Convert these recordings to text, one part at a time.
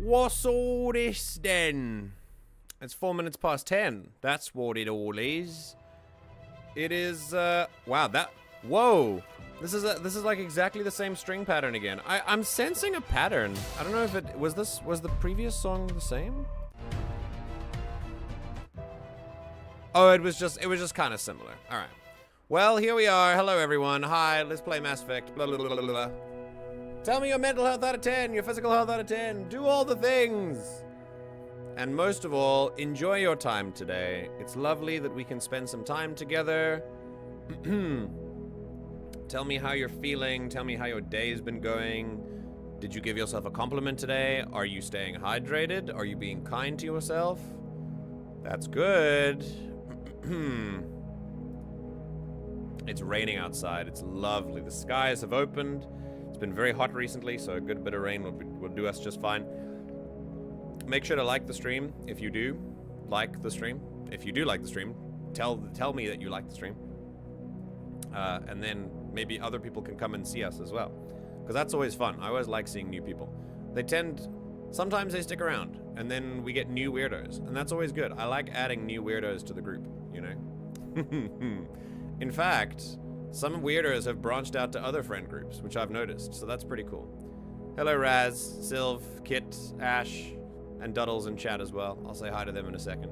What's all this then? It's 4 minutes past 10. That's what it all is. It is, wow, that, whoa. This is like exactly the same string pattern again. I'm sensing a pattern. I don't know if it, was the previous song the same? Oh, it was just kind of similar. All right. Well, here we are. Hello, everyone. Hi, let's play Mass Effect. Blah, blah, blah, blah, blah. Tell me your mental health out of 10, your physical health out of 10. Do all the things. And most of all, enjoy your time today. It's lovely that we can spend some time together. Tell me how you're feeling. Tell me how your day's been going. Did you give yourself a compliment today? Are you staying hydrated? Are you being kind to yourself? That's good. It's raining outside. It's lovely. The skies have opened. It's been very hot recently, so a good bit of rain will do us just fine. Make sure to like the stream if you do like the stream. If you do like the stream, tell me that you like the stream. And then maybe other people can come and see us as well. Because that's always fun. I always like seeing new people. Sometimes they stick around, and then we get new weirdos, and that's always good. I like adding new weirdos to the group, you know? In fact, some weirdos have branched out to other friend groups, which I've noticed, so that's pretty cool. Hello, Raz, Sylv, Kit, Ash, and Duddles in chat as well. I'll say hi to them in a second.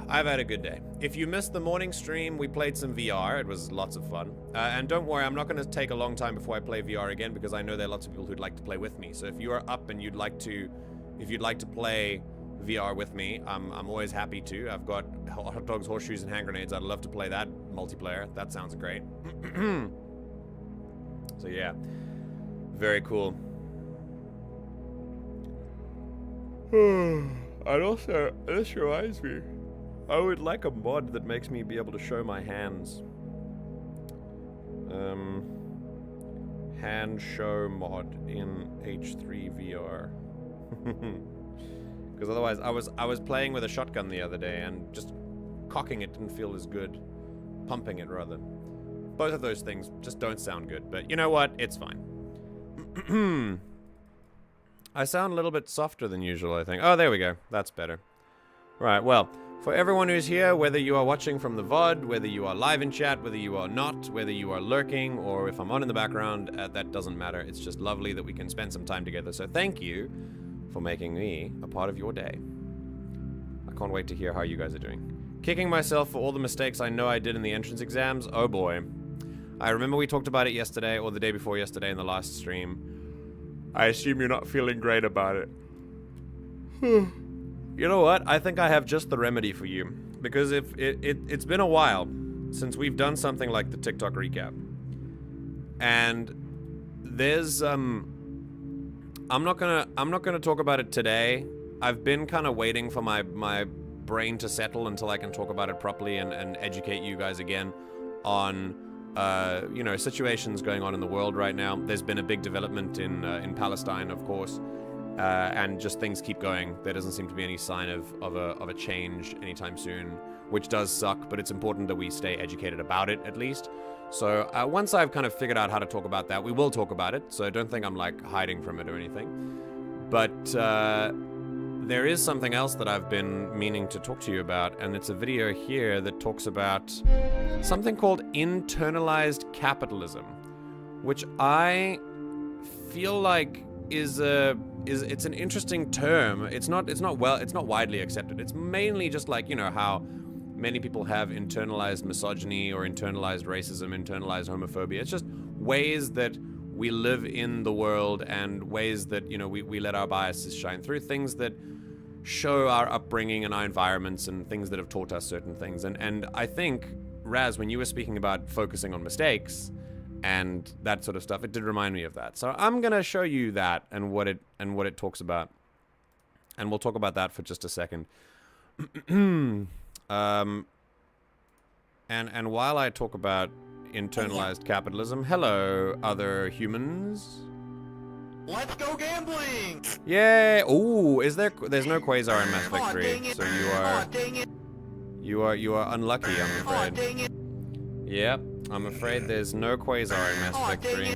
I've had a good day. If you missed the morning stream, we played some VR. It was lots of fun. And don't worry, I'm not going to take a long time before I play VR again, because I know there are lots of people who'd like to play with me. So if you are up and if you'd like to play VR with me, I'm always happy to. I've got hot dogs, horseshoes, and hand grenades. I'd love to play that multiplayer. That sounds great. So yeah, very cool. And also, this reminds me, I would like a mod that makes me be able to show my hands. Hand show mod in H3 VR. Because otherwise, I was playing with a shotgun the other day, and just cocking it didn't feel as good. Pumping it, rather. Both of those things just don't sound good, but you know what? It's fine. I sound a little bit softer than usual, I think. Oh, there we go. That's better. Right, well, for everyone who's here, whether you are watching from the VOD, whether you are live in chat, whether you are not, whether you are lurking, or if I'm on in the background, that doesn't matter. It's just lovely that we can spend some time together. So thank you for making me a part of your day. I can't wait to hear how you guys are doing. Kicking myself for all the mistakes I know I did in the entrance exams. Oh boy. I remember we talked about it yesterday, or the day before yesterday in the last stream. I assume you're not feeling great about it. You know what? I think I have just the remedy for you. Because it's been a while since we've done something like the TikTok recap. And there's I'm not gonna talk about it today. I've been kind of waiting for my brain to settle until I can talk about it properly and educate you guys again on you know, situations going on in the world right now. There's been a big development in Palestine, of course, and just things keep going. There doesn't seem to be any sign of a change anytime soon, which does suck, but it's important that we stay educated about it, at least. So once I've kind of figured out how to talk about that, we will talk about it, so don't think I'm, like, hiding from it or anything. But there is something else that I've been meaning to talk to you about, and it's a video here that talks about something called internalized capitalism, which I feel like it's an interesting term. It's not widely accepted. It's mainly just like, you know, how many people have internalized misogyny or internalized racism, internalized homophobia. It's just ways that we live in the world and ways that, you know, we let our biases shine through, things that show our upbringing and our environments and things that have taught us certain things. And I think, Raz, when you were speaking about focusing on mistakes and that sort of stuff, it did remind me of that. So I'm gonna show you that and what it talks about, and we'll talk about that for just a second. And while I talk about internalized capitalism, hello, other humans. Let's go gambling! Yeah. Ooh, there's no Quasar in Mass Effect 3, so you are unlucky, I'm afraid. Yep, I'm afraid there's no Quasar in Mass Effect 3.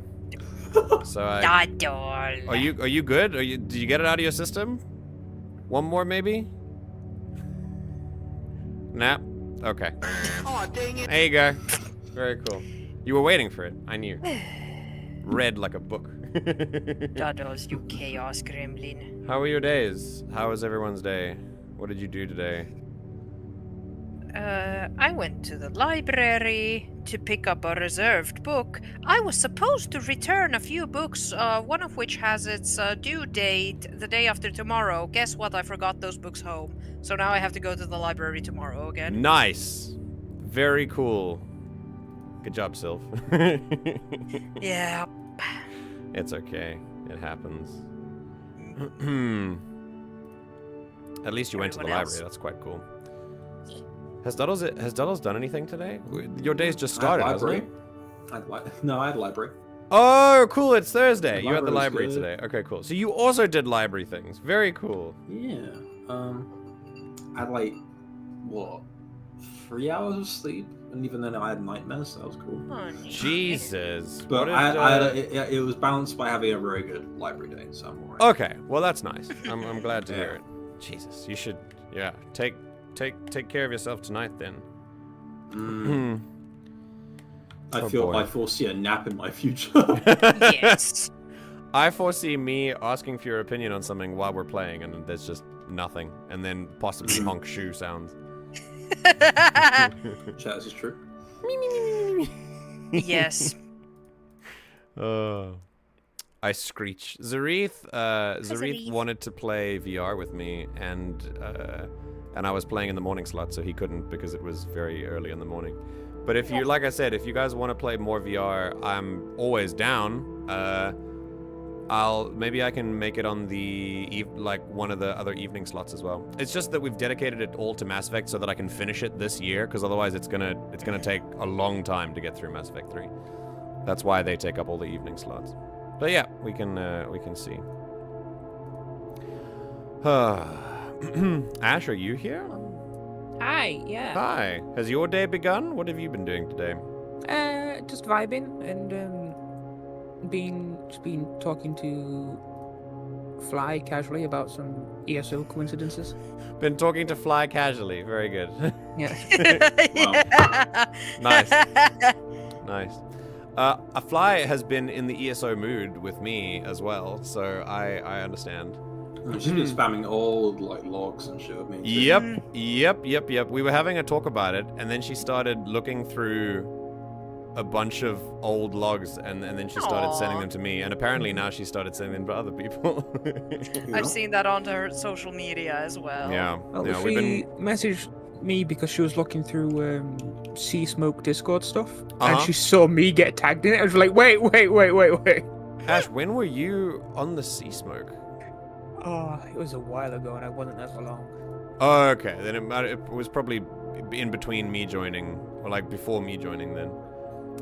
So Are you good? Did you get it out of your system? One more maybe? Nah. Okay. Aw, dang it. There you go. Very cool. You were waiting for it. I knew. Read like a book. Dados, you chaos gremlin. How were your days? How was everyone's day? What did you do today? I went to the library to pick up a reserved book. I was supposed to return a few books, one of which has its due date the day after tomorrow. Guess what? I forgot those books home. So now I have to go to the library tomorrow again. Nice. Very cool. Good job, Sylph. Yeah. It's okay. It happens. At least you went to the Everyone library. else? That's quite cool. Has Duddles done anything today? Your day's just started, hasn't it? No, I had library. Oh, cool. It's Thursday. The You had the library library's good. today. Okay, cool. So you also did library things. Very cool. Yeah. I had like, what, 3 hours of sleep? And even then I had nightmares, so that was cool. Oh, Jesus. But What did, it was balanced by having a very good library day, so I'm alright. Okay, well that's nice. I'm glad to hear it. Jesus, you should, yeah, take care of yourself tonight then. I boy. foresee a nap in my future. Yes. I foresee me asking for your opinion on something while we're playing, and there's just nothing, and then possibly honk shoe sounds. Chat, this is true. Yes. I screech. Zareth Zareth. wanted to play VR with me, and I was playing in the morning slot, so he couldn't because it was very early in the morning. But if you, like I said, if you guys want to play more VR, I'm always down. Maybe I can make it on the one of the other evening slots as well. It's just that we've dedicated it all to Mass Effect so that I can finish it this year, because otherwise it's gonna take a long time to get through Mass Effect 3. That's why they take up all the evening slots. But yeah, we can see. Ash, are you here? Hi, yeah. Hi. Has your day begun? What have you been doing today? Just vibing and been talking to Fly casually about some ESO coincidences. Been talking to Fly casually. Very good. Yeah. Nice. Nice. A Fly has been in the ESO mood with me as well, so I understand. She's been spamming old like logs and shit with me. Yep. We were having a talk about it, and then she started looking through a bunch of old logs, and then she started sending them to me, and apparently now she started sending them to other people. I've seen that on her social media as well. Yeah. Well, Yeah, she messaged me because she was looking through Sea Smoke Discord stuff, and she saw me get tagged in it. I was like, wait. Ash, when were you on the Sea Smoke? Oh, it was a while ago, and I wasn't there for long. Oh, okay. Then it was probably in between me joining, or like before me joining then.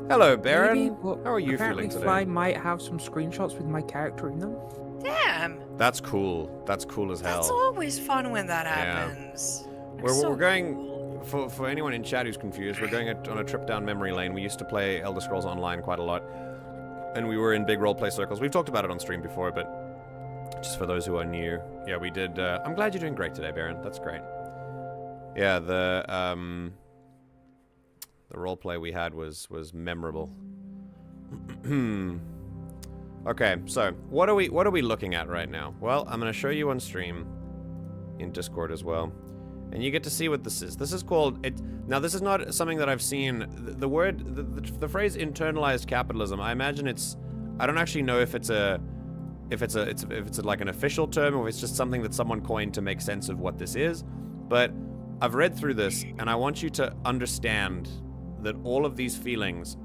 Hello, Baron. Maybe, but How are you apparently feeling today? Fly might have some screenshots with my character in them. Damn. That's cool. That's cool as hell. That's always fun when that Yeah. happens. We're going, for anyone in chat who's confused, we're going on a trip down memory lane. We used to play Elder Scrolls Online quite a lot, and we were in big roleplay circles. We've talked about it on stream before, but just for those who are new, yeah, we did. I'm glad you're doing great today, Baron. That's great. Yeah, the roleplay we had was memorable. Okay, so what are we looking at right now? Well, I'm gonna show you on stream, in Discord as well, and you get to see what this is. This is called it. Now, this is not something that I've seen. The word, the phrase "internalized capitalism." I imagine it's. I don't actually know if it's like an official term or if it's just something that someone coined to make sense of what this is. But I've read through this, and I want you to understand that all of these feelings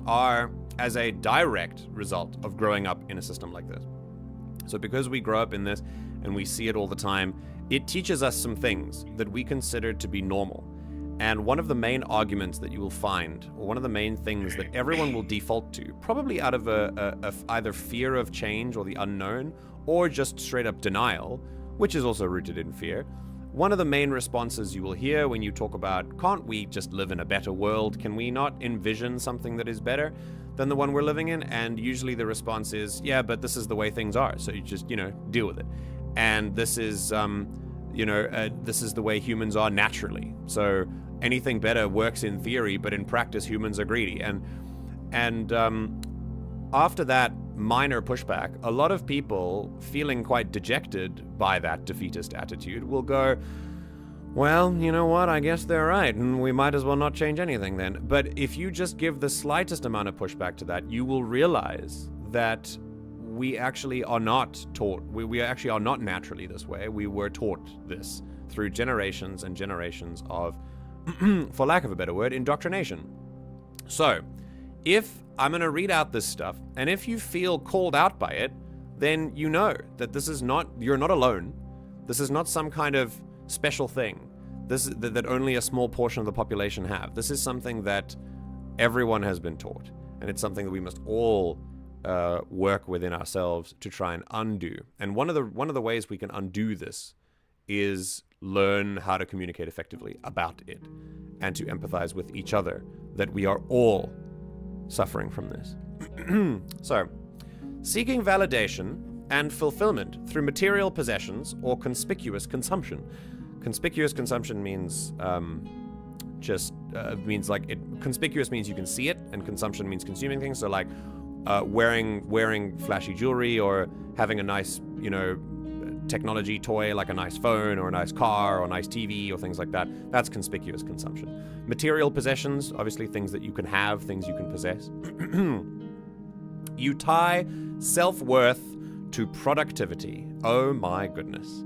are as a direct result of growing up in a system like this. So because we grow up in this and we see it all the time, it teaches us some things that we consider to be normal. And one of the main arguments that you will find, or one of the main things that everyone will default to, probably out of either fear of change or the unknown, or just straight up denial, which is also rooted in fear. One of the main responses you will hear when you talk about, can't we just live in a better world? Can we not envision something that is better? than the one we're living in, and usually the response is, yeah, but this is the way things are, so you just, deal with it. And this is, this is the way humans are naturally. So anything better works in theory, but in practice, humans are greedy. And after that minor pushback, a lot of people feeling quite dejected by that defeatist attitude will go, well, you know what, I guess they're right, and we might as well not change anything then. But if you just give the slightest amount of pushback to that, you will realize that we actually are not taught, we actually are not naturally this way. We were taught this through generations and generations of, for lack of a better word, indoctrination. So, if I'm going to read out this stuff, and if you feel called out by it, then you know that this is not, you're not alone. This is not some kind of special thing. This is that only a small portion of the population have. This is something that everyone has been taught, and it's something that we must all work within ourselves to try and undo. And one of the ways we can undo this is learn how to communicate effectively about it and to empathize with each other, that we are all suffering from this. So, seeking validation and fulfillment through material possessions or conspicuous consumption. Conspicuous consumption means conspicuous means you can see it, and consumption means consuming things. So like wearing flashy jewelry, or having a nice, technology toy like a nice phone or a nice car or a nice TV or things like that. That's conspicuous consumption. Material possessions, obviously things that you can have, things you can possess. You tie self-worth to productivity. Oh my goodness.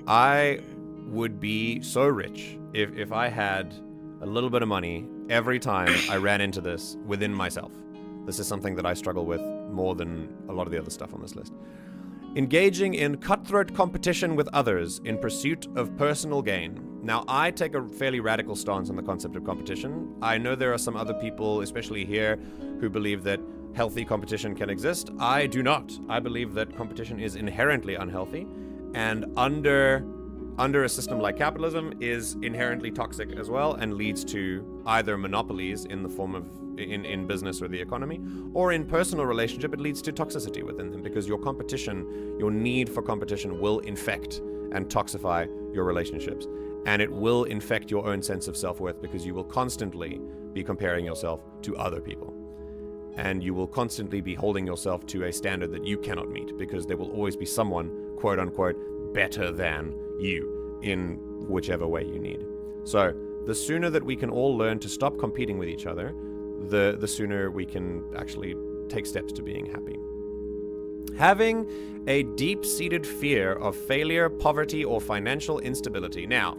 I would be so rich if I had a little bit of money every time I ran into this within myself. This is something that I struggle with more than a lot of the other stuff on this list. Engaging in cutthroat competition with others in pursuit of personal gain. Now, I take a fairly radical stance on the concept of competition. I know there are some other people, especially here, who believe that healthy competition can exist. I do not. I believe that competition is inherently unhealthy, and under a system like capitalism is inherently toxic as well, and leads to either monopolies in the form of in business or the economy, or in personal relationship, it leads to toxicity within them, because your need for competition will infect and toxify your relationships, and it will infect your own sense of self-worth, because you will constantly be comparing yourself to other people, and you will constantly be holding yourself to a standard that you cannot meet, because there will always be someone, quote unquote, better than you in whichever way you need. So the sooner that we can all learn to stop competing with each other, the sooner we can actually take steps to being happy. Having a deep-seated fear of failure, poverty, or financial instability. Now,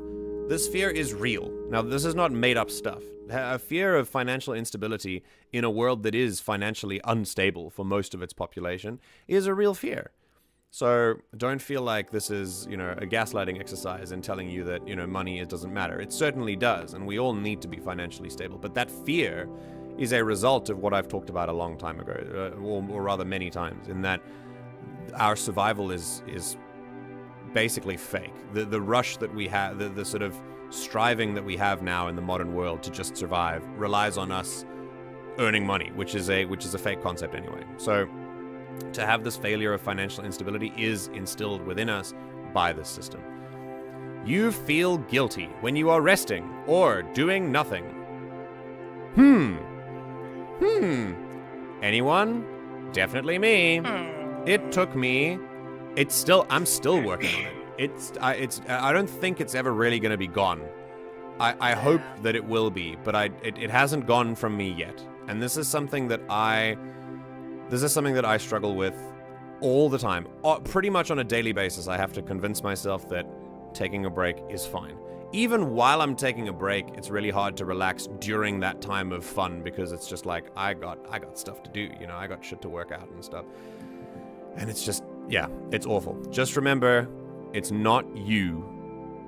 this fear is real. Now, this is not made-up stuff. A fear of financial instability in a world that is financially unstable for most of its population is a real fear. So don't feel like this is, a gaslighting exercise in telling you that, money, it doesn't matter. It certainly does, and we all need to be financially stable. But that fear is a result of what I've talked about a long time ago, or rather many times, in that our survival is basically fake. The rush that we have, the sort of striving that we have now in the modern world to just survive relies on us earning money, which is a fake concept anyway. So to have this failure of financial instability is instilled within us by this system. You feel guilty when you are resting or doing nothing. Anyone? Definitely me. It took me. I'm still working on it. I don't think it's ever really going to be gone. I hope that it will be, but it hasn't gone from me yet. And this is something that I struggle with all the time. Pretty much on a daily basis, I have to convince myself that taking a break is fine. Even while I'm taking a break, it's really hard to relax during that time of fun, because it's just like, I got stuff to do, I got shit to work out and stuff. And it's just, it's awful. Just remember, it's not you,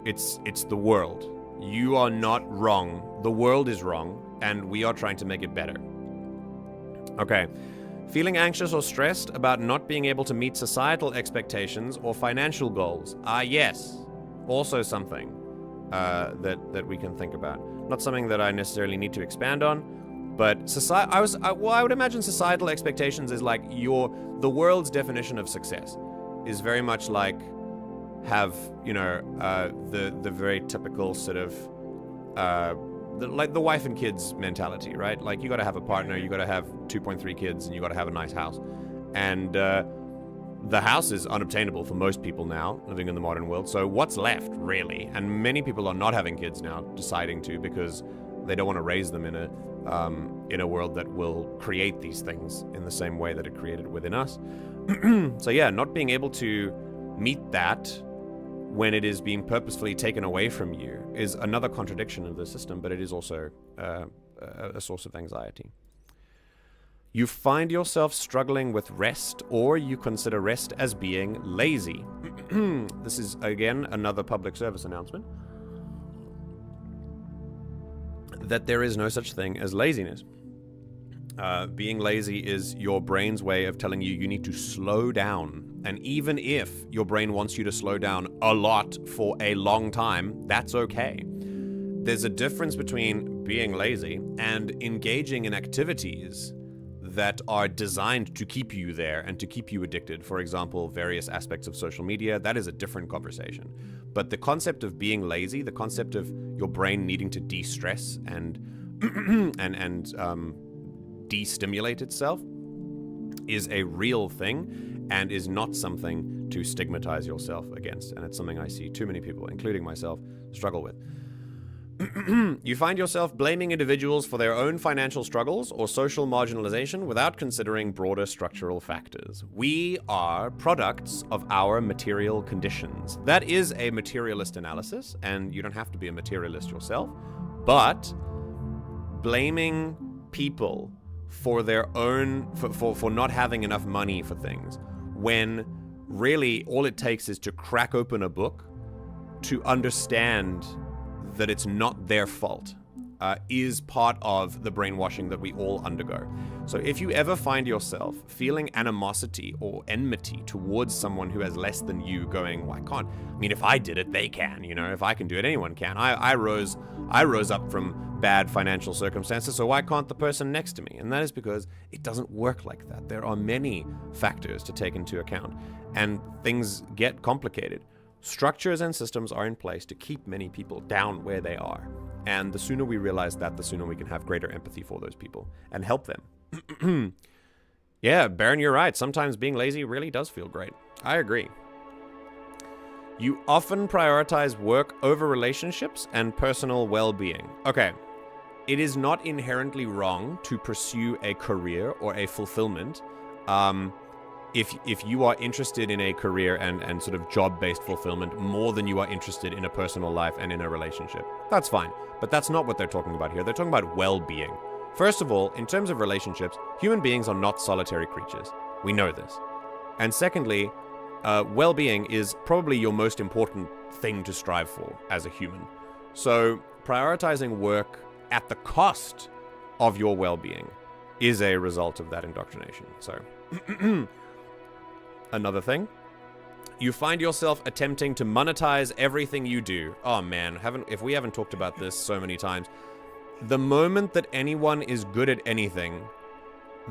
it's the world. You are not wrong. The world is wrong, and we are trying to make it better. Okay. Feeling anxious or stressed about not being able to meet societal expectations or financial goals. Yes. Also something that we can think about. Not something that I necessarily need to expand on, But I would imagine societal expectations is like the world's definition of success is very much like have, you know, the very typical sort of like the wife and kids mentality, right? Like you got to have a partner, you got to have 2.3 kids, and you got to have a nice house. And the house is unobtainable for most people now living in the modern world. So what's left, really? And many people are not having kids now, deciding to, because they don't want to raise them in a world that will create these things in the same way that it created within us. So yeah, not being able to meet that when it is being purposefully taken away from you is another contradiction of the system, but it is also a source of anxiety. You find yourself struggling with rest, or you consider rest as being lazy. This is, again, another public service announcement. That there is no such thing as laziness. Being lazy is your brain's way of telling you need to slow down. And even if your brain wants you to slow down a lot for a long time, that's okay. There's a difference between being lazy and engaging in activities that are designed to keep you there and to keep you addicted. For example, various aspects of social media, that is a different conversation. But the concept of being lazy, the concept of your brain needing to de-stress and de-stimulate itself is a real thing and is not something to stigmatize yourself against. And it's something I see too many people, including myself, struggle with. You find yourself blaming individuals for their own financial struggles or social marginalization without considering broader structural factors. We are products of our material conditions. That is a materialist analysis, and you don't have to be a materialist yourself, but blaming people for their own, for not having enough money for things, when really all it takes is to crack open a book to understand that it's not their fault, is part of the brainwashing that we all undergo. So if you ever find yourself feeling animosity or enmity towards someone who has less than you, going, well, I can't, I mean, if I did it, they can, you know, if I can do it, anyone can. I rose up from bad financial circumstances, so why can't the person next to me? And that is because it doesn't work like that. There are many factors to take into account, and things get complicated. Structures and systems are in place to keep many people down where they are. And the sooner we realize that, the sooner we can have greater empathy for those people and help them. Yeah, Baron, you're right. Sometimes being lazy really does feel great. I agree. You often prioritize work over relationships and personal well-being. Okay, it is not inherently wrong to pursue a career or a fulfillment. If you are interested in a career and sort of job-based fulfillment more than you are interested in a personal life and in a relationship, that's fine. But that's not what they're talking about here. They're talking about well-being. First of all, in terms of relationships, human beings are not solitary creatures. We know this. And secondly, well-being is probably your most important thing to strive for as a human. So prioritizing work at the cost of your well-being is a result of that indoctrination. So another thing, you find yourself attempting to monetize everything you do. Oh man, if we haven't talked about this so many times, the moment that anyone is good at anything,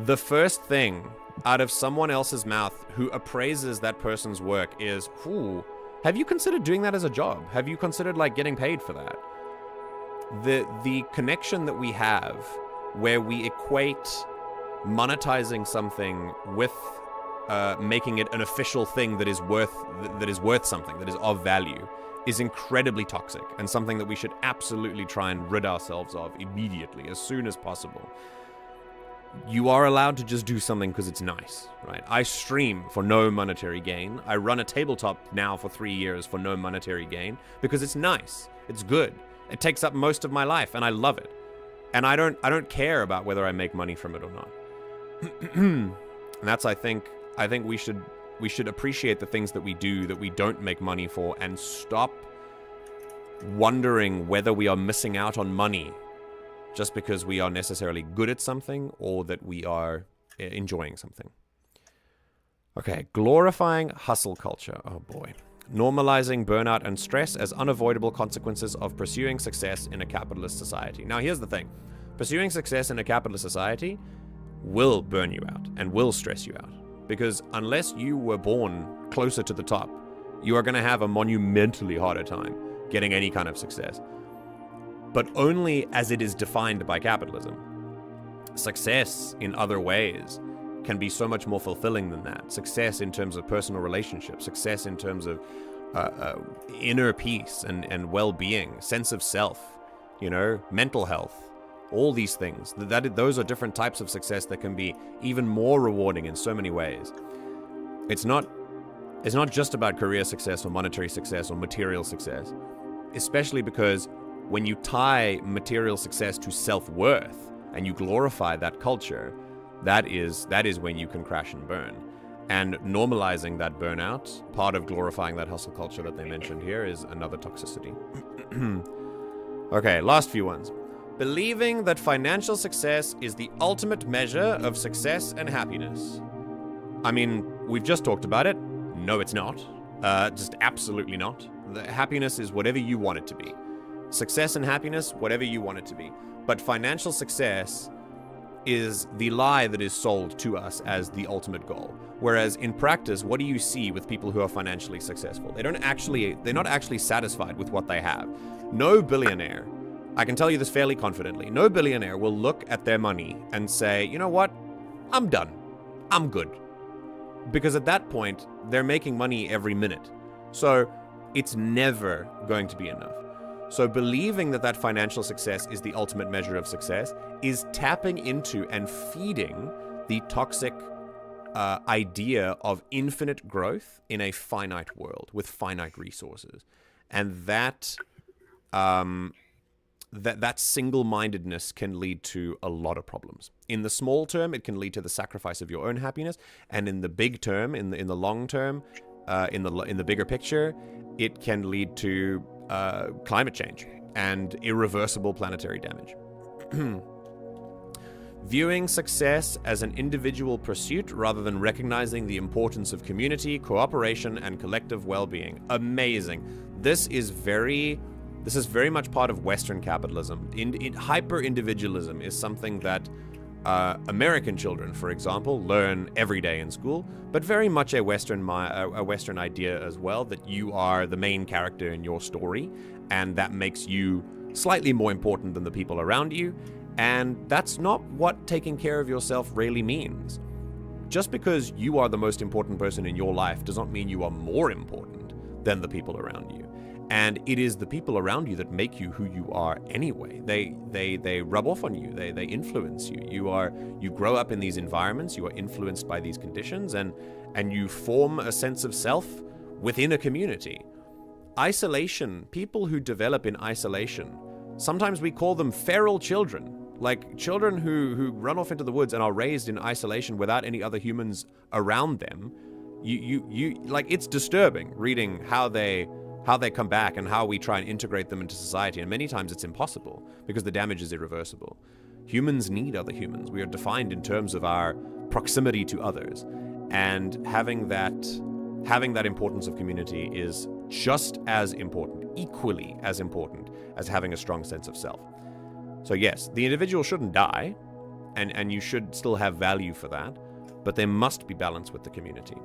the first thing out of someone else's mouth who appraises that person's work is, "Ooh, have you considered doing that as a job? Have you considered like getting paid for that?" The connection that we have where we equate monetizing something with making it an official thing that is worth something, that is of value, is incredibly toxic and something that we should absolutely try and rid ourselves of immediately, as soon as possible. You are allowed to just do something because it's nice, right? I stream for no monetary gain. I run a tabletop now for 3 years for no monetary gain because it's nice. It's good. It takes up most of my life and I love it. And I don't care about whether I make money from it or not. And that's, I think we should appreciate the things that we do that we don't make money for and stop wondering whether we are missing out on money just because we are necessarily good at something or that we are enjoying something. Okay, glorifying hustle culture. Oh boy. Normalizing burnout and stress as unavoidable consequences of pursuing success in a capitalist society. Now here's the thing. Pursuing success in a capitalist society will burn you out and will stress you out. Because unless you were born closer to the top, you are going to have a monumentally harder time getting any kind of success. But only as it is defined by capitalism. Success in other ways can be so much more fulfilling than that. Success in terms of personal relationships, success in terms of inner peace and well-being, sense of self, mental health, all these things. Those are different types of success that can be even more rewarding in so many ways. It's not just about career success or monetary success or material success, especially because when you tie material success to self-worth and you glorify that culture, that is when you can crash and burn. And normalizing that burnout, part of glorifying that hustle culture that they mentioned here, is another toxicity. Okay, last few ones. Believing that financial success is the ultimate measure of success and happiness. I mean, we've just talked about it. No, it's not. Just absolutely not. The happiness is whatever you want it to be. Success and happiness, whatever you want it to be. But financial success is the lie that is sold to us as the ultimate goal. Whereas in practice, what do you see with people who are financially successful? They're not actually satisfied with what they have. No billionaire, I can tell you this fairly confidently, no billionaire will look at their money and say, you know what? I'm done. I'm good. Because at that point, they're making money every minute. So it's never going to be enough. So believing that financial success is the ultimate measure of success is tapping into and feeding the toxic idea of infinite growth in a finite world with finite resources. And that single-mindedness can lead to a lot of problems. In the small term, it can lead to the sacrifice of your own happiness, and in the big term, in the long term, in the bigger picture, it can lead to climate change and irreversible planetary damage. Viewing success as an individual pursuit rather than recognizing the importance of community, cooperation, and collective well-being. Amazing. This is very much part of Western capitalism. Hyper-individualism is something that American children, for example, learn every day in school, but very much a Western idea as well, that you are the main character in your story, and that makes you slightly more important than the people around you, and that's not what taking care of yourself really means. Just because you are the most important person in your life does not mean you are more important than the people around you. And it is the people around you that make you who you are anyway. They rub off on you. They influence you. You grow up in these environments. You are influenced by these conditions, and you form a sense of self within a community. Isolation. People who develop in isolation. Sometimes we call them feral children, like children who run off into the woods and are raised in isolation without any other humans around them. You like, it's disturbing reading how they come back and how we try and integrate them into society. And many times it's impossible because the damage is irreversible. Humans need other humans. We are defined in terms of our proximity to others. And having that importance of community is just as important, equally as important as having a strong sense of self. So yes, the individual shouldn't die, and you should still have value for that, but there must be balance with the community.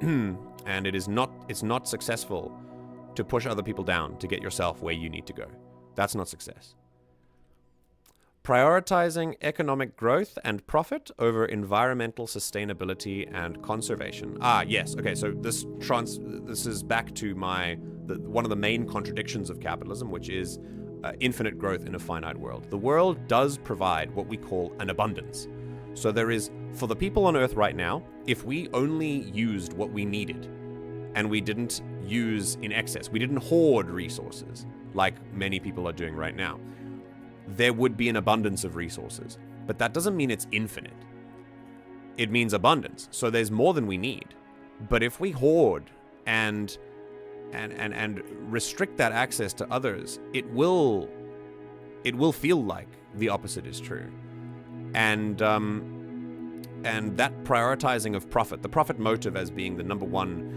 And it's not successful to push other people down to get yourself where you need to go. That's not success. Prioritizing economic growth and profit over environmental sustainability and conservation. Yes. Okay, so this is back to one of the main contradictions of capitalism, which is infinite growth in a finite world. The world does provide what we call an abundance. So there is, for the people on Earth right now, if we only used what we needed, and we didn't use in excess, we didn't hoard resources like many people are doing right now, there would be an abundance of resources. But that doesn't mean it's infinite. It means abundance. So there's more than we need. But if we hoard and restrict that access to others, it will feel like the opposite is true. And that prioritizing of profit, the profit motive as being the number one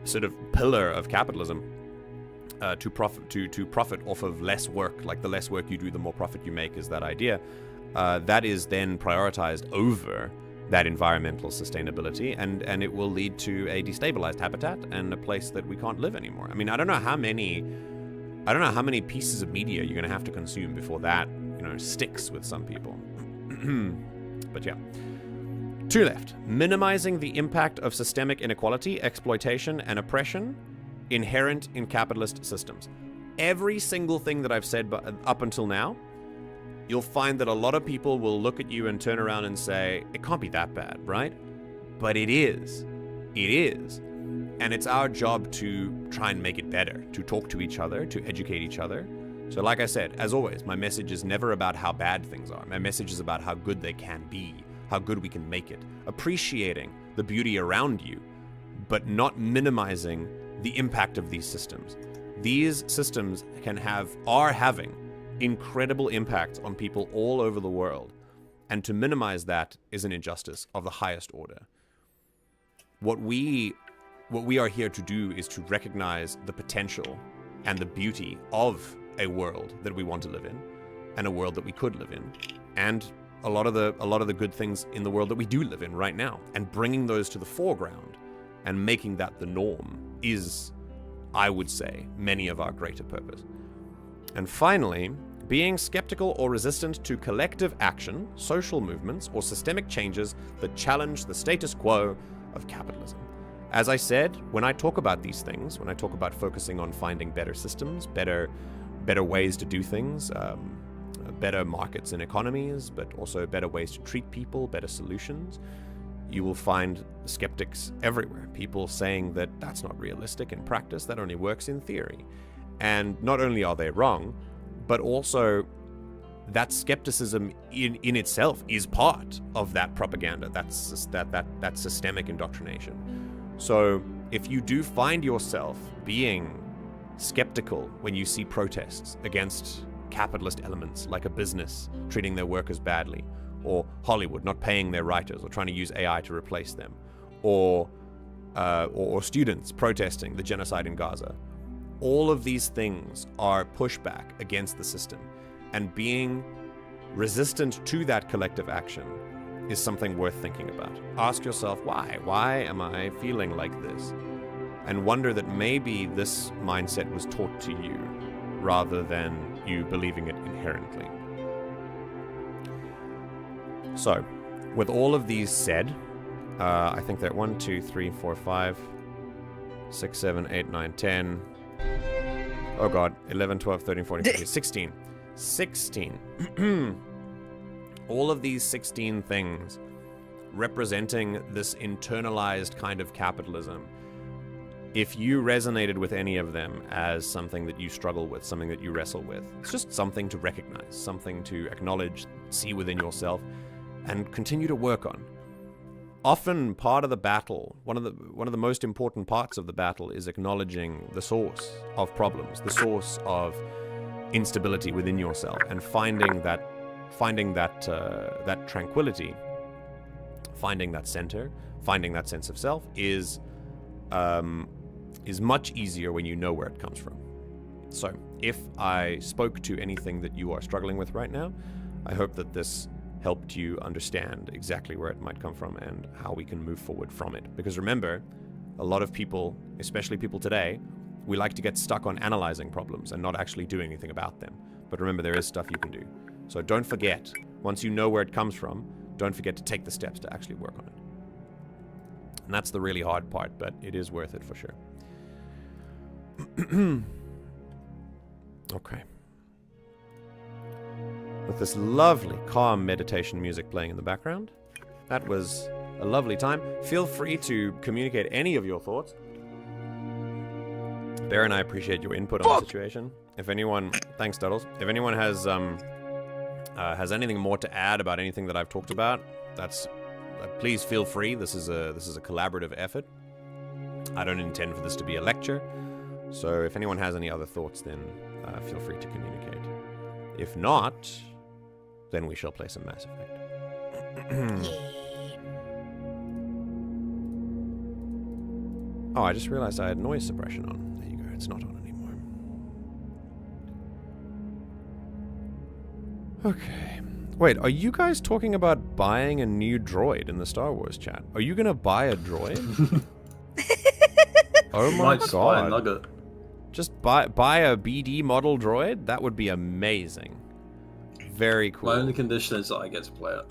sort of pillar of capitalism, to profit off of less work. Like the less work you do, the more profit you make is that idea. That is then prioritized over that environmental sustainability, and it will lead to a destabilized habitat and a place that we can't live anymore. I mean, I don't know how many pieces of media you're going to have to consume before that, sticks with some people. But yeah. 2 left. Minimizing the impact of systemic inequality, exploitation, and oppression inherent in capitalist systems. Every single thing that I've said up until now, you'll find that a lot of people will look at you and turn around and say, it can't be that bad, right? But it is. It is. And it's our job to try and make it better, to talk to each other, to educate each other. So like I said, as always, my message is never about how bad things are. My message is about how good they can be, how good we can make it, appreciating the beauty around you, but not minimizing the impact of these systems. These systems are having incredible impacts on people all over the world, and to minimize that is an injustice of the highest order. What we are here to do is to recognize the potential and the beauty of a world that we want to live in, and a world that we could live in, and a lot of the good things in the world that we do live in right now, and bringing those to the foreground and making that the norm is, I would say, many of our greater purpose. And finally, being skeptical or resistant to collective action, social movements, or systemic changes that challenge the status quo of capitalism. As I said, when I talk about these things, when I talk about focusing on finding better systems, better ways to do things, better markets and economies, but also better ways to treat people, better solutions, you will find skeptics everywhere. People saying that that's not realistic in practice, that only works in theory. And not only are they wrong, but also that skepticism in itself is part of that propaganda, that systemic indoctrination. So if you do find yourself being skeptical when you see protests against capitalist elements, like a business treating their workers badly, or Hollywood not paying their writers or trying to use AI to replace them, or students protesting the genocide in Gaza, all of these things are pushback against the system, and being resistant to that collective action is something worth thinking about. Ask yourself, why? Why am I feeling like this? And wonder that maybe this mindset was taught to you rather than you believing it inherently. So, with all of these said, I think that 1, 2, 3, 4, 5, 6, 7, 8, 9, 10. Oh god, 11, 12, 13, 14, 15, 16. 16. All of these 16 things representing this internalized kind of capitalism. If you resonated with any of them as something that you struggle with, something that you wrestle with, it's just something to recognize, something to acknowledge, see within yourself, and continue to work on. Often part of the battle, one of the most important parts of the battle is acknowledging the source of problems, the source of instability within yourself, and finding that tranquility, finding that center, finding that sense of self is much easier when you know where it comes from. So, if I spoke to anything that you are struggling with right now, I hope that this helped you understand exactly where it might come from and how we can move forward from it. Because remember, a lot of people, especially people today, we like to get stuck on analyzing problems and not actually doing anything about them. But remember, there is stuff you can do. So don't forget, once you know where it comes from, don't forget to take the steps to actually work on it. And that's the really hard part, but it is worth it for sure. Okay. With this lovely, calm meditation music playing in the background, that was a lovely time. Feel free to communicate any of your thoughts. Bear and I appreciate your input on the situation. If anyone, thanks, Duddles. If anyone has anything more to add about anything that I've talked about, please feel free. This is a collaborative effort. I don't intend for this to be a lecture. So if anyone has any other thoughts, then feel free to communicate. If not, then we shall play some Mass Effect. Oh, I just realized I had noise suppression on. There you go. It's not on anymore. Okay. Wait, are you guys talking about buying a new droid in the Star Wars chat? Are you gonna buy a droid? Oh my Might buy a god. nugget. Just buy a BD model droid? That would be amazing. Very cool. My only condition is that I get to play it.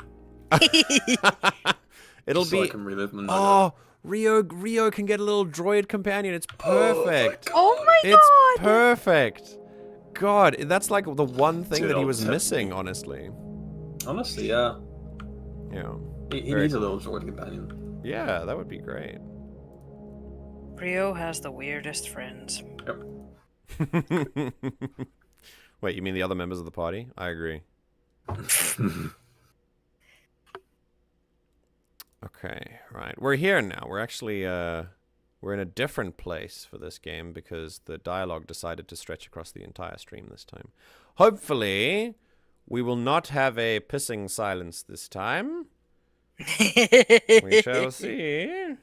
It'll so be... I can relive my nugget. Oh, Rio can get a little droid companion. It's perfect. Oh my It's god! perfect. God, that's like the one thing Dude, that he I'll was tell missing, you. honestly. Honestly, yeah. Yeah. He Very needs a cool. little droid companion. Yeah, that would be great. Rio has the weirdest friends. Yep. Wait, you mean the other members of the party? I agree. Okay, right. We're here now. We're actually, we're in a different place for this game because the dialogue decided to stretch across the entire stream this time. Hopefully, we will not have a pissing silence this time. We shall see.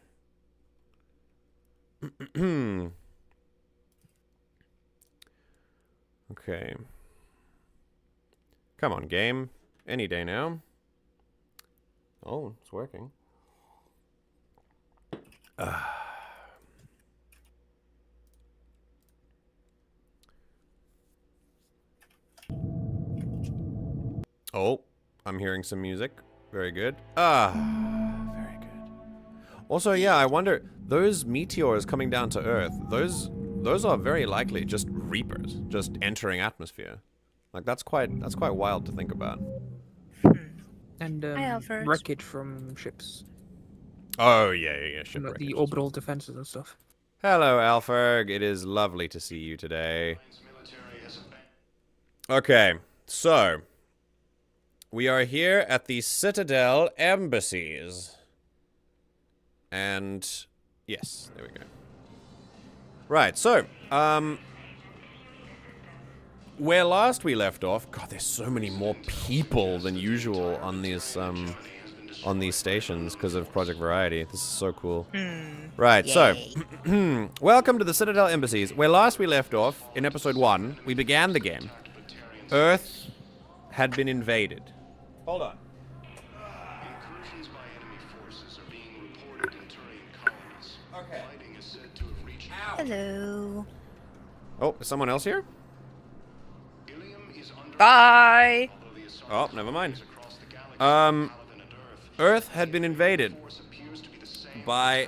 Okay. Come on, game. Any day now. Oh, it's working. Oh, I'm hearing some music. Very good. Very good. Also, yeah, I wonder, those meteors coming down to Earth, those are very likely just Reapers, just entering atmosphere. Like, that's quite wild to think about. And Alfred. wreckage from ships. Oh, yeah, From shipwreck. the orbital defenses and stuff. Hello, Alferg. It is lovely to see you today. Okay, so we are here at the Citadel embassies. And yes, there we go. Right, so, where last we left off, God, there's so many more people than usual on these stations because of Project Variety. This is so cool. Right, so, welcome to the Citadel Embassies. Where last we left off, in episode 1, we began the game. Earth had been invaded. Hold on. Incursions by enemy forces are being reported in Turian colonies. Okay. Fighting is said to have reached. Hello. Oh, is someone else here? Ilium is under Bye. although the assault Oh, never mind. across the galaxy Um, than at Earth. Earth had been invaded Force appears to be the same. by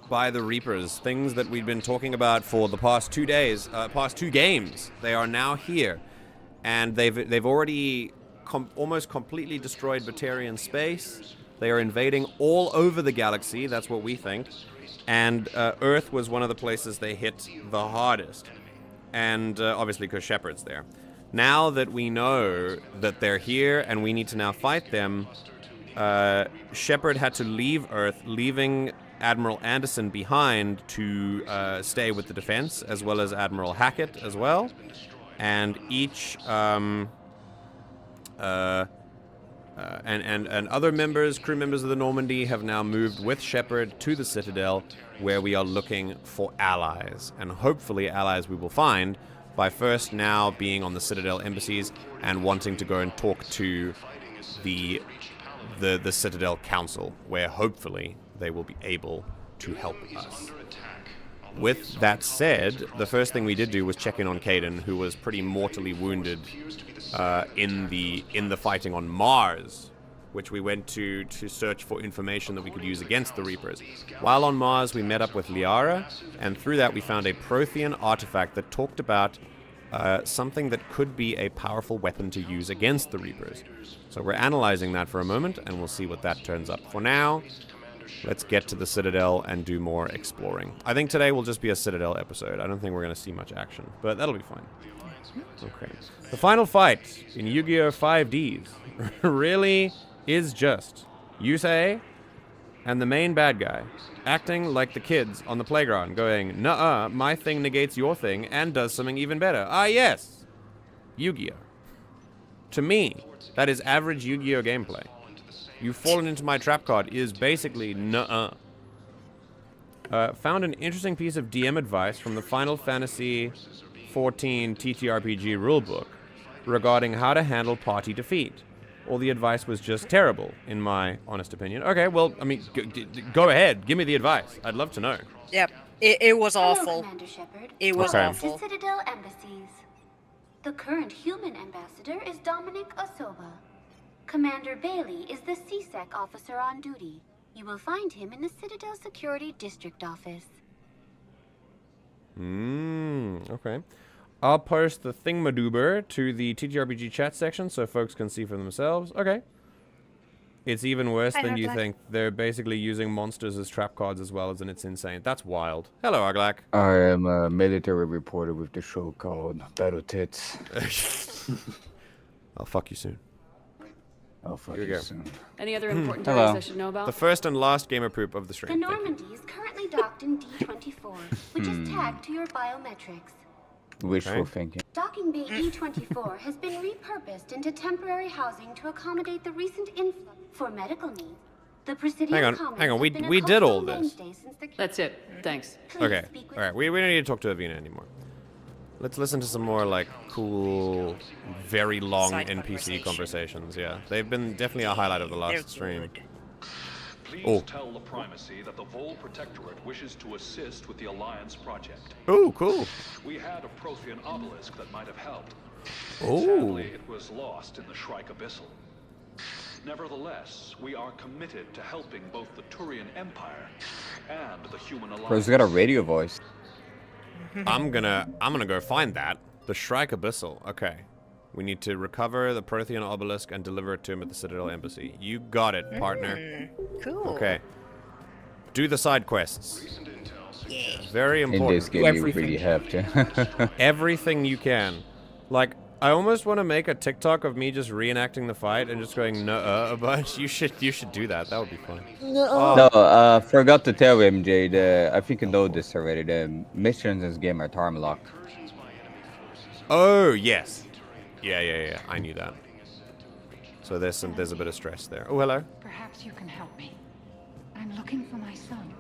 by the Reapers, things that we've been talking about for the past 2 days, past 2 games. They are now here, and they've already almost completely destroyed Batarian space. They are invading all over the galaxy. That's what we think, and Earth was one of the places they hit the hardest, and obviously because Shepard's there. Now that we know that they're here and we need to now fight them, Shepard had to leave Earth, leaving Admiral Anderson behind to stay with the defense, as well as Admiral Hackett as well. And each and other members, crew members of the Normandy, have now moved with Shepard to the Citadel, where we are looking for allies, and hopefully allies we will find by first now being on the Citadel embassies and wanting to go and talk to the Citadel Council, where hopefully they will be able to help us. With that said, the first thing we did do was check in on Caden, who was pretty mortally wounded in the fighting on Mars, which we went to search for information that we could use against the Reapers. While on Mars, we met up with Liara, and through that we found a Prothean artifact that talked about something that could be a powerful weapon to use against the Reapers. So we're analyzing that for a moment, and we'll see what that turns up. For now, let's get to the Citadel and do more exploring. I think today will just be a Citadel episode. I don't think we're going to see much action, but that'll be fine. Okay. The final fight in Yu-Gi-Oh! 5Ds really is just Yusei and the main bad guy acting like the kids on the playground, going, "Nuh-uh, my thing negates your thing and does something even better." Ah, yes! Yu-Gi-Oh! To me, that is average Yu-Gi-Oh! Gameplay. You've fallen into my trap card is basically nuh-uh. Found an interesting piece of DM advice from the Final Fantasy 14 TTRPG rulebook regarding how to handle party defeat. All the advice was just terrible, in my honest opinion. Okay, well, I mean, go ahead. Give me the advice. I'd love to know. Yep. It was Hello, awful. Commander Shepard. It was Okay. awful. To Citadel embassies. The current human ambassador is Dominic Osoba. Commander Bailey is the CSEC officer on duty. You will find him in the Citadel Security District office. Okay. I'll post the thingamadoober to the TTRPG chat section so folks can see for themselves. Okay. It's even worse than you think. They're basically using monsters as trap cards as well, and it's insane. That's wild. Hello, Arglak. I am a military reporter with the show called Battle Tits. I'll fuck you soon. I'll fuck Here we you go. soon. Any other important Hello. topics I should know about? The first and last gamer poop of the The stream. Thank you. Normandy is currently docked in D24, which is tagged to your biometrics. Wishful Okay. thinking. Docking Bay E24 has been repurposed into temporary housing to accommodate the recent influx for medical needs. The Presidium Hang on, Commons hang on, have we- been a we did all cultural this. mainstay since the- That's it. Thanks. Please Okay. speak with Alright, we don't need to talk to Avina anymore. Let's listen to some more, like, cool, very long Side NPC conversation. conversations, yeah. They've been definitely a highlight of the last They're stream. good. Please Oh. tell the Primacy that the Vol Protectorate wishes to assist with the Alliance project. Ooh, cool. We had a Prothean obelisk that might have helped. Ooh. Sadly, it was lost in the Shrike Abyssal. Nevertheless, we are committed to helping both the Turian Empire and the Human Alliance. Bro's got a radio voice. I'm gonna go find that. The Shrike Abyssal. Okay. We need to recover the Prothean obelisk and deliver it to him at the Citadel Embassy. You got it, partner. Cool. Okay. Do the side quests. Recent intel Yeah. Very In this important. game, you everything. really have to. Everything you can. Like, I almost want to make a TikTok of me just reenacting the fight and just going a bunch. You should do that. That would be fun. No, forgot to tell him, Jade. I think you know this already. The missions in this game are time locked. Oh, yes. Yeah. I knew that. So there's a bit of stress there. Oh, hello. Perhaps you can help me. I'm looking for my son.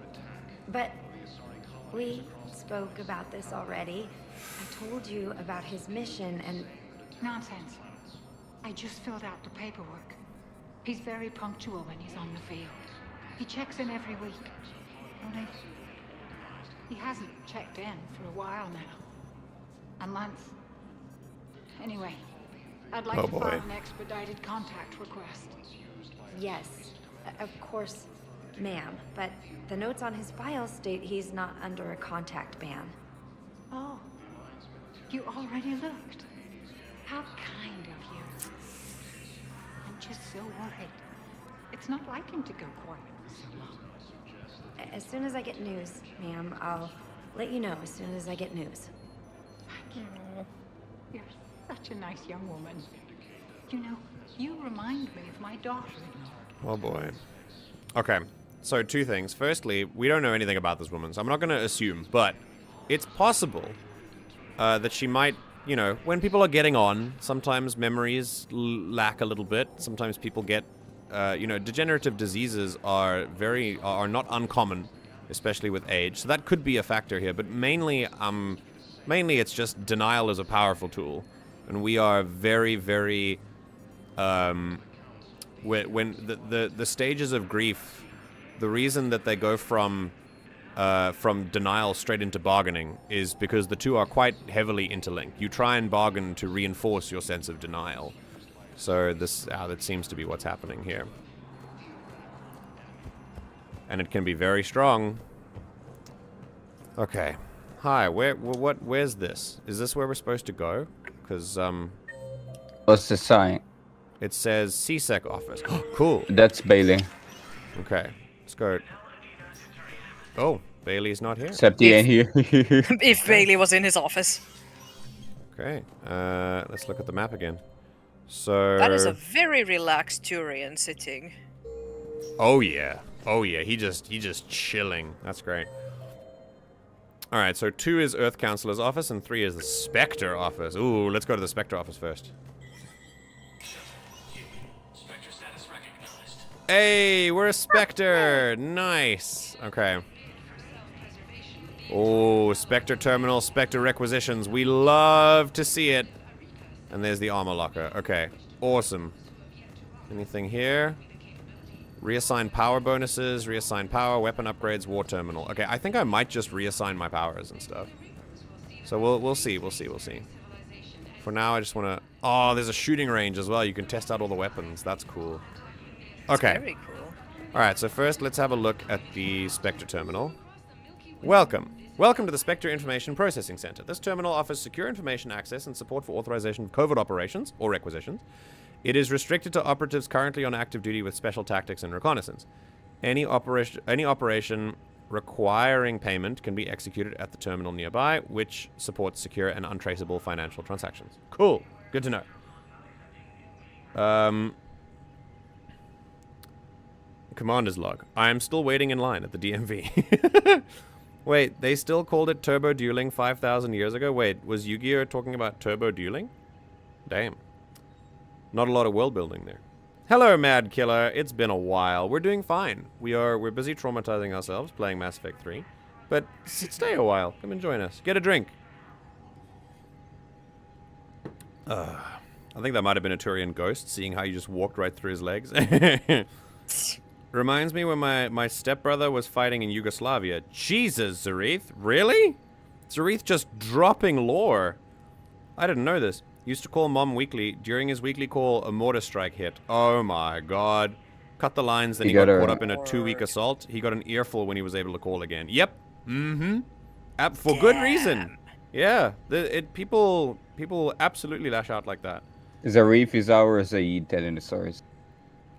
But we spoke about this already. I told you about his mission and... Nonsense. I just filled out the paperwork. He's very punctual when he's on the field. He checks in every week. Only he hasn't checked in for a while now. A month. Anyway, I'd like Oh, to boy. file an expedited contact request. Yes, of course, ma'am. But the notes on his file state he's not under a contact ban. Oh, you already looked. How kind of you. I'm just so worried. It's not like him to go quiet for so long. As soon as I get news, ma'am, I'll let you know as soon as I get news. Thank you. You're such a nice young woman. You know, you remind me of my daughter-in-law. Oh, boy. Okay. So, two things. Firstly, we don't know anything about this woman, so I'm not going to assume, but it's possible that she might, you know, when people are getting on, sometimes memories lack a little bit. Sometimes people get, you know, degenerative diseases are not uncommon, especially with age. So that could be a factor here, but mainly it's just denial is a powerful tool, and we are very, very, when the stages of grief, the reason that they go from denial straight into bargaining is because the two are quite heavily interlinked. You try and bargain to reinforce your sense of denial. So that seems to be what's happening here. And it can be very strong. Okay. Hi, where's this? Is this where we're supposed to go? Because, What's the sign? it says CSEC office. Cool. That's Bailey. Okay. Let's go. Oh, Bailey's not here. Except he ain't here. If Bailey was in his office. Okay. Let's look at the map again. So. That is a very relaxed Turian sitting. Oh yeah. Oh yeah. He just chilling. That's great. All right. So 2 is Earth Councilor's office, and 3 is the Spectre office. Ooh, let's go to the Spectre office first. Hey, we're a Spectre. Nice. Okay. Oh, Spectre terminal, Spectre requisitions. We love to see it. And there's the armor locker. Okay, awesome. Anything here? Reassign power bonuses, reassign power, weapon upgrades, war terminal. Okay, I think I might just reassign my powers and stuff. So we'll see. For now, I just want to... Oh, there's a shooting range as well. You can test out all the weapons. That's cool. Okay. Very cool. Alright, so first let's have a look at the Spectre terminal. Welcome. Welcome to the Spectre Information Processing Center. This terminal offers secure information access and support for authorization of covert operations, or requisitions. It is restricted to operatives currently on active duty with special tactics and reconnaissance. Any operation requiring payment can be executed at the terminal nearby, which supports secure and untraceable financial transactions. Cool. Good to know. Commander's log. I am still waiting in line at the DMV. Wait, they still called it turbo dueling 5,000 years ago? Wait, was Yu-Gi-Oh talking about turbo dueling? Damn. Not a lot of world building there. Hello, Mad Killer. It's been a while. We're doing fine. We're busy traumatizing ourselves, playing Mass Effect 3. But stay a while. Come and join us. Get a drink. I think that might have been a Turian ghost, seeing how you just walked right through his legs. Reminds me when my stepbrother was fighting in Yugoslavia. Jesus, Zareth. Really? Zareth just dropping lore. I didn't know this. Used to call Mom weekly. During his weekly call, a mortar strike hit. Oh my god. Cut the lines, then he got caught up in a 2-week assault. He got an earful when he was able to call again. Yep. Mm-hmm. For good reason. Yeah. People absolutely lash out like that. Zareth is our Zaid telling the stories.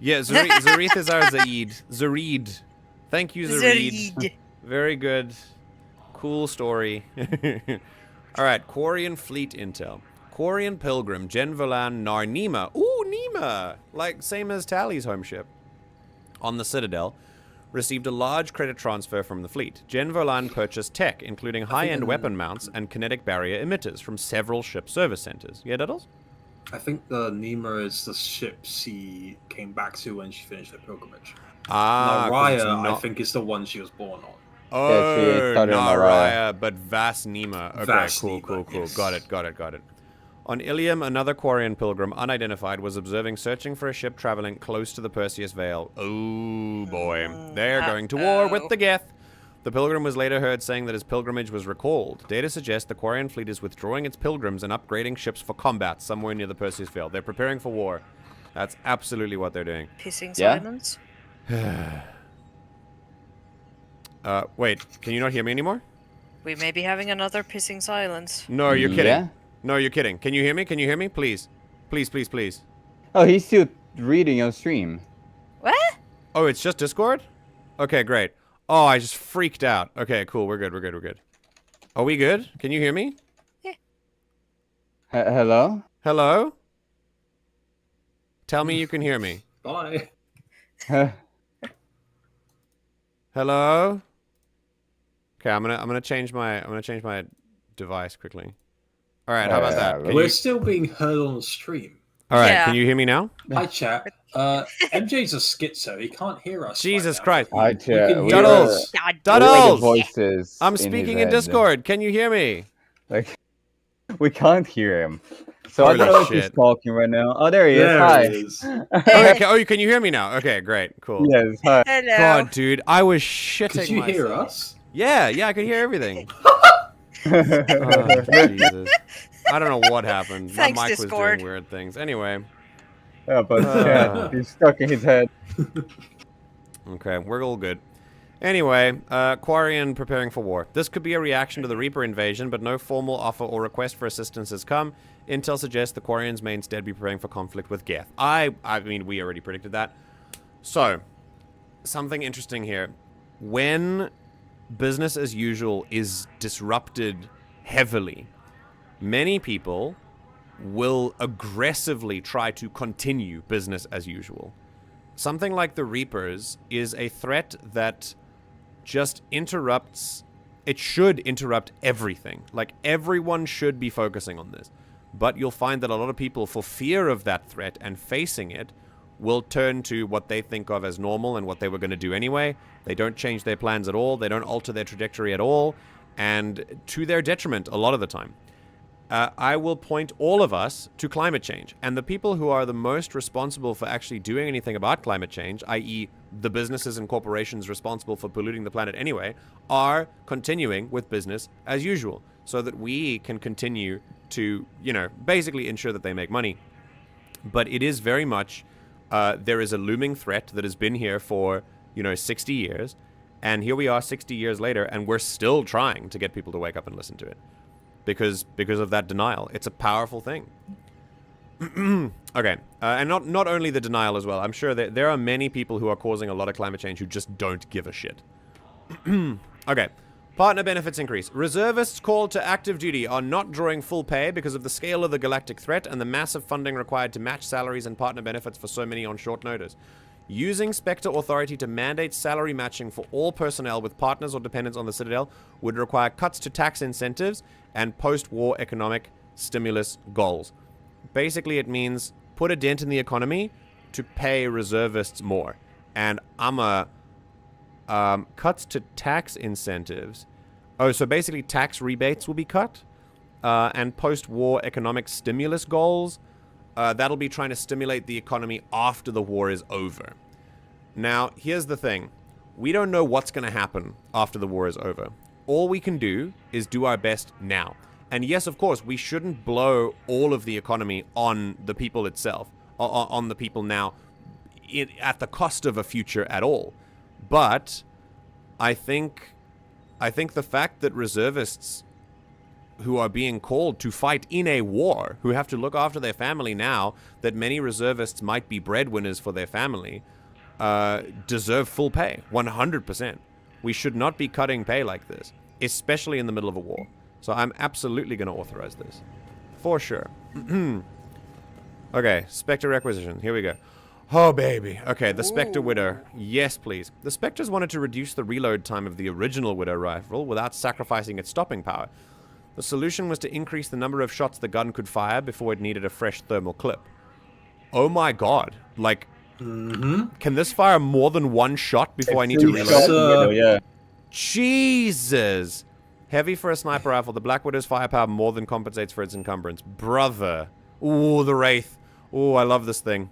Yeah, Zareth is our Zaid. Zareed. Thank you, Zareed. Very good. Cool story. Alright, Quarian Fleet Intel. Quarian Pilgrim, Gen Volan, Nar Nima. Ooh, Nima! Like, same as Tally's home ship. On the Citadel, received a large credit transfer from the fleet. Gen Volan purchased tech, including high-end weapon mounts and kinetic barrier emitters from several ship service centers. Yeah, Duddles? I think the Nima is the ship she came back to when she finished her pilgrimage. Aria, I think, is the one she was born on. Oh, Aria, but Vas Nima. Okay, Vas cool. Nima, yes. Got it. On Ilium, another Quarian pilgrim, unidentified, was searching for a ship traveling close to the Perseus Veil. Oh boy, they're going to war with the Geth. The pilgrim was later heard saying that his pilgrimage was recalled. Data suggests the Quarian fleet is withdrawing its pilgrims and upgrading ships for combat somewhere near the Perseus Veil. They're preparing for war. That's absolutely what they're doing. Pissing silence. Wait, can you not hear me anymore? We may be having another pissing silence. No, you're kidding. Yeah? No, you're kidding. Can you hear me? Can you hear me? Please. Please. Oh, he's still reading on stream. What? Oh, it's just Discord? Okay, great. Oh, I just freaked out. Okay, cool. We're good. Are we good? Can you hear me? Yeah. Hello? Hello? Tell me you can hear me. Bye. Hello? Okay, I'm gonna change my device quickly. All right, how about that? We're still being heard on the stream. All right, Can you hear me now? Hi, chat. MJ's a schizo. He can't hear us. Jesus Christ. Hi, chat. Duddles! Voices I'm speaking in Discord. Can you hear me? Like, we can't hear him. So I don't know if he's talking right now. Oh, there he is. Hi. He is. Okay, can you hear me now? Okay, great. Cool. Yes, hi. Hello. God, dude, I was shitting Could you myself. hear us? Yeah, I could hear everything. Oh, Jesus. I don't know what happened. Thanks, my mic Discord. was doing weird things. Anyway. Yeah, but he's stuck in his head. Okay, we're all good. Anyway, Quarian preparing for war. This could be a reaction to the Reaper invasion, but no formal offer or request for assistance has come. Intel suggests the Quarians may instead be preparing for conflict with Geth. I mean, we already predicted that. So, something interesting here. When business as usual is disrupted heavily, many people will aggressively try to continue business as usual. Something like the Reapers is a threat that just interrupts. It should interrupt everything. Like, everyone should be focusing on this. But you'll find that a lot of people, for fear of that threat and facing it, will turn to what they think of as normal and what they were going to do anyway. They don't change their plans at all. They don't alter their trajectory at all. and to their detriment a lot of the time. I will point all of us to climate change. And the people who are the most responsible for actually doing anything about climate change, i.e. the businesses and corporations responsible for polluting the planet anyway, are continuing with business as usual so that we can continue to, basically ensure that they make money. But it is very much, there is a looming threat that has been here for, 60 years. And here we are 60 years later, and we're still trying to get people to wake up and listen to it. Because of that denial. It's a powerful thing. Okay. And not only the denial as well. I'm sure that there are many people who are causing a lot of climate change who just don't give a shit. Okay. Partner benefits increase. Reservists called to active duty are not drawing full pay because of the scale of the galactic threat and the massive funding required to match salaries and partner benefits for so many on short notice. Using Spectre authority to mandate salary matching for all personnel with partners or dependents on the Citadel would require cuts to tax incentives and post-war economic stimulus goals. Basically, it means put a dent in the economy to pay reservists more. And cuts to tax incentives. Oh, so basically tax rebates will be cut. And post-war economic stimulus goals. That'll be trying to stimulate the economy after the war is over. Now, here's the thing. We don't know what's going to happen after the war is over. All we can do is do our best now. And yes, of course, we shouldn't blow all of the economy on the people itself, on the people now, at the cost of a future at all. But I think the fact that reservists who are being called to fight in a war, who have to look after their family now, that many reservists might be breadwinners for their family, deserve full pay, 100%. We should not be cutting pay like this, especially in the middle of a war. So I'm absolutely going to authorize this. For sure. Okay, Spectre requisition. Here we go. Oh, baby. Okay, the Spectre Widow. Yes, please. The Spectres wanted to reduce the reload time of the original Widow rifle without sacrificing its stopping power. The solution was to increase the number of shots the gun could fire before it needed a fresh thermal clip. Oh my god. Like, can this fire more than one shot before I need to reload? Yeah. Jesus! Heavy for a sniper rifle, the Black Widow's firepower more than compensates for its encumbrance. Brother. Ooh, the Wraith. Ooh, I love this thing.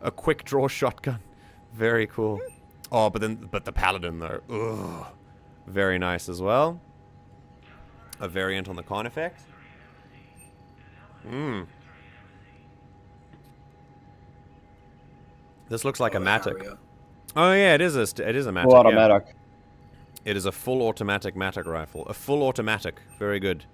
A quick draw shotgun. Very cool. Oh, but the Paladin though. Ugh. Very nice as well. A variant on the con effect. This looks like a Matic. Aria. Oh yeah, it is a Matic. Full automatic. Yeah. It is a full automatic Matic rifle. A full automatic. Very good.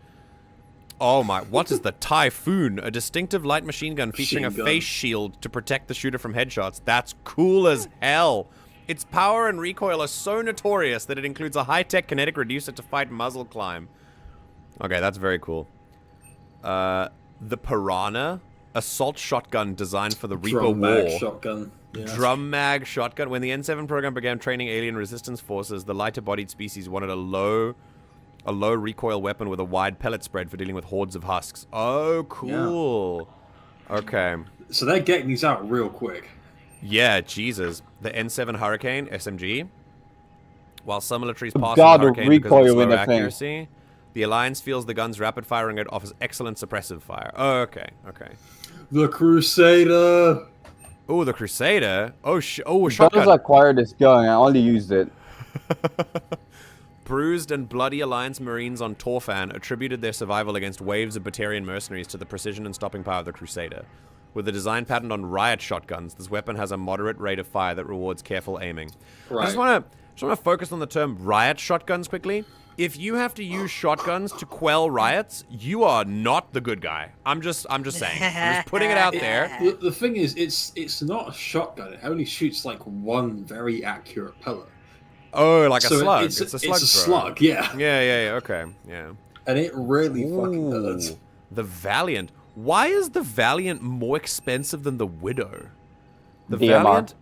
Oh my, what is the Typhoon? A distinctive light machine gun featuring a face shield to protect the shooter from headshots. That's cool as hell. Its power and recoil are so notorious that it includes a high-tech kinetic reducer to fight muzzle climb. Okay, that's very cool. The Piranha, assault shotgun designed for the Reaper Drum War. mag shotgun. Yeah. Drum mag shotgun. When the N7 program began training alien resistance forces, the lighter-bodied species wanted a low recoil weapon with a wide pellet spread for dealing with hordes of husks. Oh, cool. Yeah. Okay. So they're getting these out real quick. Yeah, Jesus. The N7 Hurricane SMG. While some militaries pass on the Hurricane because of its low accuracy, the Alliance feels the gun's rapid firing rate offers excellent suppressive fire. Oh, okay, okay. The Crusader. Oh, the Crusader. Oh, a shotgun. I acquired this gun. I only used it. Bruised and bloody Alliance Marines on Torfan attributed their survival against waves of Batarian mercenaries to the precision and stopping power of the Crusader. With a design patterned on riot shotguns, this weapon has a moderate rate of fire that rewards careful aiming. Right. I just want to focus on the term riot shotguns quickly. If you have to use shotguns to quell riots, you are not the good guy. I'm just saying. I'm just putting it out there. The thing is, it's not a shotgun. It only shoots like one very accurate pellet. Oh, like so a slug. It's a slug. It's a slug, yeah. Yeah, okay, yeah. And it really fucking hurts. The Valiant. Why is the Valiant more expensive than the Widow? The DMR. Valiant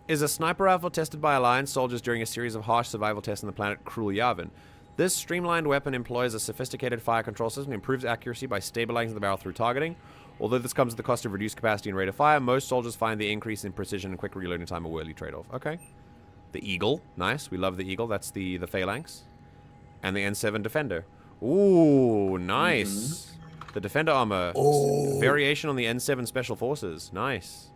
is a sniper rifle tested by Alliance soldiers during a series of harsh survival tests on the planet Cruel Yavin. This streamlined weapon employs a sophisticated fire control system and improves accuracy by stabilizing the barrel through targeting. Although this comes at the cost of reduced capacity and rate of fire, most soldiers find the increase in precision and quick reloading time a worthy trade-off. Okay. The Eagle. Nice. We love the Eagle. That's the Phalanx. And the N7 Defender. Ooh, nice. The Defender armor. Variation on the N7 Special Forces. Nice.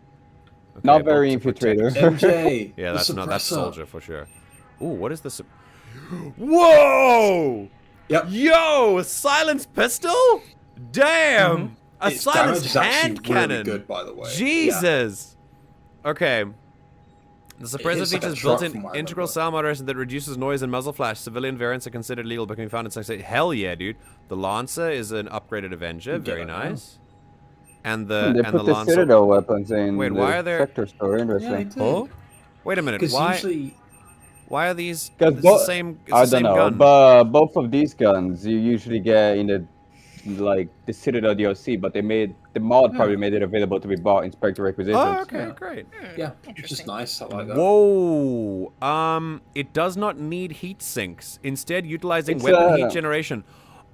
Okay, Not very infiltrator. MJ. Yeah, the that's suppressor. soldier for sure. Ooh, what is this? Whoa! Yep. Yo, a silenced pistol? Damn! A Its silenced damage is hand actually really cannon. good, by the way. Jesus. Okay. The suppressor is like a features truck built-in from what I integral remember. sound moderation that reduces noise and muzzle flash. Civilian variants are considered legal but can be found in some states. Hell yeah, dude. The Lancer is an upgraded Avenger. Very it, nice. And They the put the Lancer. Citadel weapons in Wait, the why are there? Spectre store. Interesting. Oh? Wait a minute. Because Why? usually, Why are these? Because It's the same. It's I the same don't know, gun. but both of these guns you usually get in the the Citadel DLC, but they made the mod probably made it available to be bought in Spectre requisitions. Oh, okay, great. yeah, which is nice. I like that. Whoa. It does not need heat sinks. Instead, utilizing It's weapon a- heat generation.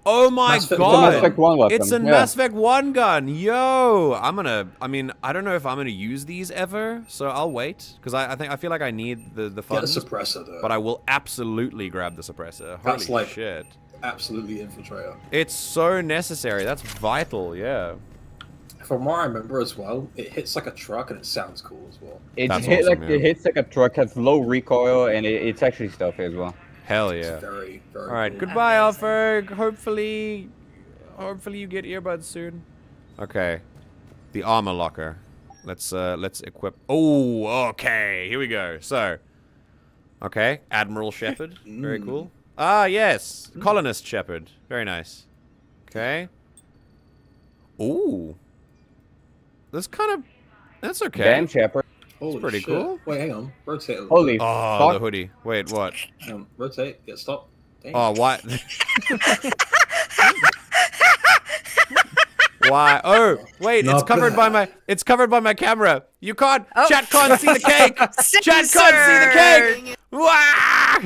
Oh my Mass Effect god! Mass Effect 1 weapon, It's a yeah. Mass Effect 1 gun. Yo, I mean, I don't know if I'm gonna use these ever, so I'll wait because I feel like I need the Get a funds. suppressor though. But I will absolutely grab the suppressor. That's Holy like- shit! Absolutely infiltrator. It's so necessary. That's vital. Yeah. From what I remember as well, it hits like a truck and it sounds cool as well. It's That's hit awesome, like yeah. it hits like a truck, has low recoil, and it's actually stealthy as well. Hell It's yeah. very, very All right, cool. goodbye, Alferg. Hopefully you get earbuds soon. Okay, the armor locker. Let's equip. Oh, okay. Here we go. So, okay, Admiral Shepard. Very cool. Ah, yes, Colonist Shepard. Very nice. Okay. Ooh, that's okay. Dan Shepard. Holy pretty shit. cool. Wait, hang on. Rotate a little Holy bit. Oh, fuck. the hoodie. Wait, what? Rotate. Get stopped. Dang. Oh, what? Why? Oh, wait, Not it's covered by my camera. You can't, Oh. chat can't see the cake. Chat can't see the cake. Wah!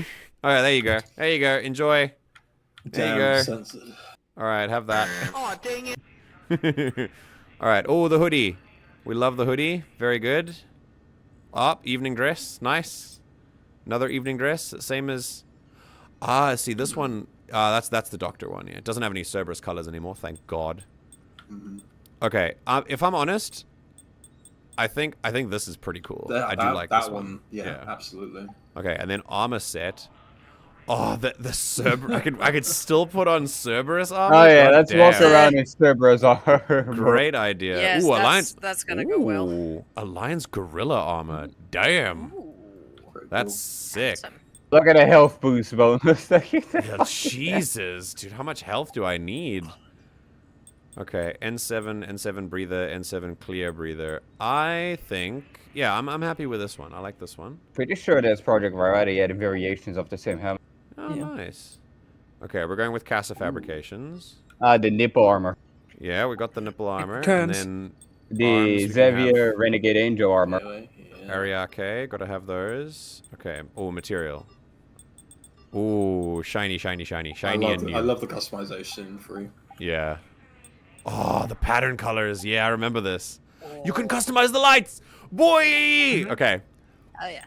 All right, there you go. There you go. Enjoy. There you go. Censored. All right, have that. Oh, dang it. All right. Oh, the hoodie. We love the hoodie. Very good. Evening dress. Nice. Another evening dress. Same as. See this one. That's the doctor one. Yeah, it doesn't have any Cerberus colors anymore. Thank God. Okay. If I'm honest, I think this is pretty cool. I do like that this one. Yeah, absolutely. Okay, and then armor set. Oh, the Cerberus. I could still put on Cerberus armor. Oh yeah, God let's damn. walk around in Cerberus armor. Great idea. Yes, Ooh, Alliance. that's gonna go well. Ooh, Alliance gorilla armor. Damn. Very That's cool. sick. Awesome. Look at the health boost bonus. Yeah, Jesus, dude, how much health do I need? Okay, N7 breather, N7 clear breather. I think, yeah, I'm happy with this one. I like this one. Pretty sure there's Project Variety adding variations of the same helmet. Oh, nice. Okay, we're going with Casa Fabrications. The nipple armor. Yeah, we got the nipple armor, and Turns. then The arms we can Xavier have. Renegade Angel armor. Anyway, yeah. Ariake, gotta have those. Okay. Oh, material. Ooh, shiny, shiny, shiny, shiny and new. I love the customization free. Yeah. Oh, the pattern colors. Yeah, I remember this. You can customize the lights, boy. Okay. Oh yeah.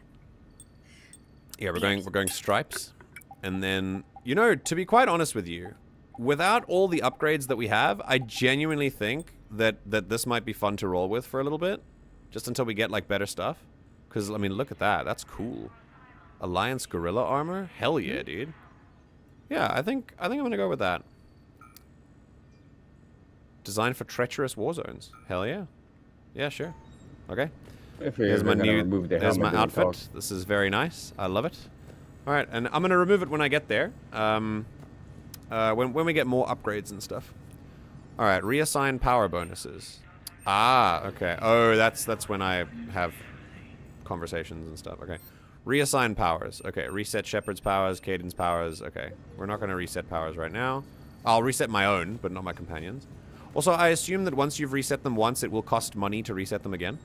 Yeah, we're going stripes, and then to be quite honest with you, without all the upgrades that we have, I genuinely think that this might be fun to roll with for a little bit, just until we get like better stuff. Because I mean, look at that. That's cool. Alliance gorilla armor. Hell yeah, dude. Yeah, I think I'm gonna go with that. Designed for treacherous war zones. Hell yeah. Yeah, sure. Okay. Here's my there's my outfit. This is very nice. I love it. All right, and I'm gonna remove it when I get there. When we get more upgrades and stuff. All right, reassign power bonuses. Ah, okay. Oh, that's when I have conversations and stuff. Okay. Reassign powers. Okay, reset Shepard's powers, Caden's powers. Okay, we're not gonna reset powers right now. I'll reset my own, but not my companions. Also, I assume that once you've reset them once, it will cost money to reset them again.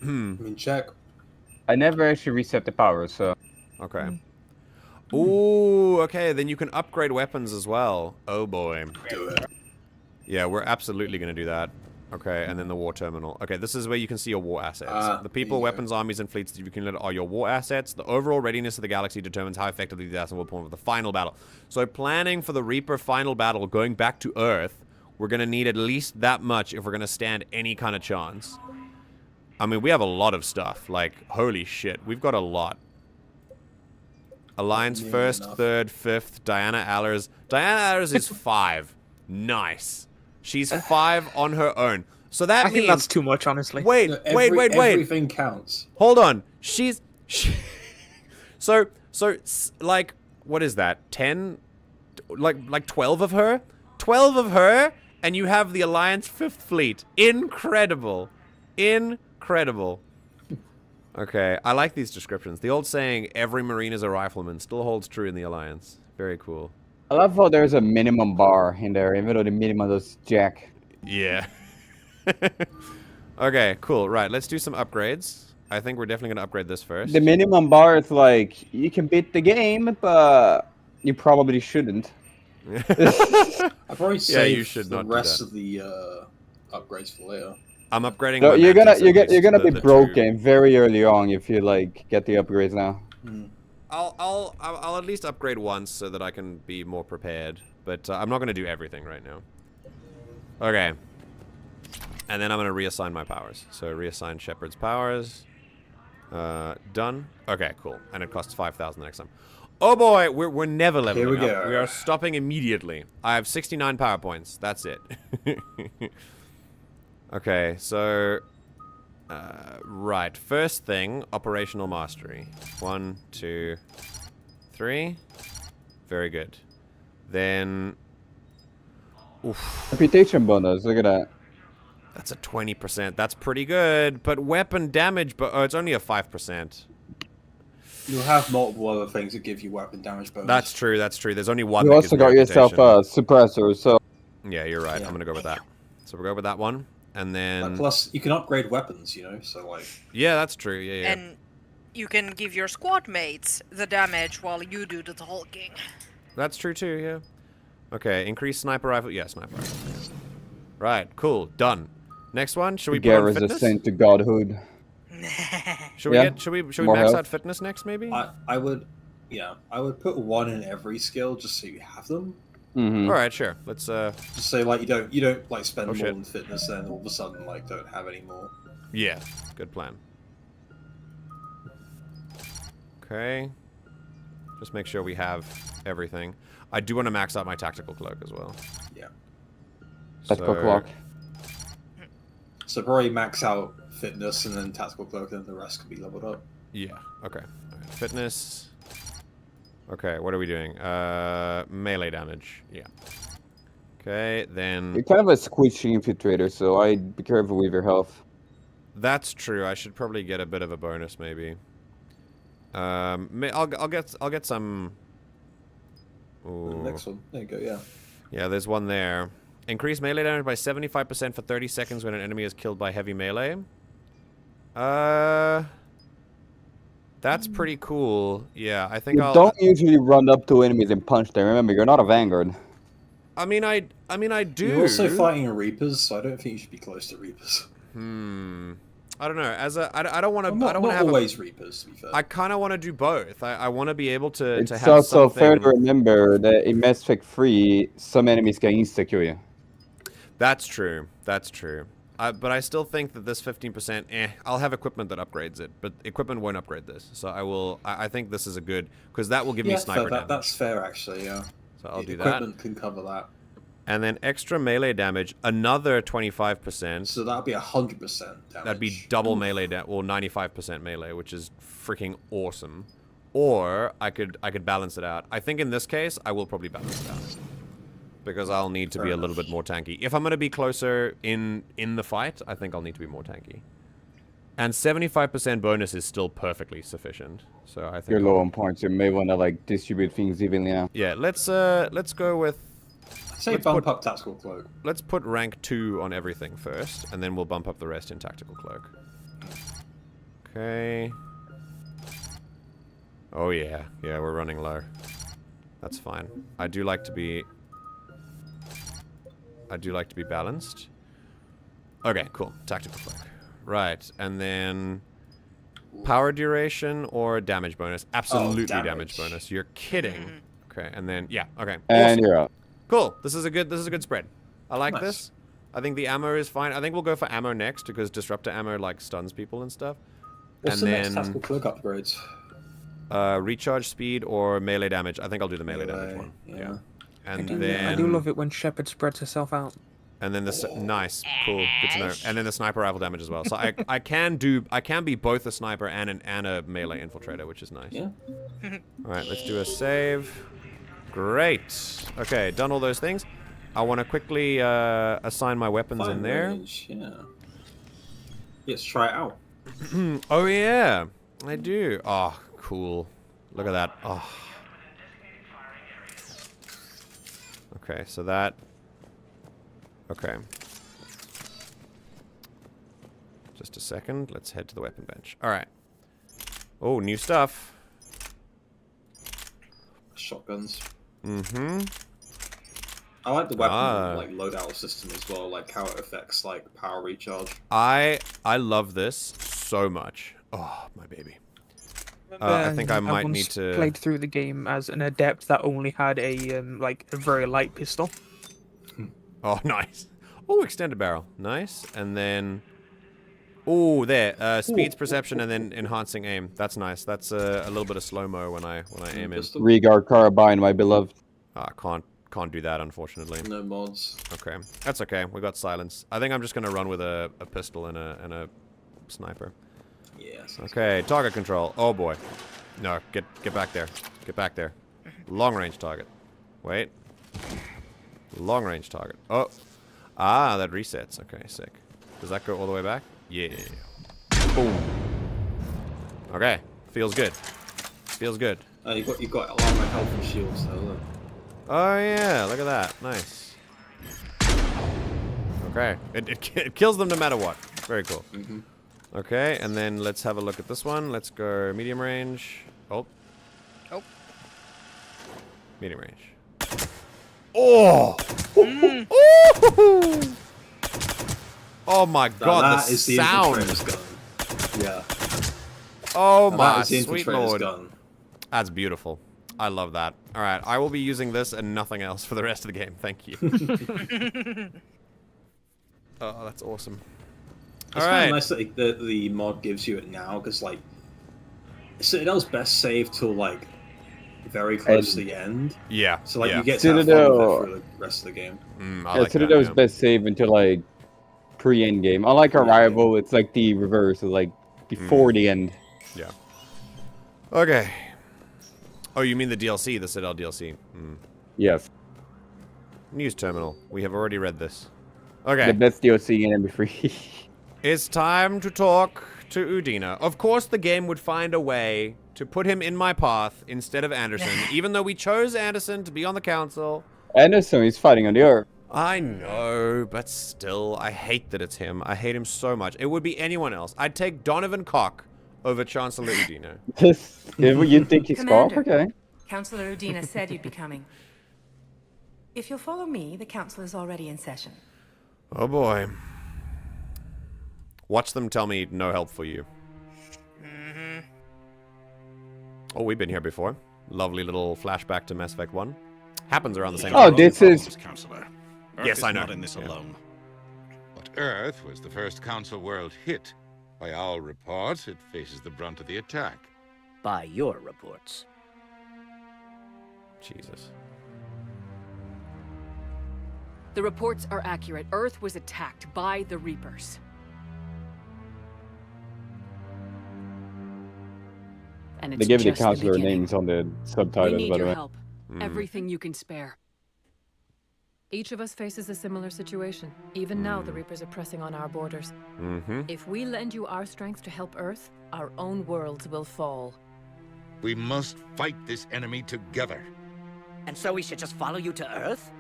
I mean, check. I never actually reset the powers, so. Okay. Ooh, okay, then you can upgrade weapons as well. Oh boy. Do it. Yeah, we're absolutely gonna do that. Okay, and then the war terminal. Okay, this is where you can see your war assets. The people, there you weapons, armies, and fleets that you can are your war assets. The overall readiness of the galaxy determines how effectively the assets will perform for the final battle. So planning for the Reaper final battle, going back to Earth, we're going to need at least that much if we're going to stand any kind of chance. I mean, we have a lot of stuff. Like, holy shit, we've got a lot. Alliance first, third, fifth, Diana Allers. Diana Allers is 5. Nice. She's 5 on her own. So that means... I think that's too much, honestly. Wait. Everything counts. Hold on. So, like, what is that? 10? Like 12 of her? 12 of her, and you have the Alliance 5th Fleet. Incredible. Incredible. Okay, I like these descriptions. The old saying, every Marine is a rifleman, still holds true in the Alliance. Very cool. I love how there's a minimum bar in there, even though the minimum is jack. Yeah. Okay, cool. Right, let's do some upgrades. I think we're definitely going to upgrade this first. The minimum bar is like, you can beat the game, but you probably shouldn't. I've already saved you should the not do rest that. of the upgrades for later. I'm upgrading. No, my you're mantis gonna at least to be the broken very early on if you like get the upgrades now. I'll at least upgrade once so that I can be more prepared. But I'm not gonna do everything right now. Okay. And then I'm gonna reassign my powers. So reassign Shepard's powers. Done. Okay, cool. And it costs 5,000 next time. Oh boy, we're never leveling Here we up. go. We are stopping immediately. I have 69 power points. That's it. Okay, so right. First thing, operational mastery. 1, 2, 3. Very good. Then Reputation bonus, look at that. that's a 20%. That's pretty good. But weapon damage, oh, it's only a 5%. You'll have multiple other things that give you weapon damage bonus. That's true. That's true. There's only one. You that also gives me got yourself a reputation. suppressor, so Yeah, you're right. Yeah. I'm gonna go with that. So we'll go with that one, and then Plus, you can upgrade weapons, you know, so like... yeah, that's true. Yeah, yeah. And you can give your squad mates the damage while you do the talking. That's true too, yeah. Okay, increase sniper rifle. Yeah, sniper rifle. Right, cool, done. Next one, should we put on fitness? resistant to godhood. Should we Yeah, should we more max health. out fitness next maybe? I would put 1 in every skill just so you have them. Mm-hmm. All right, sure. Let's Just so like you don't like spend Oh, more shit. than fitness and all of a sudden like don't have any more. yeah, good plan. Okay. Just make sure we have everything. I do want to max out my tactical cloak as well. Yeah. Tactical clock. So probably max out fitness and then tactical cloak, and the rest can be leveled up. Yeah, okay. All right. Fitness. Okay, what are we doing? Melee damage. Yeah. Okay, then... You're kind of a squishy infiltrator, so I'd be careful with your health. That's true. I should probably get a bit of a bonus, maybe. I'll get some... Ooh. The next one. There you go, yeah. Yeah, there's one there. Increase melee damage by 75% for 30 seconds when an enemy is killed by heavy melee. That's pretty cool. Yeah, I think You don't usually run up to enemies and punch them. Remember, you're not a vanguard. I mean, I do. You're also fighting Reapers, so I don't think you should be close to Reapers. I don't know. I don't want to. Well, I don't want to not have always Reapers, to be fair. I kind of want to do both. I want to be able to It's have also something. fair to remember that in Mass Effect 3, some enemies can insta-kill you. That's true. That's true. But I still think that this 15%, I'll have equipment that upgrades it, but equipment won't upgrade this. So I will. I think this is a good, because that will give me sniper damage. That's fair, actually. Yeah. So I'll do that. Equipment can cover that. And then extra melee damage, another 25%. So that'd be 100% damage. That'd be double melee or 95% melee, which is freaking awesome. Or I could balance it out. I think in this case, I will probably balance it out. Because I'll need to be a little bit more tanky. If I'm going to be closer in the fight, I think I'll need to be more tanky. And 75% bonus is still perfectly sufficient. So I think You're low on points. You may want to like distribute things evenly out. Yeah, let's go with. Say bump up tactical cloak. Let's put rank 2 on everything first, and then we'll bump up the rest in tactical cloak. Okay. Oh yeah, yeah, we're running low. That's fine. I do like to be balanced. Okay, cool. Tactical cloak. Right, and then power duration or damage bonus? Absolutely damage bonus. You're kidding. Okay, and then yeah. Okay. And you're up. Cool. This is a good spread. I like this. I think the ammo is fine. I think we'll go for ammo next because disruptor ammo like stuns people and stuff. What's and the then next tactical cloak upgrades? Recharge speed or melee damage. I think I'll do the melee damage one. Yeah. And then I do love it when Shepard spreads herself out. And then this nice, cool, good to know. And then the sniper rifle damage as well. So I can be both a sniper and a melee infiltrator, which is nice. Yeah. All right, let's do a save. Great. Okay, done all those things. I want to quickly assign my weapons in there. Range, yeah. Let's try it out. Oh yeah, I do. Oh, cool. Look at that. Oh. Okay, so that. Okay. Just a second. Let's head to the weapon bench. All right. Oh, new stuff. Shotguns. Mm-hmm. I like the weapon like loadout system as well, like how it affects like power recharge. I love this so much. Oh, my baby. I think I might need to played through the game as an adept that only had a like a very light pistol. Oh, nice. Oh, extended barrel. Nice. And then... Oh, there. Speeds, perception, and then enhancing aim. That's nice. That's a little bit of slow-mo when I aim in. Regard carbine, my beloved. Can't do that, unfortunately. No mods. Okay. That's okay. We got silence. I think I'm just going to run with a pistol and a sniper. Yes. Okay, target control. Oh, boy. No, get back there. Get back there. Long-range target. Wait. Long-range target. Oh. Ah, that resets. Okay, sick. Does that go all the way back? Yeah. Boom. Okay. Feels good. Feels good. You got a lot of my health and shields though, look. Oh, yeah. Look at that. Nice. Okay. It kills them no matter what. Very cool. Mm-hmm. Okay, and then let's have a look at this one. Let's go medium range. Oh. Oh. Medium range. Oh! Oh my god, the sound! Yeah. Oh my sweet lord. Gun. That's beautiful. I love that. Alright, I will be using this and nothing else for the rest of the game. Thank you. Oh, that's awesome. It's kind of nice that the mod gives you it now, because like Citadel's best save till like very close to the end. Yeah. So like you get Citadel for the rest of the game. Citadel's best save until like pre-end game. Unlike Arrival, it's like the reverse, it's like before the end. Yeah. Okay. Oh, you mean the DLC, the Citadel DLC? Yes. News terminal. We have already read this. Okay. The best DLC in MB3. It's time to talk to Udina. Of course, the game would find a way to put him in my path instead of Anderson, even though we chose Anderson to be on the council. Anderson is fighting on the Earth. I know, but still, I hate that it's him. I hate him so much. It would be anyone else. I'd take Donovan Cock over Chancellor Udina. You think he's Cock? Okay. Councilor Udina said you'd be coming. If you'll follow me, the council is already in session. Oh boy. Watch them tell me no help for you. Oh, we've been here before. Lovely little flashback to Mass Effect 1. Happens around the same time. Oh, this is... Councillor. Yes, I know. Not in this alone. But Earth was the first Council world hit. By all reports, it faces the brunt of the attack. By your reports. Jesus. The reports are accurate. Earth was attacked by the Reapers. And it's they gave the just Councilor beginning. names on the subtitles, We need by the your way. help. Everything you can spare. Each of us faces a similar situation. Even now, the Reapers are pressing on our borders. If we lend you our strength to help Earth, our own worlds will fall. We must fight this enemy together. And so we should just follow you to Earth?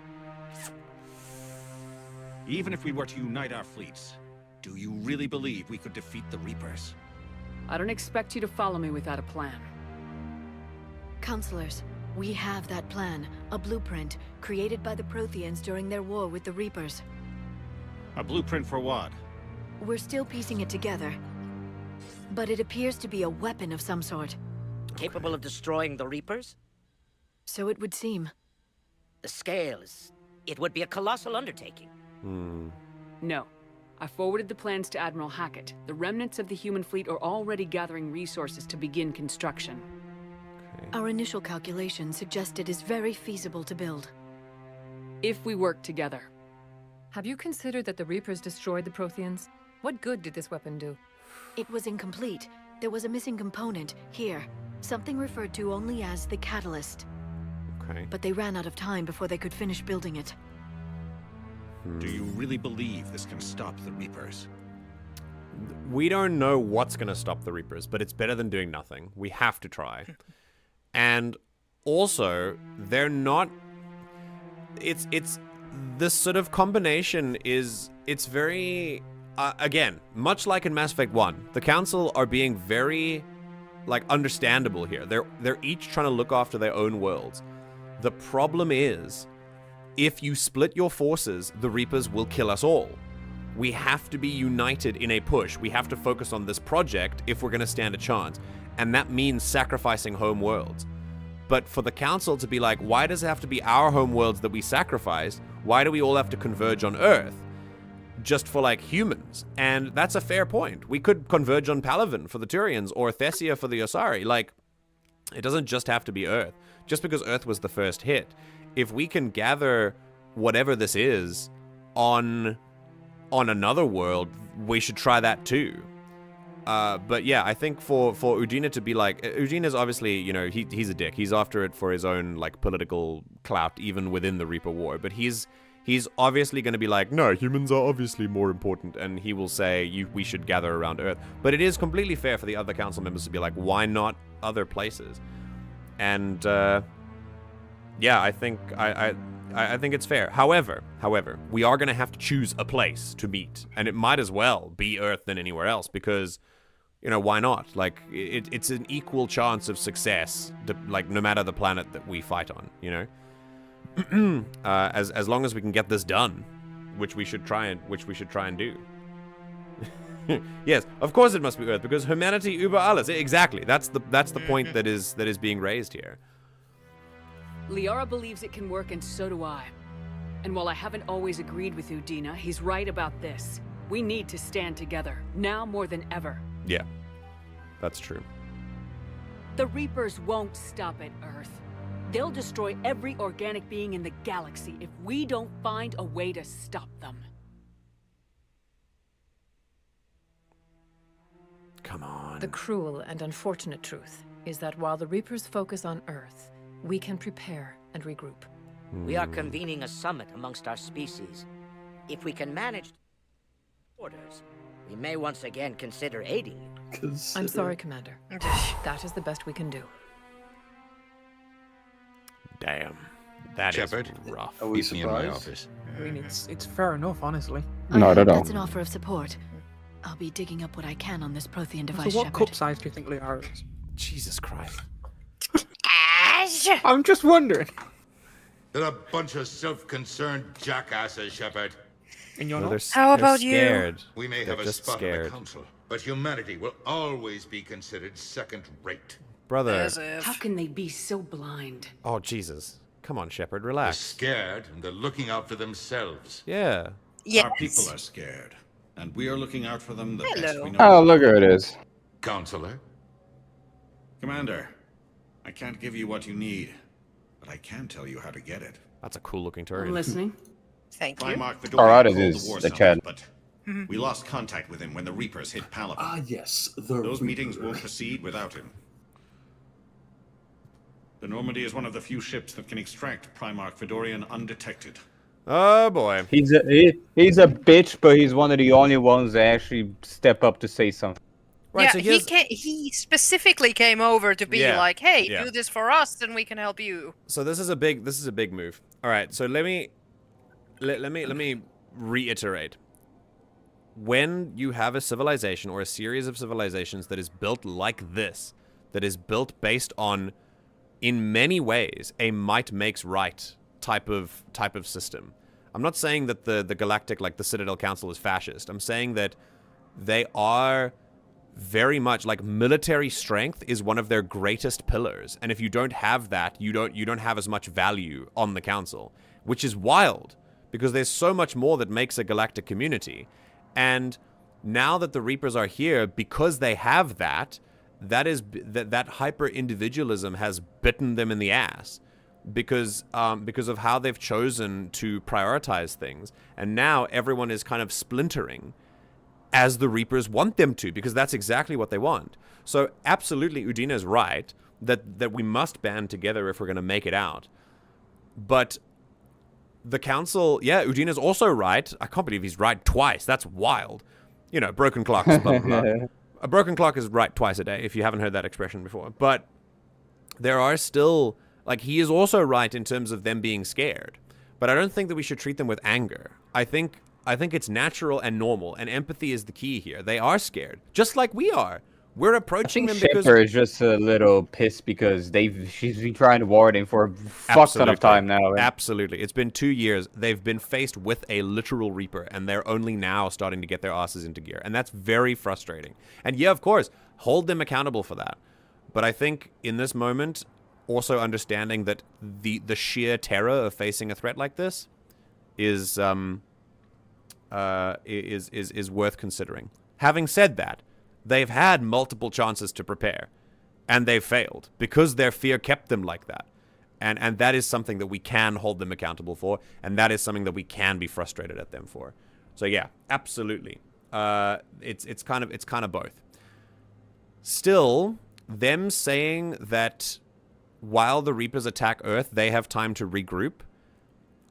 Even if we were to unite our fleets, do you really believe we could defeat the Reapers? I don't expect you to follow me without a plan. Councilors, we have that plan. A blueprint, created by the Protheans during their war with the Reapers. A blueprint for what? We're still piecing it together. But it appears to be a weapon of some sort. Capable of destroying the Reapers? So it would seem. The scale is... It would be a colossal undertaking. No. I forwarded the plans to Admiral Hackett. The remnants of the human fleet are already gathering resources to begin construction. Our initial calculations suggest it is very feasible to build. If we work together. Have you considered that the Reapers destroyed the Protheans? What good did this weapon do? It was incomplete. There was a missing component, here. Something referred to only as the Catalyst. Okay. But they ran out of time before they could finish building it. Do you really believe this can stop the Reapers? We don't know what's going to stop the Reapers, but it's better than doing nothing. We have to try. And also, they're not... It's this sort of combination is... It's very... again, much like in Mass Effect 1, the Council are being very, like, understandable here. They're each trying to look after their own worlds. The problem is, if you split your forces, the Reapers will kill us all. We have to be united in a push. We have to focus on this project if we're going to stand a chance. And that means sacrificing home worlds. But for the Council to be like, why does it have to be our home worlds that we sacrifice? Why do we all have to converge on Earth? Just for, like, humans. And that's a fair point. We could converge on Palaven for the Turians or Thessia for the Osari. Like, it doesn't just have to be Earth. Just because Earth was the first hit. If we can gather whatever this is on another world, we should try that too. But yeah, I think for Udina to be like... Udina's obviously, you know, he's a dick. He's after it for his own, like, political clout, even within the Reaper War. But he's obviously going to be like, no, humans are obviously more important, and he will say we should gather around Earth. But it is completely fair for the other council members to be like, why not other places? And yeah, I think I think it's fair. However, we are going to have to choose a place to meet, and it might as well be Earth than anywhere else because, you know, why not? Like, it's an equal chance of success, like, no matter the planet that we fight on, you know. As long as we can get this done, which we should try and do. Yes, of course it must be Earth because humanity über alles. Exactly. That's the point that is being raised here. Liara believes it can work, and so do I. And while I haven't always agreed with Udina, he's right about this. We need to stand together, now more than ever. Yeah, that's true. The Reapers won't stop at Earth. They'll destroy every organic being in the galaxy if we don't find a way to stop them. Come on. The cruel and unfortunate truth is that while the Reapers focus on Earth, we can prepare and regroup. We are convening a summit amongst our species. If we can manage orders, we may once again consider aiding you. I'm sorry, Commander. That is the best we can do. Damn. That Shepard, is rough. Are we surprised? Me in my office. I mean, it's fair enough, honestly. Not at all. That's an offer of support. I'll be digging up what I can on this Prothean device, So what Shepard. cup size do you think Liara is? Jesus Christ. I'm just wondering. They're a bunch of self-concerned jackasses, Shepard. And you're not? How about you? Scared. We may They're have a just spot scared. in the council, but humanity will always be considered second-rate. Brother. As if. How can they be so blind? Oh, Jesus. Come on, Shepard, They're relax. scared, and they're looking out for themselves. Yeah. Yes. Our people are scared, and we are looking out for them the best we know. Oh, look who it is. Councillor? Commander, I can't give you what you need, but I can tell you how to get it. That's a cool-looking Turian. I'm listening. Thank you. Primarch the Alright, it called is the war the summit, Chad. but we lost contact with him when the Reapers hit Palaven. Ah, yes. Those meetings won't proceed without him. The Normandy is one of the few ships that can extract Primarch Fedorian undetected. Oh, boy. He's a bitch, but he's one of the only ones that actually step up to say something. Right, Yeah, so he specifically came over to be like, hey, yeah. do this for us and we can help you. So this is a big move. All right, so let me reiterate. When you have a civilization or a series of civilizations that is built like this, that is built based on, in many ways, a might makes right type of system. I'm not saying that the galactic, like the Citadel Council, is fascist. I'm saying that they are very much like military strength is one of their greatest pillars. And if you don't have that, you don't have as much value on the council, which is wild because there's so much more that makes a galactic community. And now that the Reapers are here, because they have that hyper individualism has bitten them in the ass because of how they've chosen to prioritize things. And now everyone is kind of splintering as the Reapers want them to, because that's exactly what they want. So absolutely, Udina's right that we must band together if we're going to make it out. But the council, yeah, Udina's also right. I can't believe he's right twice. That's wild. You know, broken clocks, blah, blah, blah. A broken clock is right twice a day, if you haven't heard that expression before. But there are still, like, he is also right in terms of them being scared. But I don't think that we should treat them with anger. I think it's natural and normal, and empathy is the key here. They are scared, just like we are. We're approaching them because Shepard is just a little pissed because she's been trying to ward him for a fuck ton of time now. Absolutely. It's been 2 years. They've been faced with a literal Reaper, and they're only now starting to get their asses into gear. And that's very frustrating. And yeah, of course, hold them accountable for that. But I think in this moment, also understanding that the sheer terror of facing a threat like this is worth considering. Having said that, they've had multiple chances to prepare, and they've failed because their fear kept them like that. And that is something that we can hold them accountable for, and that is something that we can be frustrated at them for. So yeah, absolutely. It's kind of both. Still, them saying that while the Reapers attack Earth, they have time to regroup,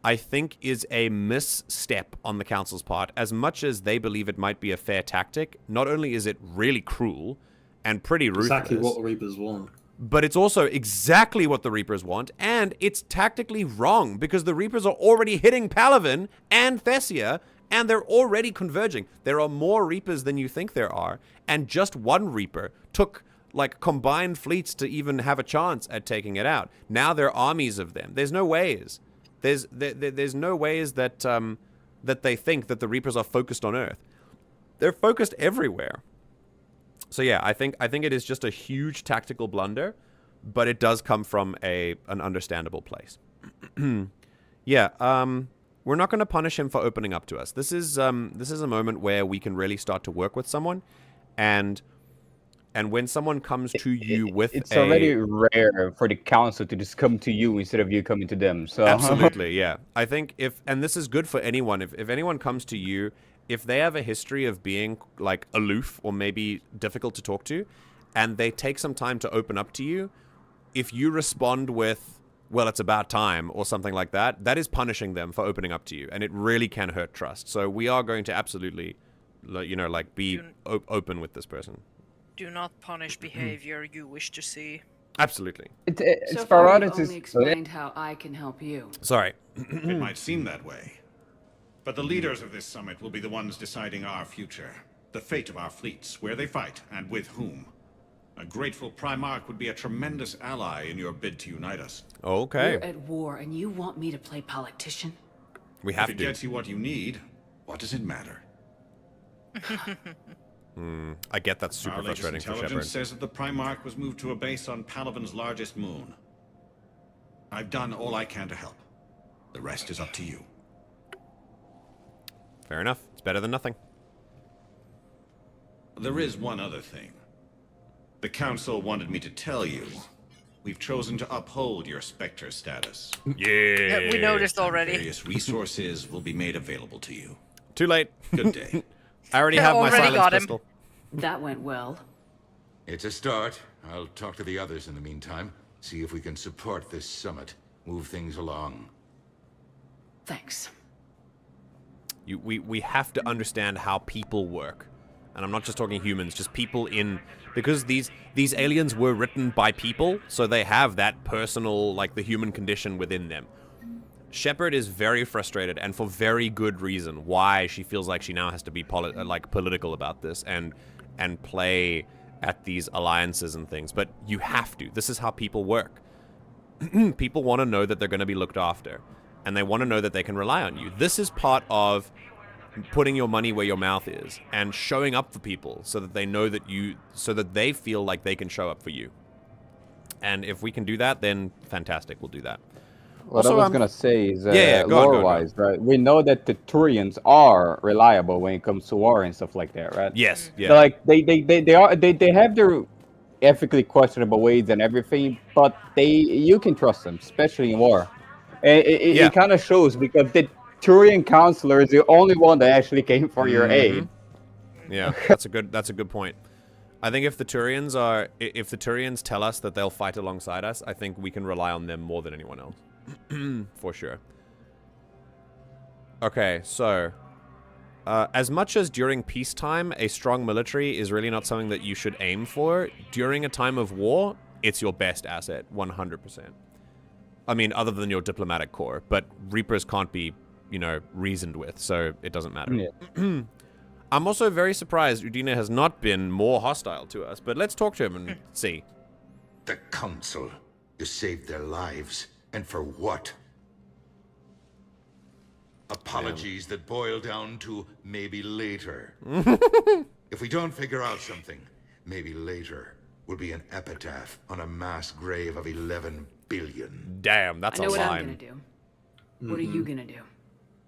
I think is a misstep on the Council's part. As much as they believe it might be a fair tactic, not only is it really cruel and pretty ruthless. Exactly what the Reapers want. But it's also exactly what the Reapers want, and it's tactically wrong, because the Reapers are already hitting Palaven and Thessia, and they're already converging. There are more Reapers than you think there are, and just one Reaper took like combined fleets to even have a chance at taking it out. Now there are armies of them. There's no ways. There's no ways that that they think that the Reapers are focused on Earth. They're focused everywhere. So yeah, I think it is just a huge tactical blunder, but it does come from an understandable place. Yeah, we're not going to punish him for opening up to us. This is a moment where we can really start to work with someone, and when someone comes to you with it's already rare for the council to just come to you instead of you coming to them. So absolutely, yeah. I think and this is good for anyone, if anyone comes to you, if they have a history of being like aloof or maybe difficult to talk to, and they take some time to open up to you, if you respond with, well, it's about time or something like that, that is punishing them for opening up to you, and it really can hurt trust. So we are going to absolutely, be open with this person. Do not punish behavior you wish to see. Absolutely. It's so far you've only explained how I can help you. Sorry. It might seem that way, but the leaders of this summit will be the ones deciding our future, the fate of our fleets, where they fight, and with whom. A grateful Primarch would be a tremendous ally in your bid to unite us. Okay. We're at war, and you want me to play politician? We have to. If it gets you what you need, what does it matter? I get that's super frustrating for Shepard. Intelligence says that the Primarch was moved to a base on Palaven's largest moon. I've done all I can to help. The rest is up to you. Fair enough. It's better than nothing. There is one other thing. The Council wanted me to tell you. We've chosen to uphold your Spectre status. Yeah. We noticed already. Various resources will be made available to you. Too late. Good day. I already have my silence pistol. That went well. It's a start. I'll talk to the others in the meantime. See if we can support this summit. Move things along. Thanks. We have to understand how people work. And I'm not just talking humans, just people in... Because these aliens were written by people, so they have that personal, like, the human condition within them. Shepard is very frustrated, and for very good reason, why she feels like she now has to be political about this and play at these alliances and things. But you have to. This is how people work. People want to know that they're going to be looked after, and they want to know that they can rely on you. This is part of putting your money where your mouth is and showing up for people so that they know that so that they feel like they can show up for you. And if we can do that, then fantastic, we'll do that. What Also, I was gonna say is, go lore-wise, right? We know that the Turians are reliable when it comes to war and stuff like that, right? Yes, yeah. So, like they have their ethically questionable ways and everything, but you can trust them, especially in war. And it kind of shows because the Turian Councilor is the only one that actually came for your aid. Yeah, that's a good point. I think if the Turians tell us that they'll fight alongside us, I think we can rely on them more than anyone else. For sure. Okay, so as much as during peacetime a strong military is really not something that you should aim for, during a time of war, it's your best asset, 100%. I mean, other than your diplomatic corps, but Reapers can't be, reasoned with, so it doesn't matter. Yeah. I'm also very surprised Udina has not been more hostile to us, but let's talk to him and see. The Council. You saved their lives. And for what? Apologies that boil down to maybe later. If we don't figure out something, maybe later will be an epitaph on a mass grave of 11 billion. Damn, that's a line. I know what I'm gonna do. What are you gonna do?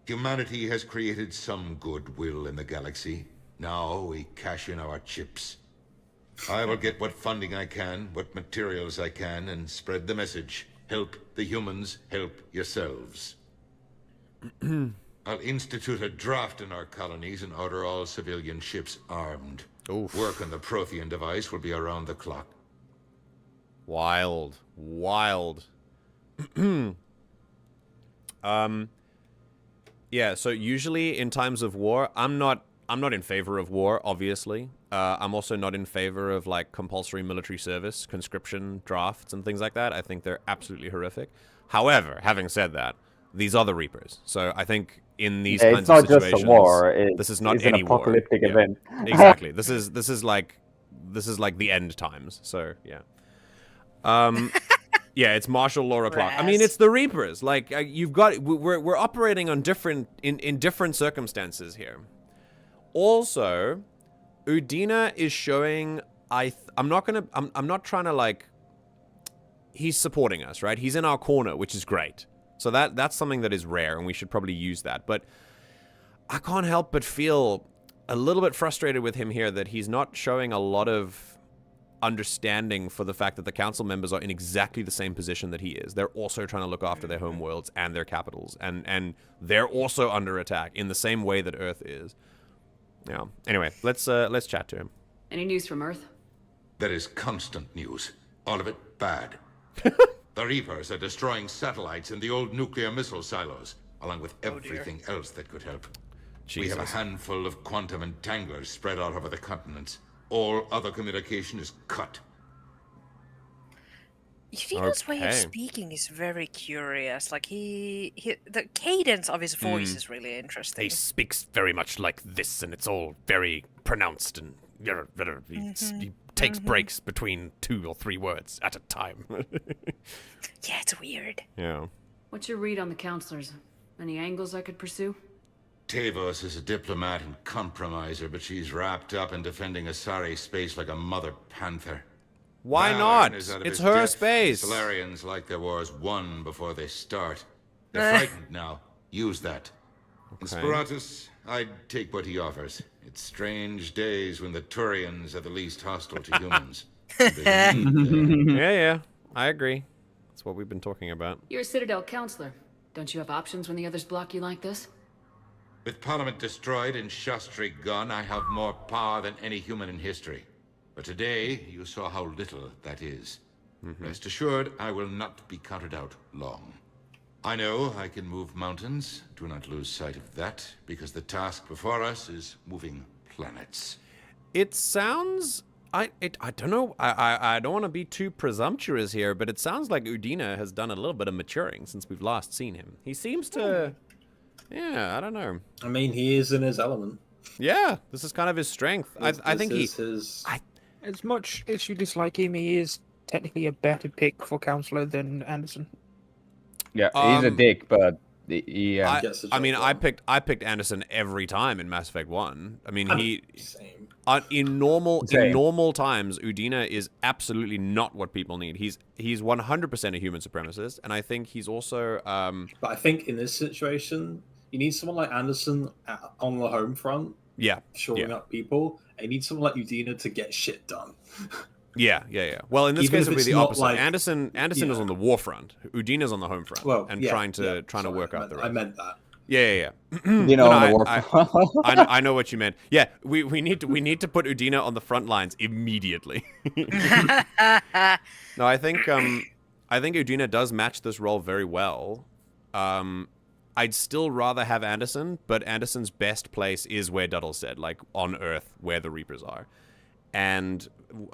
Humanity has created some goodwill in the galaxy. Now we cash in our chips. I will get what funding I can, what materials I can, and spread the message. Help the humans, help yourselves. I'll institute a draft in our colonies and order all civilian ships armed. Oof. Work on the Prothean device will be around the clock. Wild. Yeah, so usually in times of war, I'm not in favor of war, obviously. I'm also not in favor of like compulsory military service, conscription, drafts, and things like that. I think they're absolutely horrific. However, having said that, these are the Reapers. So I think in these kinds of situations, it's not just a war. This is not it's any an apocalyptic war. event. Yeah. Exactly. This is like the end times. So yeah. Yeah, it's martial law o'clock. I mean, it's the Reapers. Like you've got, we're operating on in different circumstances here. Also, Udina is showing. I'm not trying to like. He's supporting us, right? He's in our corner, which is great. So that's something that is rare, and we should probably use that. But I can't help but feel a little bit frustrated with him here that he's not showing a lot of understanding for the fact that the council members are in exactly the same position that he is. They're also trying to look after their home worlds and their capitals, and they're also under attack in the same way that Earth is. Yeah. Anyway, let's chat to him. Any news from Earth? There is constant news. All of it bad. The Reapers are destroying satellites in the old nuclear missile silos, along with everything else that could help. Jesus. We have a handful of quantum entanglers spread out over the continents. All other communication is cut. Udina's way of speaking is very curious. Like the cadence of his voice is really interesting. He speaks very much like this, and it's all very pronounced, and he takes breaks between 2 or 3 words at a time. Yeah, it's weird. Yeah. What's your read on the counselors? Any angles I could pursue? Tavos is a diplomat and compromiser, but she's wrapped up in defending Asari space like a mother panther. Why Valorn not? is out of It's his her depth. space. Solarians like their wars won before they start. They're frightened now. Use that. In Spiratus, I'd take what he offers. It's strange days when the Turians are the least hostile to humans. Yeah, I agree. That's what we've been talking about. You're a Citadel counselor. Don't you have options when the others block you like this? With Parliament destroyed and Shastri gone, I have more power than any human in history. But today, you saw how little that is. Rest assured, I will not be counted out long. I know I can move mountains. Do not lose sight of that, because the task before us is moving planets. It sounds... I don't know. I don't want to be too presumptuous here, but it sounds like Udina has done a little bit of maturing since we've last seen him. He seems to... Yeah, I don't know. I mean, he is in his element. Yeah, this is kind of his strength. I think he... As much as you dislike him, he is technically a better pick for Councillor than Anderson. Yeah, he's a dick, but Yeah. I picked Anderson every time in Mass Effect 1. I mean, Same. In normal times, Udina is absolutely not what people need. He's 100% a human supremacist, and I think he's also. But I think in this situation, you need someone like Anderson on the home front. Yeah. Shoring up people, and you need someone like Udina to get shit done. Yeah. Well, in this Even case, if it'll be it's the not opposite. like- Anderson is on the war front. Udina's on the home front, trying to Sorry, work out the rest. I meant that. Yeah. On the war front. I know what you meant. Yeah, we need to put Udina on the front lines immediately. No, I think Udina does match this role very well. I'd still rather have Anderson, but Anderson's best place is where Duddle said, like on Earth, where the Reapers are. And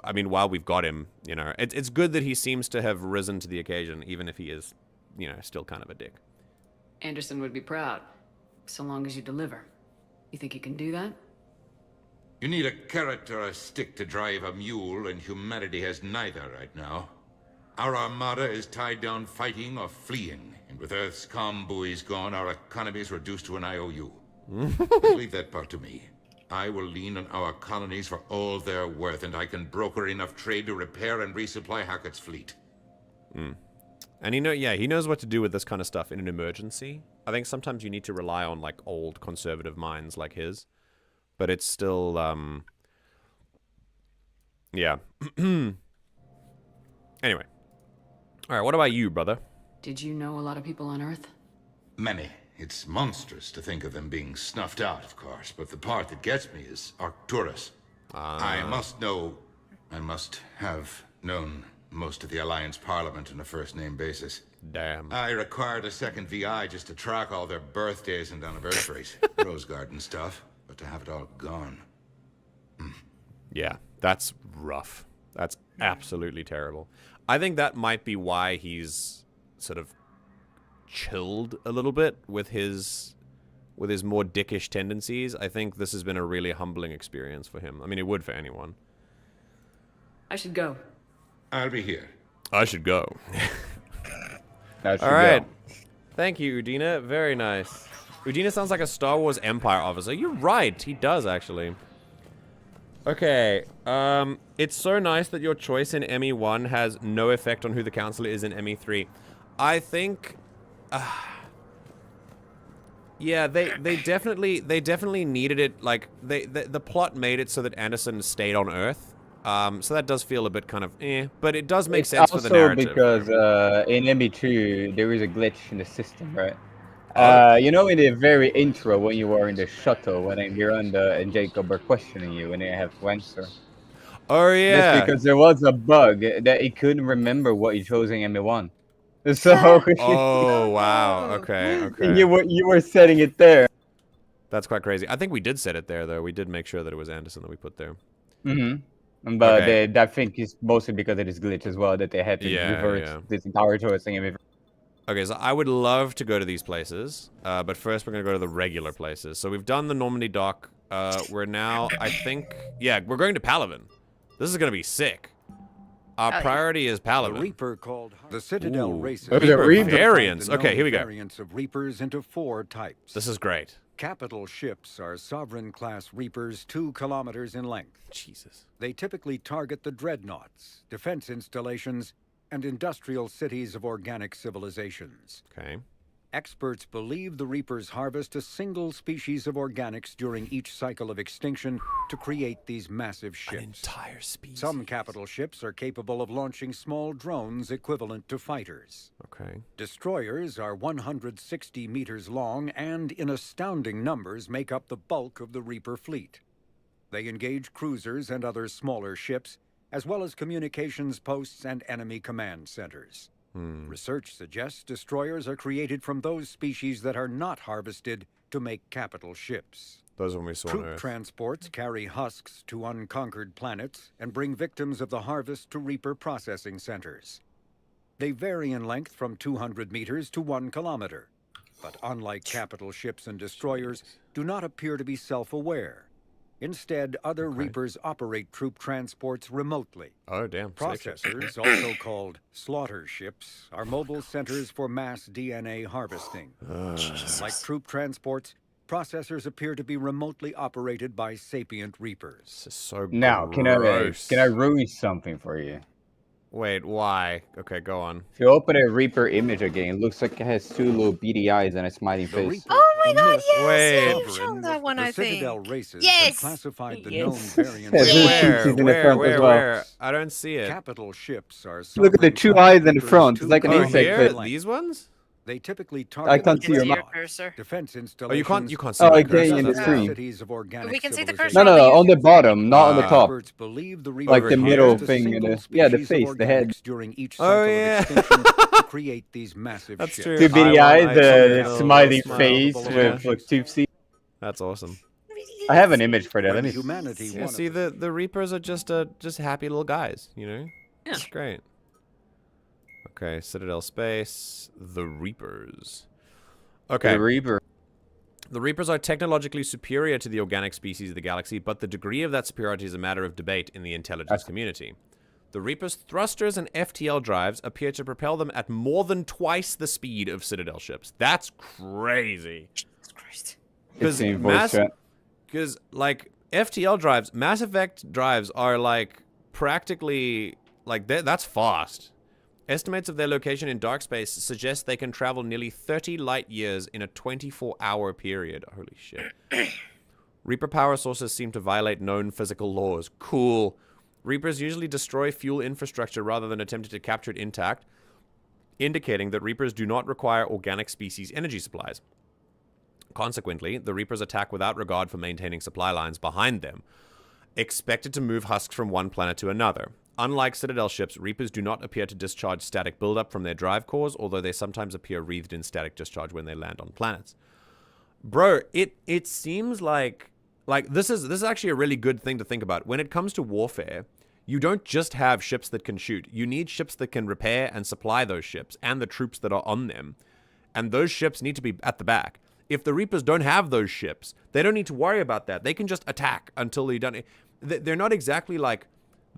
I mean, while we've got him, it's good that he seems to have risen to the occasion, even if he is, still kind of a dick. Anderson would be proud, so long as you deliver. You think you can do that? You need a carrot or a stick to drive a mule, and humanity has neither right now. Our armada is tied down fighting or fleeing, and with Earth's comm buoys gone, our economy is reduced to an IOU. Leave that part to me. I will lean on our colonies for all they're worth, and I can broker enough trade to repair and resupply Hackett's fleet. And he knows what to do with this kind of stuff in an emergency. I think sometimes you need to rely on like old conservative minds like his, but it's still yeah. Anyway, all right. What about you, brother? Did you know a lot of people on Earth? Many. It's monstrous to think of them being snuffed out, of course, but the part that gets me is Arcturus. I must have known most of the Alliance Parliament on a first-name basis. Damn. I required a second VI just to track all their birthdays and anniversaries. Rose Garden stuff, but to have it all gone. Yeah, that's rough. That's absolutely terrible. I think that might be why he's sort of chilled a little bit with his more dickish tendencies. I think this has been a really humbling experience for him. I mean, it would for anyone. I should go. I'll be here. I should go. All right. Thank you, Udina. Very nice. Udina sounds like a Star Wars Empire officer. You're right. He does, actually. Okay. It's so nice that your choice in ME1 has no effect on who the Councilor is in ME3. I think... yeah, they definitely needed it. Like, the plot made it so that Anderson stayed on Earth. So that does feel a bit kind of but it does make sense for the narrative. Because in ME2 there is a glitch in the system, right? In the very intro when you were in the shuttle, when Miranda and Jacob were questioning you and they have to answer. Oh yeah. That's because there was a bug that he couldn't remember what you chose in ME1. So. Oh wow. Okay. You were setting it there. That's quite crazy. I think we did set it there though. We did make sure that it was Anderson that we put there. But I think it's mostly because of this glitch as well that they had to reverse this entire choice thing. Okay, so I would love to go to these places, but first we're going to go to the regular places. So we've done the Normandy dock. We're now, I think, we're going to Palaven. This is going to be sick. Our priority is Palaven. The Reaper called the Citadel races. Reaper variants. Okay, here we go. Variants of Reapers into 4 types. This is great. Capital ships are sovereign-class Reapers 2 kilometers in length. Jesus. They typically target the dreadnoughts, defense installations, and industrial cities of organic civilizations. Okay. Experts believe the Reapers harvest a single species of organics during each cycle of extinction to create these massive ships. An entire species. Some capital ships are capable of launching small drones equivalent to fighters. Okay. Destroyers are 160 meters long and, in astounding numbers, make up the bulk of the Reaper fleet. They engage cruisers and other smaller ships, as well as communications posts and enemy command centers. Research suggests destroyers are created from those species that are not harvested to make capital ships. Those are when we saw on Troop Earth. transports carry husks to unconquered planets and bring victims of the harvest to Reaper processing centers. They vary in length from 200 meters to 1 kilometer, but unlike capital ships and destroyers, do not appear to be self-aware. Instead, other Reapers operate troop transports remotely. Oh, damn. Processors, also called slaughter ships, are mobile centers for mass DNA harvesting. Like troop transports, processors appear to be remotely operated by sapient Reapers. This is so Now, gross. can I ruin something for you? Wait, why? Okay, go on. If you open a Reaper image again, it looks like it has two little beady eyes and a smiling face. Oh my god, yes! Wait. You've shown that one, I think. Citadel races Yes! classified the known Yes. variants. Where? I don't see it. Capital ships are Look at the two eyes in the front. It's like an insect here? face. These ones? They typically I target can't see your mouth. defense Oh, installations. you can't see Oh, my okay, cursor. in the That's screen. Cities of organic We can see the civilization. cursor. No, on the bottom, not on the top. Experts believe the Like Reapers the middle used a thing, single the species face, of the head. organics during each Oh, cycle yeah. of extinction to create these massive That's ships. true. Two beady I eyes, want the eyes, smiley smile. face Yeah. with like two C's. That's awesome. I have an image for that. When Let me humanity Yeah, wanted see, the Reapers are just happy little guys, you know? Yeah. It's great. Okay, Citadel space. The Reapers. Okay. The Reaper. The Reapers are technologically superior to the organic species of the galaxy, but the degree of that superiority is a matter of debate in the intelligence community. The Reapers' thrusters and FTL drives appear to propel them at more than twice the speed of Citadel ships. That's crazy. Jesus Christ. Because, like, FTL drives, Mass Effect drives are, like, practically, like, that's fast. Estimates of their location in dark space suggest they can travel nearly 30 light years in a 24-hour period. Holy shit. Reaper power sources seem to violate known physical laws. Cool. Reapers usually destroy fuel infrastructure rather than attempting to capture it intact, indicating that Reapers do not require organic species energy supplies. Consequently, the Reapers attack without regard for maintaining supply lines behind them, expected to move husks from one planet to another. Unlike Citadel ships, Reapers do not appear to discharge static buildup from their drive cores, although they sometimes appear wreathed in static discharge when they land on planets. Bro, it seems like this is actually a really good thing to think about. When it comes to warfare, you don't just have ships that can shoot. You need ships that can repair and supply those ships and the troops that are on them. And those ships need to be at the back. If the Reapers don't have those ships, they don't need to worry about that. They can just attack until they're done. They're not exactly like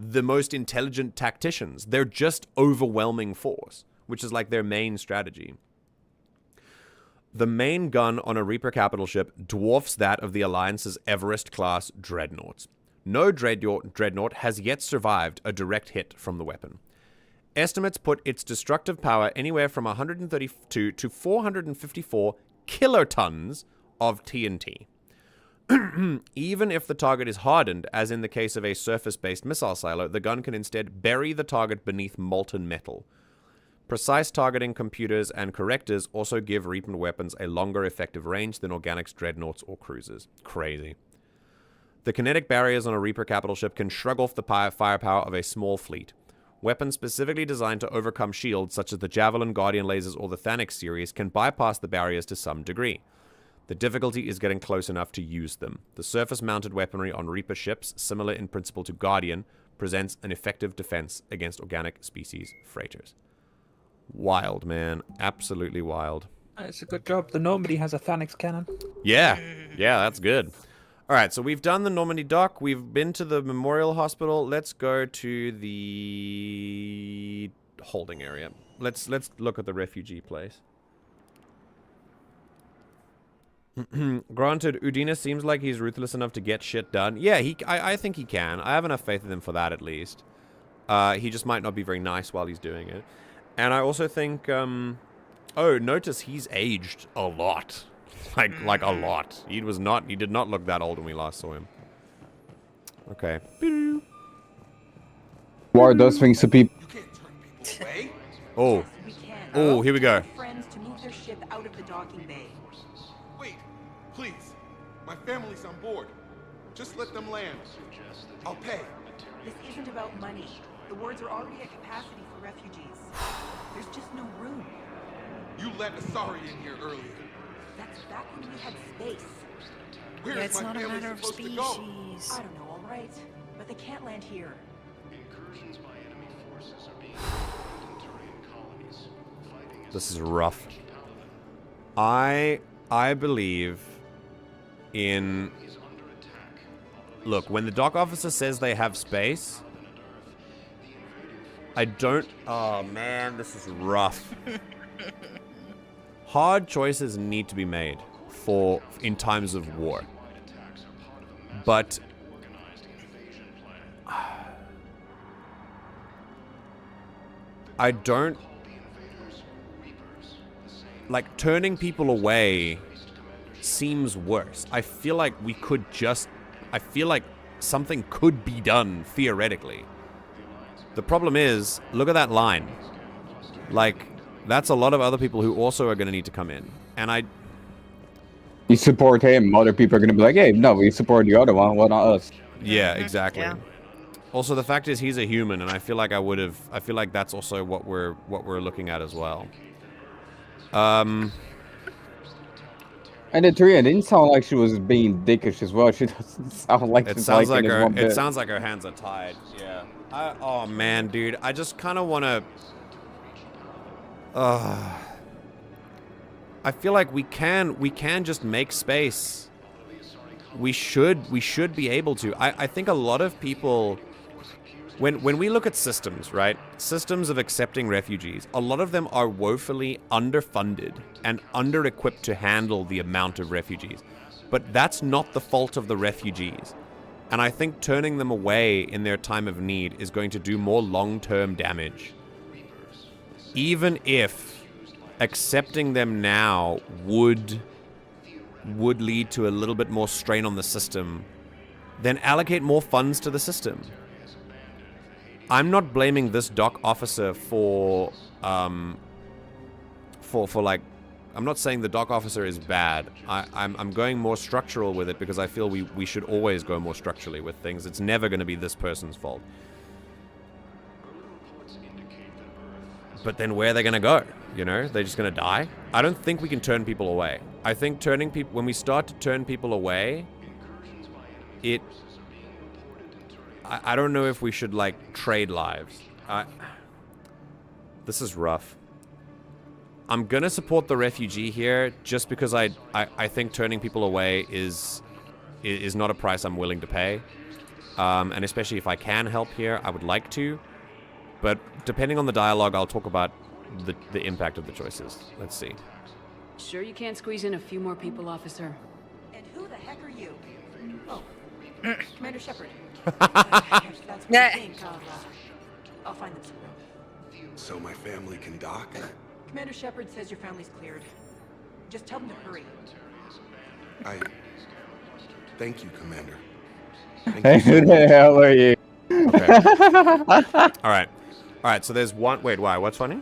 the most intelligent tacticians. They're just overwhelming force, which is like their main strategy. The main gun on a Reaper capital ship dwarfs that of the Alliance's Everest-class dreadnoughts. No dreadnought has yet survived a direct hit from the weapon. Estimates put its destructive power anywhere from 132 to 454 kilotons of TNT. Even if the target is hardened, as in the case of a surface-based missile silo, the gun can instead bury the target beneath molten metal. Precise targeting computers and correctors also give Reaper weapons a longer effective range than Organic's dreadnoughts or cruisers. Crazy. The kinetic barriers on a Reaper capital ship can shrug off the firepower of a small fleet. Weapons specifically designed to overcome shields, such as the Javelin, Guardian lasers, or the Thanix series, can bypass the barriers to some degree. The difficulty is getting close enough to use them. The surface-mounted weaponry on Reaper ships, similar in principle to Guardian, presents an effective defense against organic species freighters. Wild, man. Absolutely wild. It's a good job. The Normandy has a Thanix cannon. Yeah. Yeah, that's good. Alright, so we've done the Normandy dock. We've been to the Memorial Hospital. Let's go to the holding area. Let's look at the refugee place. Granted, Udina seems like he's ruthless enough to get shit done. Yeah, I think he can. I have enough faith in him for that, at least. He just might not be very nice while he's doing it. And I also think, oh, notice he's aged a lot. Like a lot. He did not look that old when we last saw him. Okay. What are those things to people? Oh. Oh, here we go. Friends to move their ship out of the docking bay. Wait, please. My family's on board. Just let them land. I'll pay. This isn't about money. The wards are already at capacity for refugees. There's just no room. You let Asari in here earlier. That's back when we had space. Where Yeah, is it's my not a family matter of supposed to species. go? I don't know, all right. But they can't land here. Incursions by enemy forces are being reported in Turian colonies. This is rough. I believe in look, when the dock officer says they have space, I don't... Oh, man, this is rough. Hard choices need to be made in times of war. But... I don't... Like, turning people away seems worse. I feel like we could just... I feel like something could be done, theoretically. The problem is, look at that line. Like, that's a lot of other people who also are going to need to come in. And I... You support him, other people are going to be like, hey, no, we support the other one, why not us? Yeah, exactly. Yeah. Also, the fact is he's a human, and I feel like I feel like that's also what we're looking at as well. And the Turian didn't sound like she was being dickish as well. She doesn't sound like it sounds like her. It sounds like her hands are tied. Yeah. Oh man, dude, I just kind of want to. I feel like we can just make space. We should be able to. I think a lot of people. When we look at systems, right? Systems of accepting refugees, a lot of them are woefully underfunded and under-equipped to handle the amount of refugees. But that's not the fault of the refugees. And I think turning them away in their time of need is going to do more long-term damage. Even if accepting them now would lead to a little bit more strain on the system, then allocate more funds to the system. I'm not blaming this dock officer for like, I'm not saying the dock officer is bad. I'm going more structural with it because I feel we should always go more structurally with things. It's never going to be this person's fault. But then where are they going to go? You know, they're just going to die? I don't think we can turn people away. I think when we start to turn people away, I don't know if we should, like, trade lives. This is rough. I'm gonna support the refugee here just because I think turning people away is not a price I'm willing to pay. And especially if I can help here, I would like to. But depending on the dialogue, I'll talk about the impact of the choices. Let's see. Sure you can't squeeze in a few more people, officer? And who the heck are you? Oh, Commander Shepard. I'll find them soon. So my family can dock? Commander Shepard says your family's cleared. Just tell them to hurry. Thank you, Commander. Hey, who the hell are you? Okay. All right, so there's one... Wait, why? What's funny?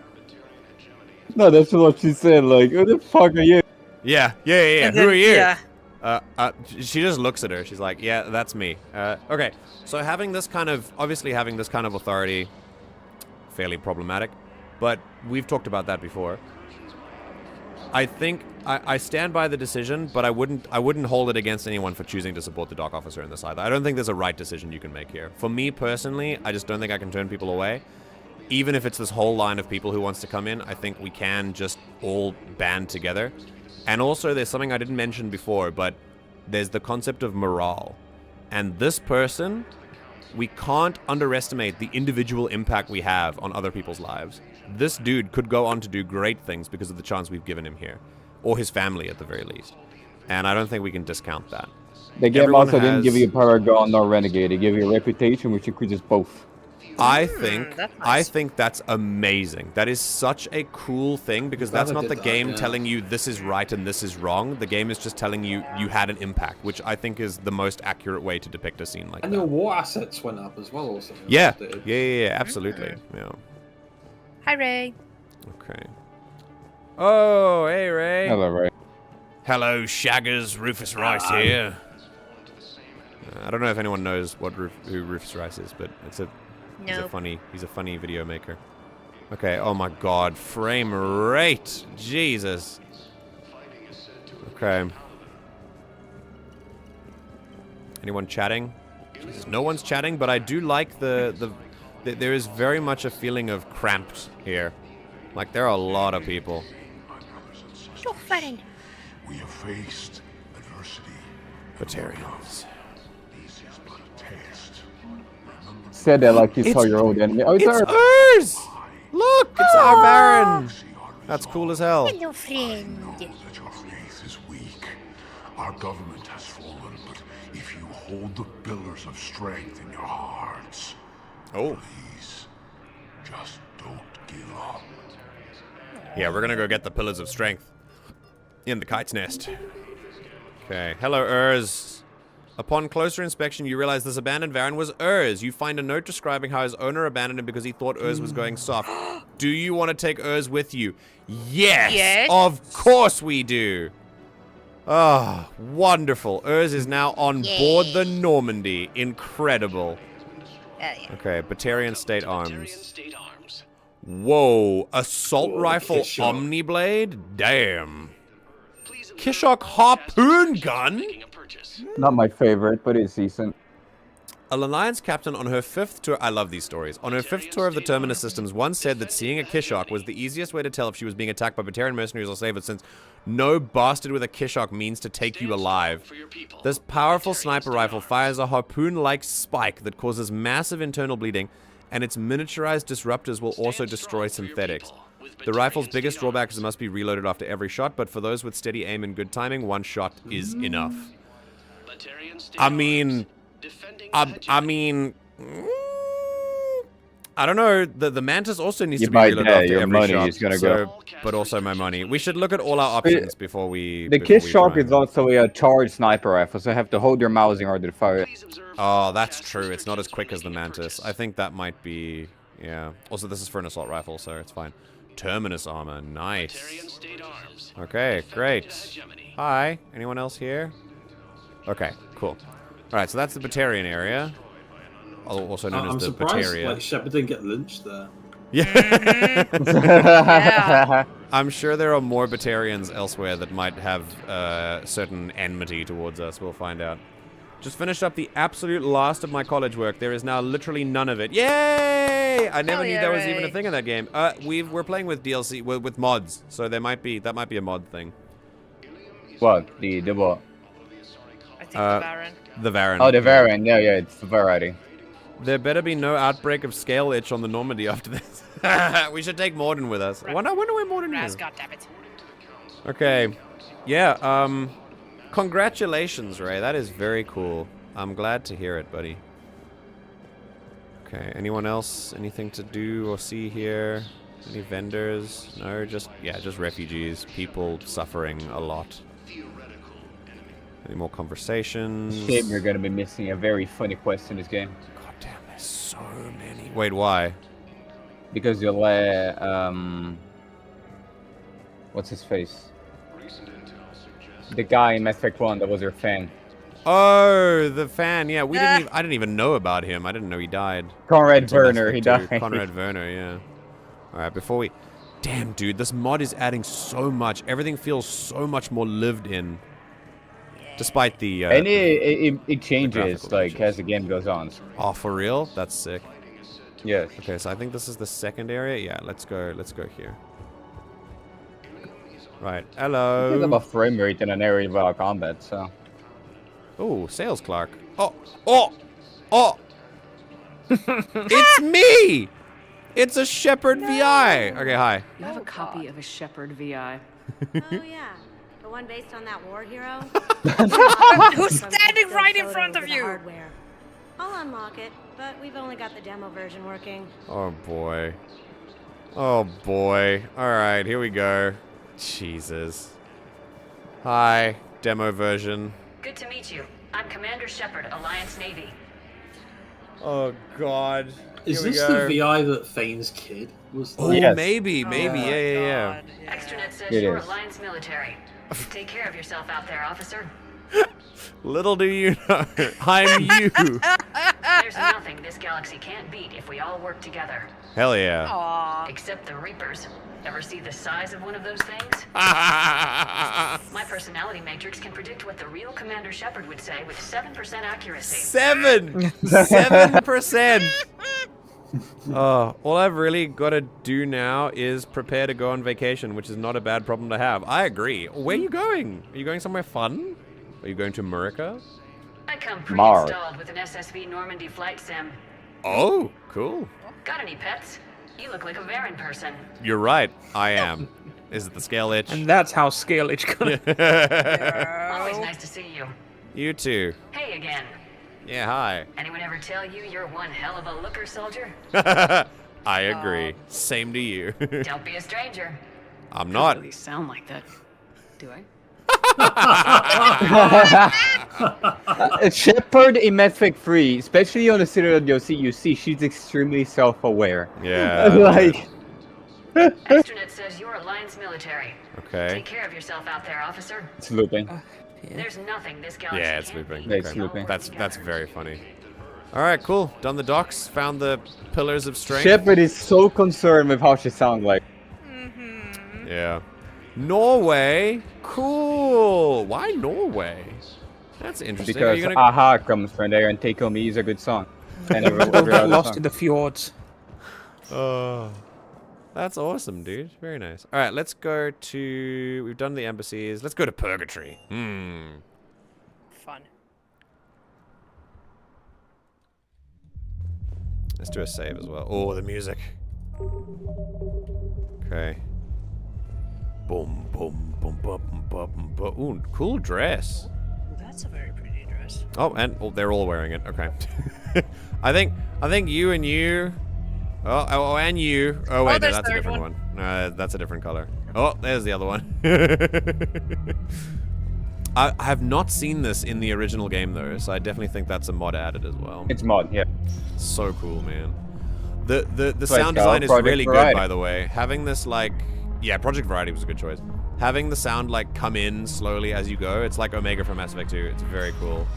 No, that's what she said, like, who the fuck are you? Yeah. Who are you? Yeah. She just looks at her. She's like, yeah, that's me. Okay, so obviously having this kind of authority, fairly problematic, but we've talked about that before. I think I stand by the decision, but I wouldn't hold it against anyone for choosing to support the dock officer in this either. I don't think there's a right decision you can make here. For me personally, I just don't think I can turn people away. Even if it's this whole line of people who wants to come in, I think we can just all band together. And also, there's something I didn't mention before, but there's the concept of morale. And this person, we can't underestimate the individual impact we have on other people's lives. This dude could go on to do great things because of the chance we've given him here. Or his family, at the very least. And I don't think we can discount that. The game also didn't give you a Paragon nor Renegade. They give you a reputation, which increases both. I think that's amazing. That is such a cool thing because that's not the game telling you this is right and this is wrong. The game is just telling you you had an impact, which I think is the most accurate way to depict a scene like that. And your war assets went up as well, also. Yeah, absolutely. Yeah. Hi, Ray. Okay. Oh, hey, Ray. Hello, Ray. Hello, Shaggers. Rufus Rice here. I don't know if anyone knows who Rufus Rice is, but he's a funny video maker. Okay, oh my god, frame rate. Jesus. Okay. Anyone chatting? Jesus, no one's chatting, but I do like there is very much a feeling of cramped here. Like, there are a lot of people. So fun. We have faced adversity. Batarians. said that like you saw your old enemy. Oh, it's Urs! Look, it's our Baron. That's cool as hell. Hello, friend. That your faith is weak. Our government has fallen, but if you hold the pillars of strength in your hearts, please, just don't give up. Yeah, we're gonna go get the pillars of strength in the kite's nest. Okay, hello, Urs. Upon closer inspection, you realize this abandoned Varen was Urs. You find a note describing how his owner abandoned him because he thought Urs was going soft. Do you want to take Urs with you? Yes! Yes. Of course we do! Oh, wonderful. Urs is now on board the Normandy. Incredible. Okay, Batarian State Arms. Whoa, assault rifle Omniblade? Damn. Kishok harpoon gun? Not my favorite, but it's decent. A Alliance captain on her 5th tour— I love these stories. On her 5th tour of the Terminus systems once said that seeing a Kishok was the easiest way to tell if she was being attacked by Batarian mercenaries or slavers, since no bastard with a Kishok means to take you alive. This powerful sniper rifle fires a harpoon-like spike that causes massive internal bleeding, and its miniaturized disruptors will also destroy synthetics. The rifle's biggest drawback is it must be reloaded after every shot, but for those with steady aim and good timing, one shot is enough. I mean, I don't know. The Mantis also needs to be reloaded after every shot. Is gonna go. But also my money. We should look at all our options before we. The Kishok is also a charged sniper rifle, so you have to hold your mouse in order to fire it. Oh, that's true. It's not as quick as the Mantis. I think that might be. Yeah. Also, this is for an assault rifle, so it's fine. Terminus armor, nice. Okay, great. Hi, anyone else here? Okay, cool. Alright, so that's the Batarian area. Also known as the Bataria. Like Shepard didn't get lynched there. Yeah. Yeah. I'm sure there are more Batarians elsewhere that might have certain enmity towards us. We'll find out. Just finished up the absolute last of my college work. There is now literally none of it. Yay! I never knew that was even a thing in that game. We're playing with DLC with mods, so that might be a mod thing. What? The what? I think the Varen. The Varen. Oh, the Varen. Yeah, it's the variety. There better be no outbreak of scale itch on the Normandy after this. We should take Morden with us. I wonder where Morden is. Goddammit. Okay. Yeah, congratulations, Ray. That is very cool. I'm glad to hear it, buddy. Okay, anyone else? Anything to do or see here? Any vendors? No, just refugees. People suffering a lot. Any more conversations? Shame you're gonna be missing a very funny quest in this game. God damn, there's so many. Wait, why? Because you'll let, what's his face? The guy in Mass Effect 1 that was your fan. Oh, the fan. Yeah, I didn't even know about him. I didn't know he died. Conrad Werner, he died. Conrad Werner, yeah. All right, before we... Damn, dude, this mod is adding so much. Everything feels so much more lived in. Despite the... and it changes, like, as the game goes on. Oh, for real? That's sick. Yes. Okay, so I think this is the second area. Yeah, let's go here. Right, hello. You have a frame rate in an area without combat, so... Oh, sales clerk. Oh! It's me! It's a Shepard VI! Okay, hi. You have a copy of a Shepard VI. Oh, yeah. The one based on that war hero? Who's standing right in front of you? Hardware. I'll unlock it, but we've only got the demo version working. Oh, boy. Oh, boy. Alright, here we go. Jesus. Hi, demo version. Good to meet you. I'm Commander Shepard, Alliance Navy. Oh, God. Is this the VI that Fane's kid was? Oh, yes. maybe. Yeah. Extranet says It you're is. Alliance military. Take care of yourself out there, officer. Little do you know, I'm you. There's nothing this galaxy can't beat if we all work together. Hell yeah. Aww. Except the Reapers. Ever see the size of one of those things? My personality matrix can predict what the real Commander Shepard would say with 7% accuracy. 7%! All I've really got to do now is prepare to go on vacation, which is not a bad problem to have. I agree. Where are you going? Are you going somewhere fun? Are you going to America? I come pre-installed with an SSV Normandy flight sim. Oh, cool. Got any pets? You look like a Varen person. You're right. I am. Is it the scale itch? And that's how scale itch comes. Always nice to see you. You too. Hey again. Yeah, hi. Anyone ever tell you you're one hell of a looker, soldier? I agree. Same to you. Don't be a stranger. I'm not. Don't really sound like that, do I? Shepard in Medfic 3, especially on the Citadel DLC, you see she's extremely self-aware. Yeah. Like. Extranet says you're Alliance military. Okay. Take care of yourself out there, officer. It's looping. There's nothing this galaxy Yeah, it's can't looping. Yeah, it's looping. That's very funny. All right, cool. Done the docks. Found the pillars of strength. Shepard is so concerned with how she sounds like. Yeah. Norway. Cool. Why Norway? That's interesting. Because Aha comes from there and Take On Me is a good song. And Lost in the fjords. That's awesome, dude. Very nice. All right, let's go to... We've done the embassies. Let's go to Purgatory. Fun. Let's do a save as well. Oh, the music. Okay. Boom, boom, boom, boom, boom, boom. Ooh, cool dress. That's a very pretty dress. Oh, and they're all wearing it. Okay. I think you and you. Oh, and you. Oh wait, no, that's a different one. That's a different color. Oh, there's the other one. I have not seen this in the original game though, so I definitely think that's a mod added as well. It's mod, yeah. So cool, man. The sound design is really good, by the way. Having this like, yeah, Project Variety was a good choice. Having the sound like come in slowly as you go, it's like Omega from Mass Effect 2. It's very cool.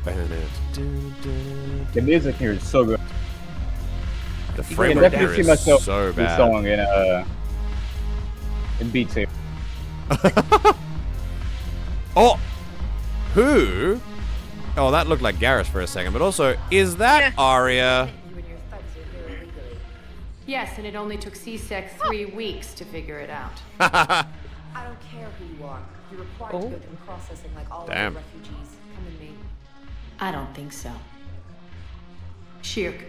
The music here is so good. The frame rate here is so bad. This song in Beat Saber. Oh! Who? Oh, that looked like Garrus for a second, but also, is that Aria? Yes, and it only took C-Sec 3 weeks to figure it out. I don't care who you are. You're required to go through processing like all other refugees. Come with me. I don't think so. Shirk,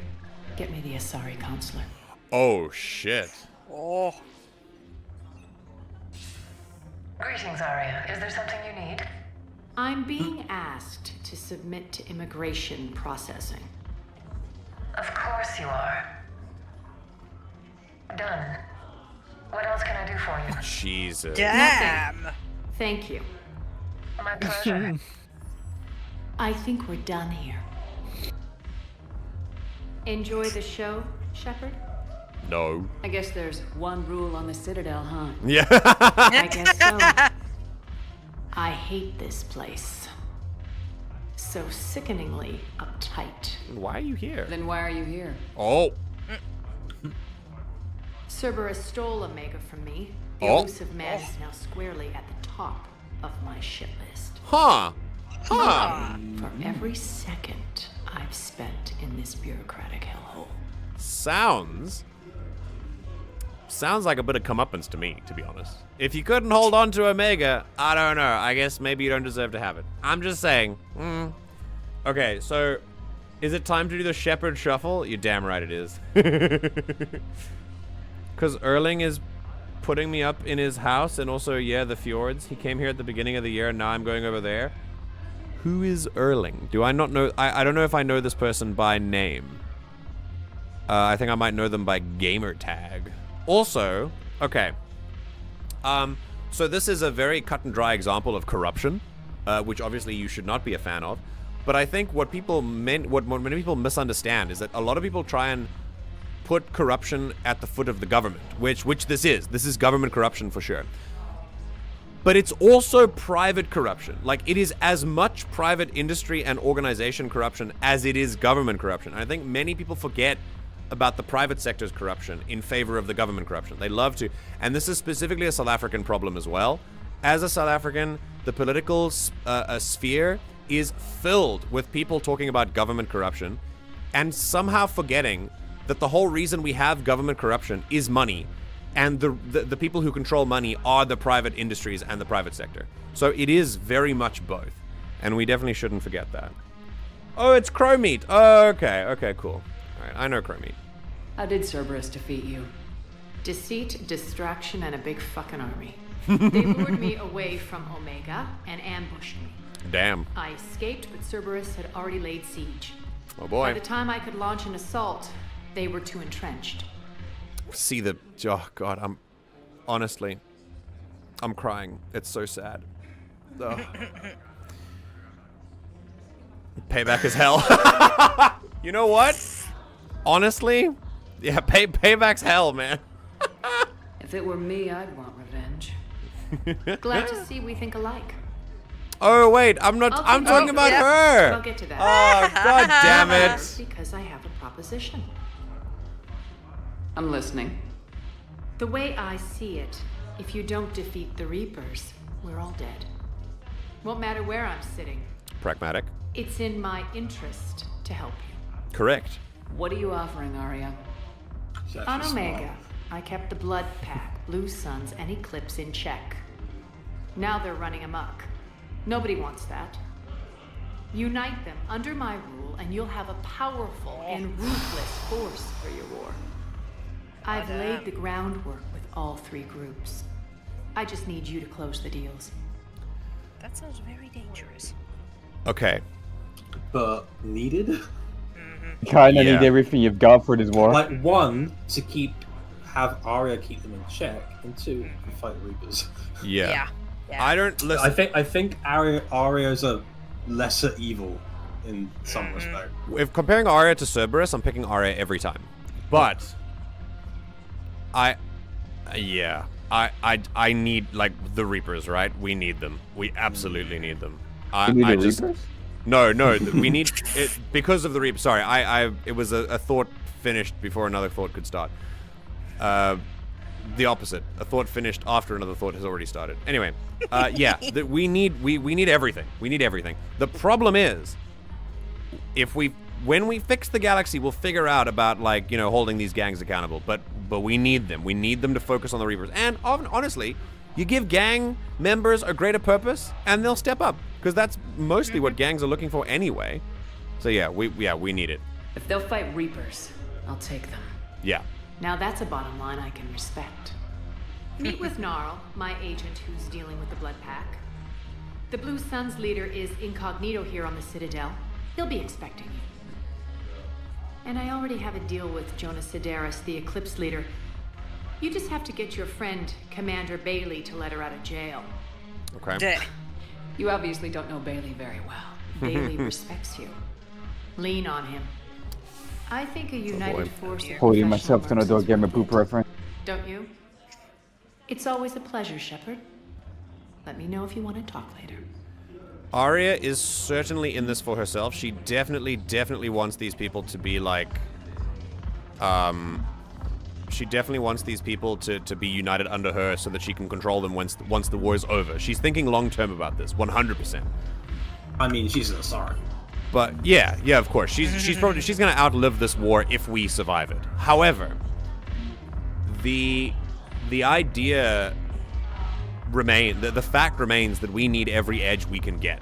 get me the Asari Councilor. Oh, shit. Oh. Greetings, Aria. Is there something you need? I'm being asked to submit to immigration processing. Of course you are. Done. What else can I do for you? Jesus. Damn. Nothing. Thank you. My pleasure. I think we're done here. Enjoy the show, Shepard? No. I guess there's one rule on the Citadel, huh? Yeah. I guess so. I hate this place. So sickeningly uptight. Why are you here? Then why are you here? Oh. Cerberus stole Omega from me. The elusive man is now squarely at the top of my shit list. Huh. For every second I've spent in this bureaucratic hellhole. Sounds like a bit of comeuppance to me, to be honest. If you couldn't hold on to Omega, I don't know. I guess maybe you don't deserve to have it. I'm just saying. Okay, so is it time to do the Shepard shuffle? You're damn right it is. Because Erling is putting me up in his house, and also, yeah, the fjords. He came here at the beginning of the year, and now I'm going over there. Who is Erling? Do I not know? I don't know if I know this person by name. I think I might know them by gamer tag. Also, okay. So this is a very cut and dry example of corruption, which obviously you should not be a fan of. But I think what many people misunderstand is that a lot of people try and put corruption at the foot of the government, which this is. This is government corruption for sure. But it's also private corruption. Like, it is as much private industry and organization corruption as it is government corruption. And I think many people forget about the private sector's corruption in favor of the government corruption. They love to. And this is specifically a South African problem as well. As a South African, the political sphere is filled with people talking about government corruption and somehow forgetting that the whole reason we have government corruption is money, and the people who control money are the private industries and the private sector. So it is very much both, and we definitely shouldn't forget that. Oh, it's crow meat. Oh, okay, cool. Alright, I know Chromie. How did Cerberus defeat you? Deceit, distraction, and a big fucking army. They lured me away from Omega and ambushed me. Damn. I escaped, but Cerberus had already laid siege. Oh boy. By the time I could launch an assault, they were too entrenched. See the... Oh god, honestly, I'm crying. It's so sad. Ugh. Payback is hell. You know what? Honestly, yeah, payback's hell, man. If it were me, I'd want revenge. Glad to see we think alike. Oh wait, I'm talking about her. I'll get to that. Oh god damn it. Because I have a proposition. I'm listening. The way I see it, if you don't defeat the Reapers, we're all dead. Won't matter where I'm sitting. Pragmatic. It's in my interest to help you. Correct. What are you offering, Aria? On Omega, I kept the Blood Pack, Blue Suns, and Eclipse in check. Now they're running amok. Nobody wants that. Unite them under my rule, and you'll have a powerful and ruthless force for your war. I've laid the groundwork with all three groups. I just need you to close the deals. That sounds very dangerous. Okay. But needed? Kinda need everything you've got for this war. Like, one, to have Aria keep them in check, and two, to fight Reapers. Yeah. I don't listen. I think Aria's a lesser evil in some respect. If comparing Aria to Cerberus, I'm picking Aria every time. But I need like the Reapers, right? We need them. We absolutely need them. Reapers? No, we need it because of the Reapers. Sorry, it was a thought finished before another thought could start. The opposite. A thought finished after another thought has already started. Anyway, we need everything. We need everything. The problem is, when we fix the galaxy, we'll figure out about holding these gangs accountable. But we need them. We need them to focus on the Reapers. And honestly, you give gang members a greater purpose, and they'll step up because that's mostly what gangs are looking for anyway. So we need it. If they'll fight Reapers, I'll take them. Yeah. Now that's a bottom line I can respect. Meet with Gnarl, my agent who's dealing with the Blood Pack. The Blue Suns leader is incognito here on the Citadel. He'll be expecting you. And I already have a deal with Jonas Sidaris, the Eclipse leader. You just have to get your friend, Commander Bailey, to let her out of jail. Okay. You obviously don't know Bailey very well. Bailey respects you. Lean on him. I think a united force of Holding myself to another gamer poop reference. Don't you? It's always a pleasure, Shepard. Let me know if you want to talk later. Aria is certainly in this for herself. She definitely wants these people to be like... She definitely wants these people to be united under her so that she can control them once the war is over. She's thinking long-term about this, 100%. I mean, she's an Asari. But yeah, of course. She's gonna outlive this war if we survive it. However, the idea the fact remains that we need every edge we can get.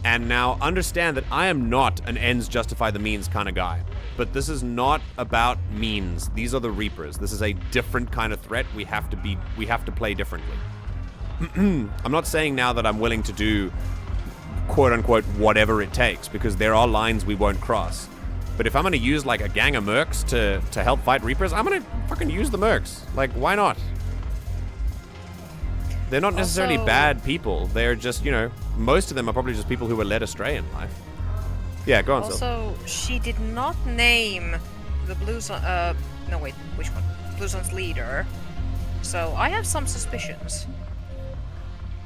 And now understand that I am not an ends justify the means kind of guy. But this is not about means. These are the Reapers. This is a different kind of threat. We have to play differently. I'm not saying now that I'm willing to do quote-unquote whatever it takes, because there are lines we won't cross. But if I'm going to use like a gang of mercs to help fight Reapers, I'm going to fucking use the mercs. Like, why not? They're not necessarily bad people. They're just, most of them are probably just people who were led astray in life. Yeah, go on, Sil. Also, she did not name the Blue Sun, no wait, which one? Blue Sun's leader. So I have some suspicions.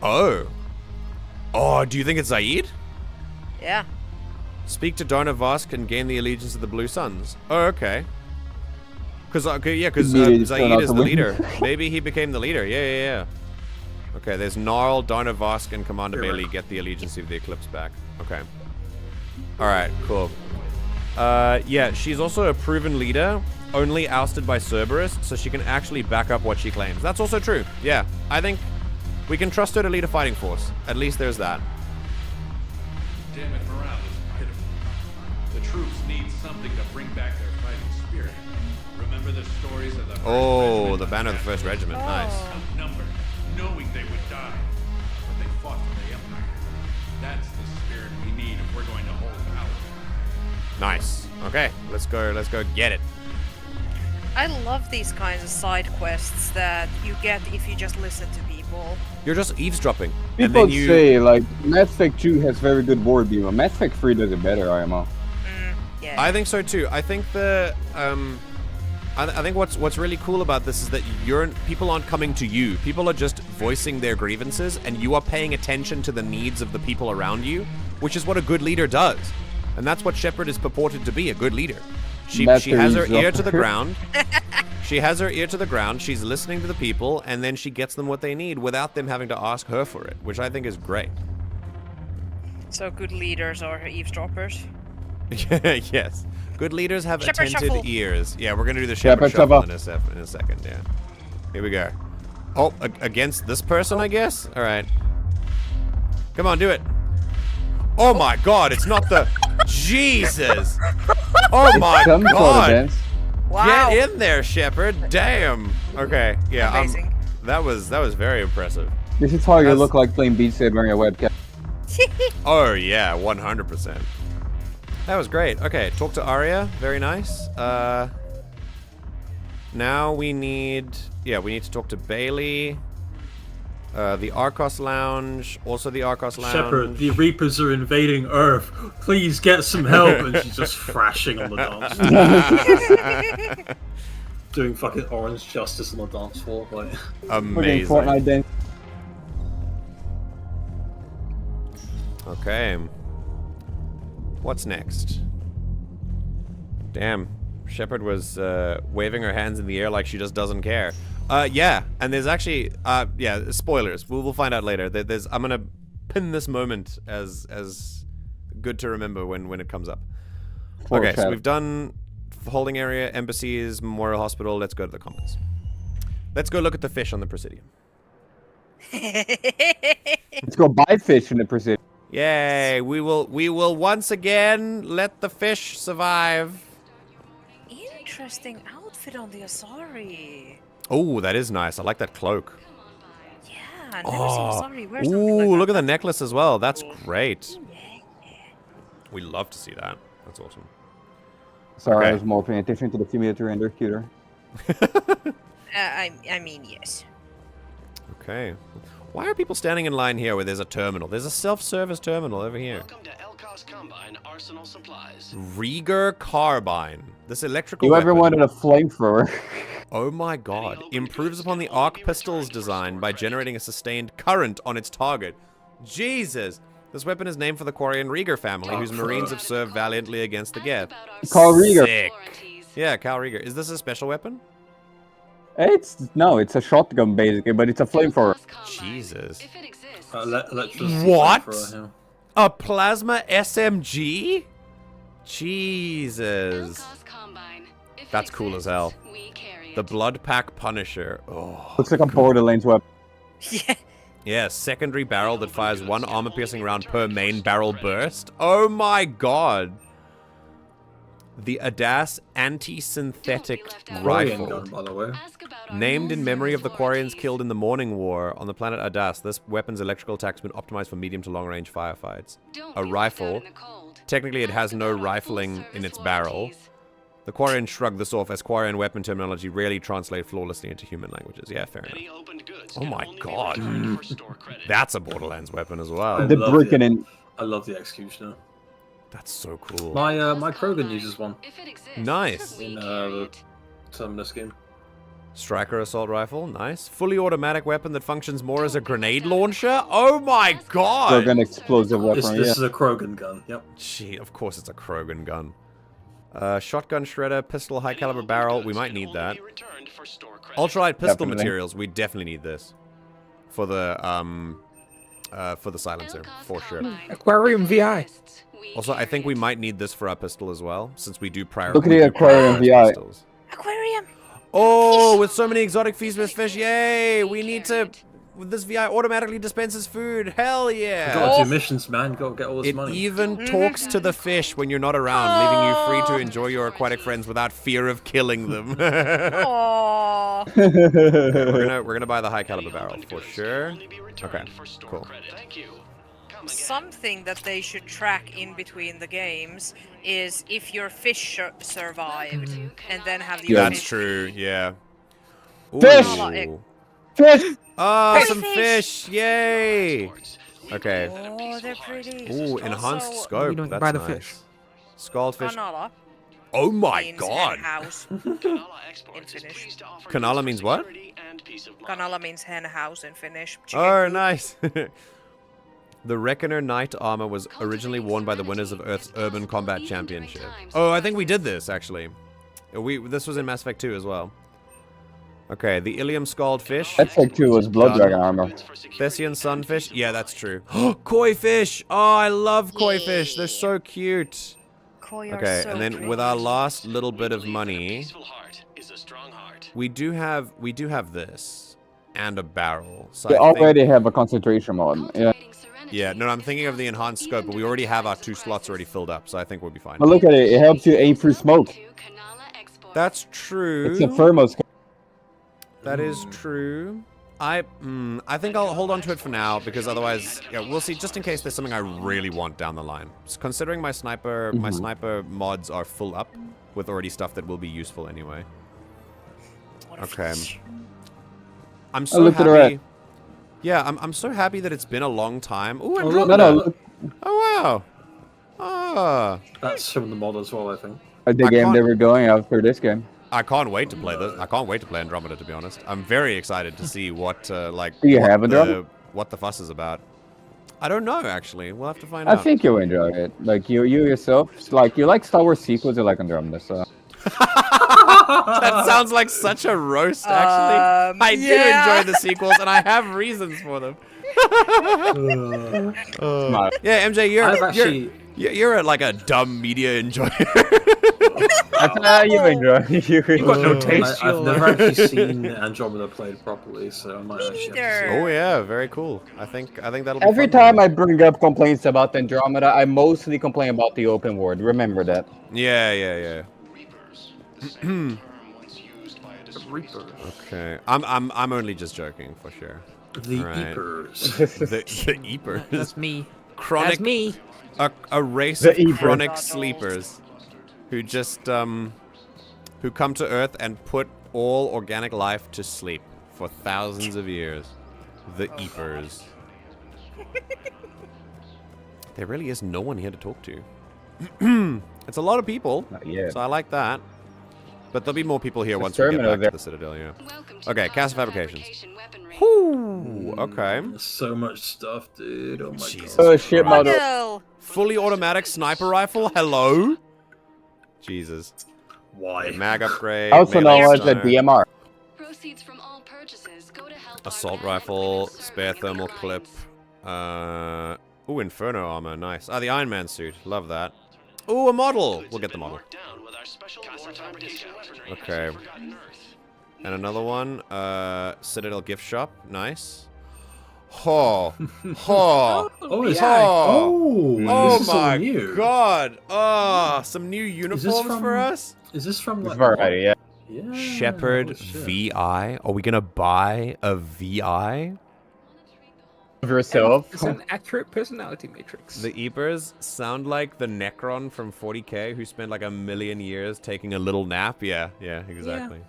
Oh, do you think it's Zaid? Yeah. Speak to Dona Vosk and gain the allegiance of the Blue Suns. Oh, okay. Because Zaid is the leader. Maybe he became the leader. Yeah. Okay, there's Gnarl, Dona Vosk, and Commander Bailey get the allegiance of the Eclipse back. Okay. Alright, cool. Yeah, she's also a proven leader, only ousted by Cerberus, so she can actually back up what she claims. That's also true. Yeah, I think we can trust her to lead a fighting force. At least there's that. Damn it, morale is pitiful. The troops need something to bring back their fighting spirit. Remember the stories of the Oh, the banner of the First Regiment. Nice. Outnumbered, knowing they would die, but they fought for the Empire. That's the spirit we need if we're going to hold power. Nice. Okay, let's go get it. I love these kinds of side quests that you get if you just listen to people. You're just eavesdropping. People and then you... say, like, Mass Effect 2 has very good war beam, but Mass Effect 3 does it better, IMO. Yeah. I think so too. I think the I think what's really cool about this is that people aren't coming to you. People are just voicing their grievances, and you are paying attention to the needs of the people around you, which is what a good leader does. And that's what Shepard is purported to be, a good leader. She has her ear to the ground. She has her ear to the ground. She's listening to the people, and then she gets them what they need without them having to ask her for it, which I think is great. So good leaders are eavesdroppers. Yes. Good leaders have Shepard attentive shuffle. ears. Yeah, we're going to do the Shepard shuffle in a second, yeah. Here we go. Oh, against this person, I guess? All right. Come on, do it. Oh my god, it's not the... Jesus! Oh my god! Wow. Get in there, Shepard. Damn. Okay, yeah. Amazing. That was very impressive. This is how you look like playing Beat Saber on your webcam. Oh yeah, 100%. That was great. Okay, talk to Aria. Very nice. Now we need to talk to Bailey. The Archos Lounge. Also the Archos Lounge. Shepard, the Reapers are invading Earth. Please get some help. And she's just thrashing on the dance floor. Doing fucking Orange Justice on the dance floor. Like. Amazing. Fortnite dance. Okay. What's next? Damn. Shepard was waving her hands in the air like she just doesn't care. Yeah, and there's actually, yeah, spoilers. We'll find out later. I'm gonna pin this moment as good to remember when it comes up. Okay, so we've done holding area, embassies, Memorial Hospital. Let's go to the commons. Let's go look at the fish on the Presidium. Let's go buy fish in the Presidium. Yay! We will once again let the fish survive. Interesting outfit on the Asari. Oh, that is nice. I like that cloak. Yeah, I've never seen Asari wear something Ooh, like that. look at the necklace as well. That's great. We love to see that. That's awesome. Sorry, Okay. I was more paying attention to the simulator and their computer. I mean, yes. Okay. Why are people standing in line here where there's a terminal? There's a self-service terminal over here. Combine Arsenal Supplies. Rieger Carbine. This electrical You ever weapon. wanted a flamethrower? Oh my god. Improves upon the arc pistol's design by generating a sustained current on its target. Jesus! This weapon is named for the Quarian Rieger family, whose Marines have served valiantly against the Geth. Carl Rieger. Sick. Yeah, Cal Rieger. Is this a special weapon? It's a shotgun basically, but it's a flamethrower. Jesus. What? A plasma SMG? Jesus. That's cool as hell. The Blood Pack Punisher. Oh. Looks like a Borderlands weapon. Yeah, secondary barrel that fires one armor-piercing round per main barrel burst. Oh my god. The Adas Anti-Synthetic Rifle. Gun, by the way. Named in memory of the Quarians killed in the Morning War on the planet Adas, this weapon's electrical attack has been optimized for medium to long-range firefights. A rifle. Technically, it has no rifling in its barrel. The Quarians shrugged this off, as Quarian weapon terminology rarely translate flawlessly into human languages. Yeah, fair enough. Oh my god. That's a Borderlands weapon as well. The brick in. I love the Executioner. That's so cool. My Krogan uses one. Nice. In the Terminus game. Striker assault rifle, nice. Fully automatic weapon that functions more as a grenade launcher. Oh my god! Krogan explosive weapon. This is a Krogan gun. Yep. Gee, of course it's a Krogan gun. Shotgun shredder, pistol, high caliber barrel. We might need that. Ultralight pistol materials. We definitely need this for the silencer for sure. Aquarium VI. Also, I think we might need this for our pistol as well, since we do prioritize. Look at the Aquarium VI. Aquarium. Oh, with so many exotic feast-based fish, yay! We need to this VI automatically dispenses food. Hell yeah! Gotta do missions, man. Gotta get all this money. It even talks to the fish when you're not around, leaving you free to enjoy your aquatic friends without fear of killing them. Aww. Okay, we're gonna buy the high caliber barrel for sure. Okay, cool. Something that they should track in between the games is if your fish survived, and then have the. That's true. Yeah. Fish! Ooh. Fish! Oh, Fish! some fish! Yay! Okay. Oh, they're pretty. Ooh, enhanced Also, scope. don't That's buy the nice. fish. Scald fish. Kanala Oh my means god! hen house in Finnish. Kanala means what? Kanala means hen house in Finnish. Oh, nice. The Reckoner Knight armor was originally worn by the winners of Earth's Urban Combat Championship. Oh, I think we did this, actually. This was in Mass Effect 2 as well. Okay, the Ilium Scald Fish. Mass Effect 2 was Blood Dragon armor. Thessian Sunfish. Yeah, that's true. Koi fish! Oh, I love koi fish. They're so cute. Koi are Okay, so and then pretty. with our last little bit of money, we do have this and a barrel. So They I think- already have a concentration mod. Yeah. Yeah, no, I'm thinking of the enhanced scope, but we already have our 2 slots already filled up, so I think we'll be fine. But look at it. It helps you aim through smoke. That's true. It's a thermal scope. That is true. I think I'll hold on to it for now, because otherwise, yeah, we'll see. Just in case there's something I really want down the line. Considering my sniper mods are full up with already stuff that will be useful anyway. Okay. I'm so happy. Yeah, I'm so happy that it's been a long time. Ooh, No. Oh wow. Ah. That's from the mod as well, I think. The game they were going after this game. I can't wait to play this. I can't wait to play Andromeda, to be honest. I'm very excited to see what like Do you have Andromeda? what the fuss is about. I don't know, actually. We'll have to find out. I think you'll enjoy it. Like you yourself, like you like Star Wars sequels, you like Andromeda. So. That sounds like such a roast, actually. I do enjoy the sequels, and I have reasons for them. Yeah, MJ, you're like a dumb media enjoyer. You enjoy. You've got no taste. I've never actually seen Andromeda played properly, so I might actually have to see. Oh yeah, very cool. I think that'll be Every fun. time I bring up complaints about Andromeda, I mostly complain about the open world. Remember that. Yeah. Okay, I'm only just joking for sure. The Right. Eepers. the Eepers. That's me. Chronic. That's me. A race The of Eepers. chronic sleepers, who just who come to Earth and put all organic life to sleep for thousands of years. The Eepers. There really is no one here to talk to. It's a lot of people, so I like that. But there'll be more people here once we get back to the Citadel, yeah. Okay, Cast Fabrications. Whoo, okay. So much stuff, dude. Oh my Jesus Oh shit, Christ. mother. Fully automatic sniper rifle? Hello? Jesus. Why? Mag upgrade. Also melee known as the stunner, DMR. assault rifle, spare thermal clip. Ooh, Inferno armor, nice. Ah, the Iron Man suit, love that. Ooh, a model! We'll get the model. Okay. And another one, Citadel gift shop, nice. Oh, Oh, it's oh this is all my new. god! Oh, some new uniforms for us. Is this from like? Variety, yeah. Yeah. Shepard oh, shit. VI. Are we gonna buy a VI? Of yourself. It's an accurate personality matrix. The Eepers sound like the Necron from 40k who spent like 1,000,000 years taking a little nap. Yeah, exactly.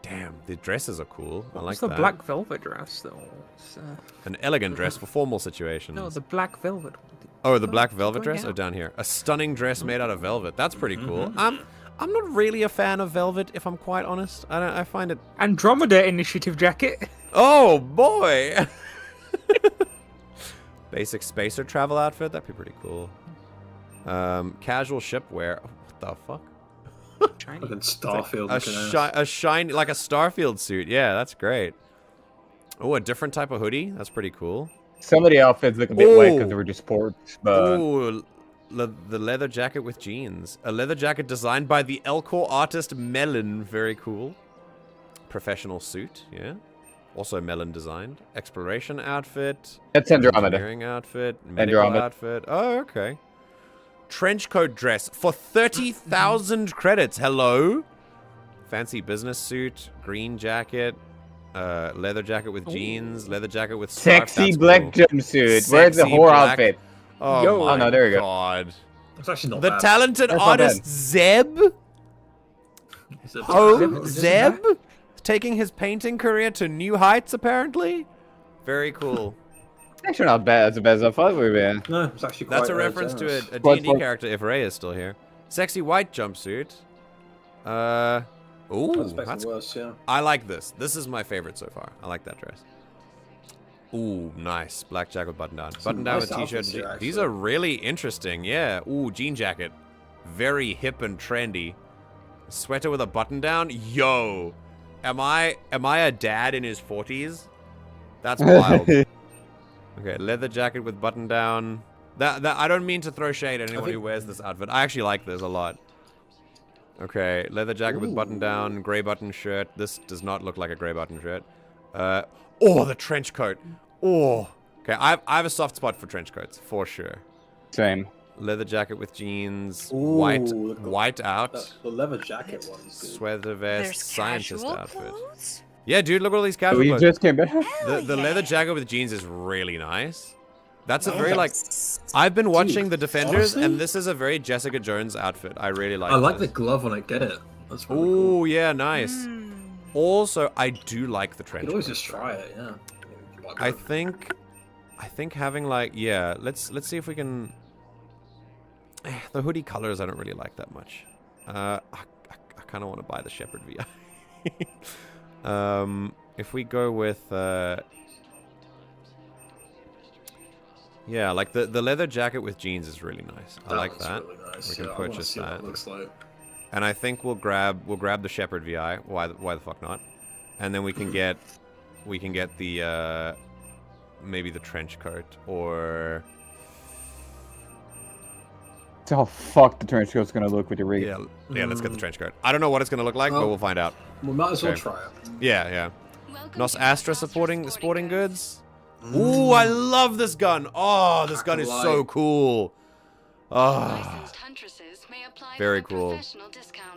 Damn, the dresses are cool. I like What's the that. black velvet dress though? It's, An elegant dress for formal situations. no, the black velvet. Oh, the black velvet going dress? out. Oh, down here. A stunning dress made out of velvet. That's pretty cool. I'm not really a fan of velvet, if I'm quite honest. I find it... Andromeda Initiative jacket. Oh, boy! Basic spacer travel outfit. That'd be pretty cool. Casual shipwear. Oh, what the fuck? Fucking Starfield. A shiny, like a Starfield suit. Yeah, that's great. Oh, a different type of hoodie. That's pretty cool. Some of the outfits look a bit wet because they were just sports, but... Ooh, the leather jacket with jeans. A leather jacket designed by the Elcor artist Melon. Very cool. Professional suit, yeah. Also Melon designed. Exploration outfit. That's Andromeda. Engineering outfit. Medical outfit. Oh, okay. Trench coat dress for 30,000 credits. Hello? Fancy business suit. Green jacket. Leather jacket with jeans. Leather jacket with scarf. Sexy black jumpsuit. Where's the whore outfit? Oh, my no, there you go. God. That's actually not The bad. talented artist Zeb? Zeb? Taking his painting career to new heights, apparently? Very cool. Actually not bad. That's the best I thought we were. No, it's actually quite That's a reference to generous. a D&D character if Ray is still here. Sexy white jumpsuit. Ooh, that's worse, yeah. I like this. This is my favorite so far. I like that dress. Ooh, nice. Black jacket with button down. Button down with t-shirt. These are really interesting. Yeah. Ooh, jean jacket. Very hip and trendy. Sweater with a button down. Yo. Am I a dad in his 40s? That's wild. Okay, leather jacket with button down. That I don't mean to throw shade at anyone who wears this outfit. I actually like this a lot. Okay, leather jacket with button down, gray button shirt. This does not look like a gray button shirt. Oh, the trench coat. Oh. Okay, I have a soft spot for trench coats, for sure. Same. Leather jacket with jeans, Ooh, white out. The leather jacket one's good. Sweater vest, There's scientist casual outfit. clothes? Yeah, dude, look at all these casual We clothes. just came back. The leather jacket with jeans is really nice. That's a very, like... I've been watching The Defenders, honestly? and this is a very Jessica Jones outfit. I really like I like this. the glove on it. Get it? That's really Ooh, cool. yeah, nice. Also, I do like the You trench could always coat. just try it, yeah. I think having, like... Yeah, let's see if we can... The hoodie colors I don't really like that much. I kind of want to buy the Shepard VI. If we go with... Yeah, like the leather jacket with jeans is really nice. I like that. Really nice. We can I wanna purchase see what that. it looks like. And I think we'll grab the Shepard VI. Why the fuck not? And then we can get the maybe the trench coat or Oh fuck, the trench coat's gonna look with your rig. yeah. Let's get the trench coat. I don't know what it's gonna look like, but we'll find out. We might as well Okay. try it. Yeah. Nos Astra supporting sporting goods. Ooh, I love this gun. Oh, this gun is so cool. Oh. Very cool.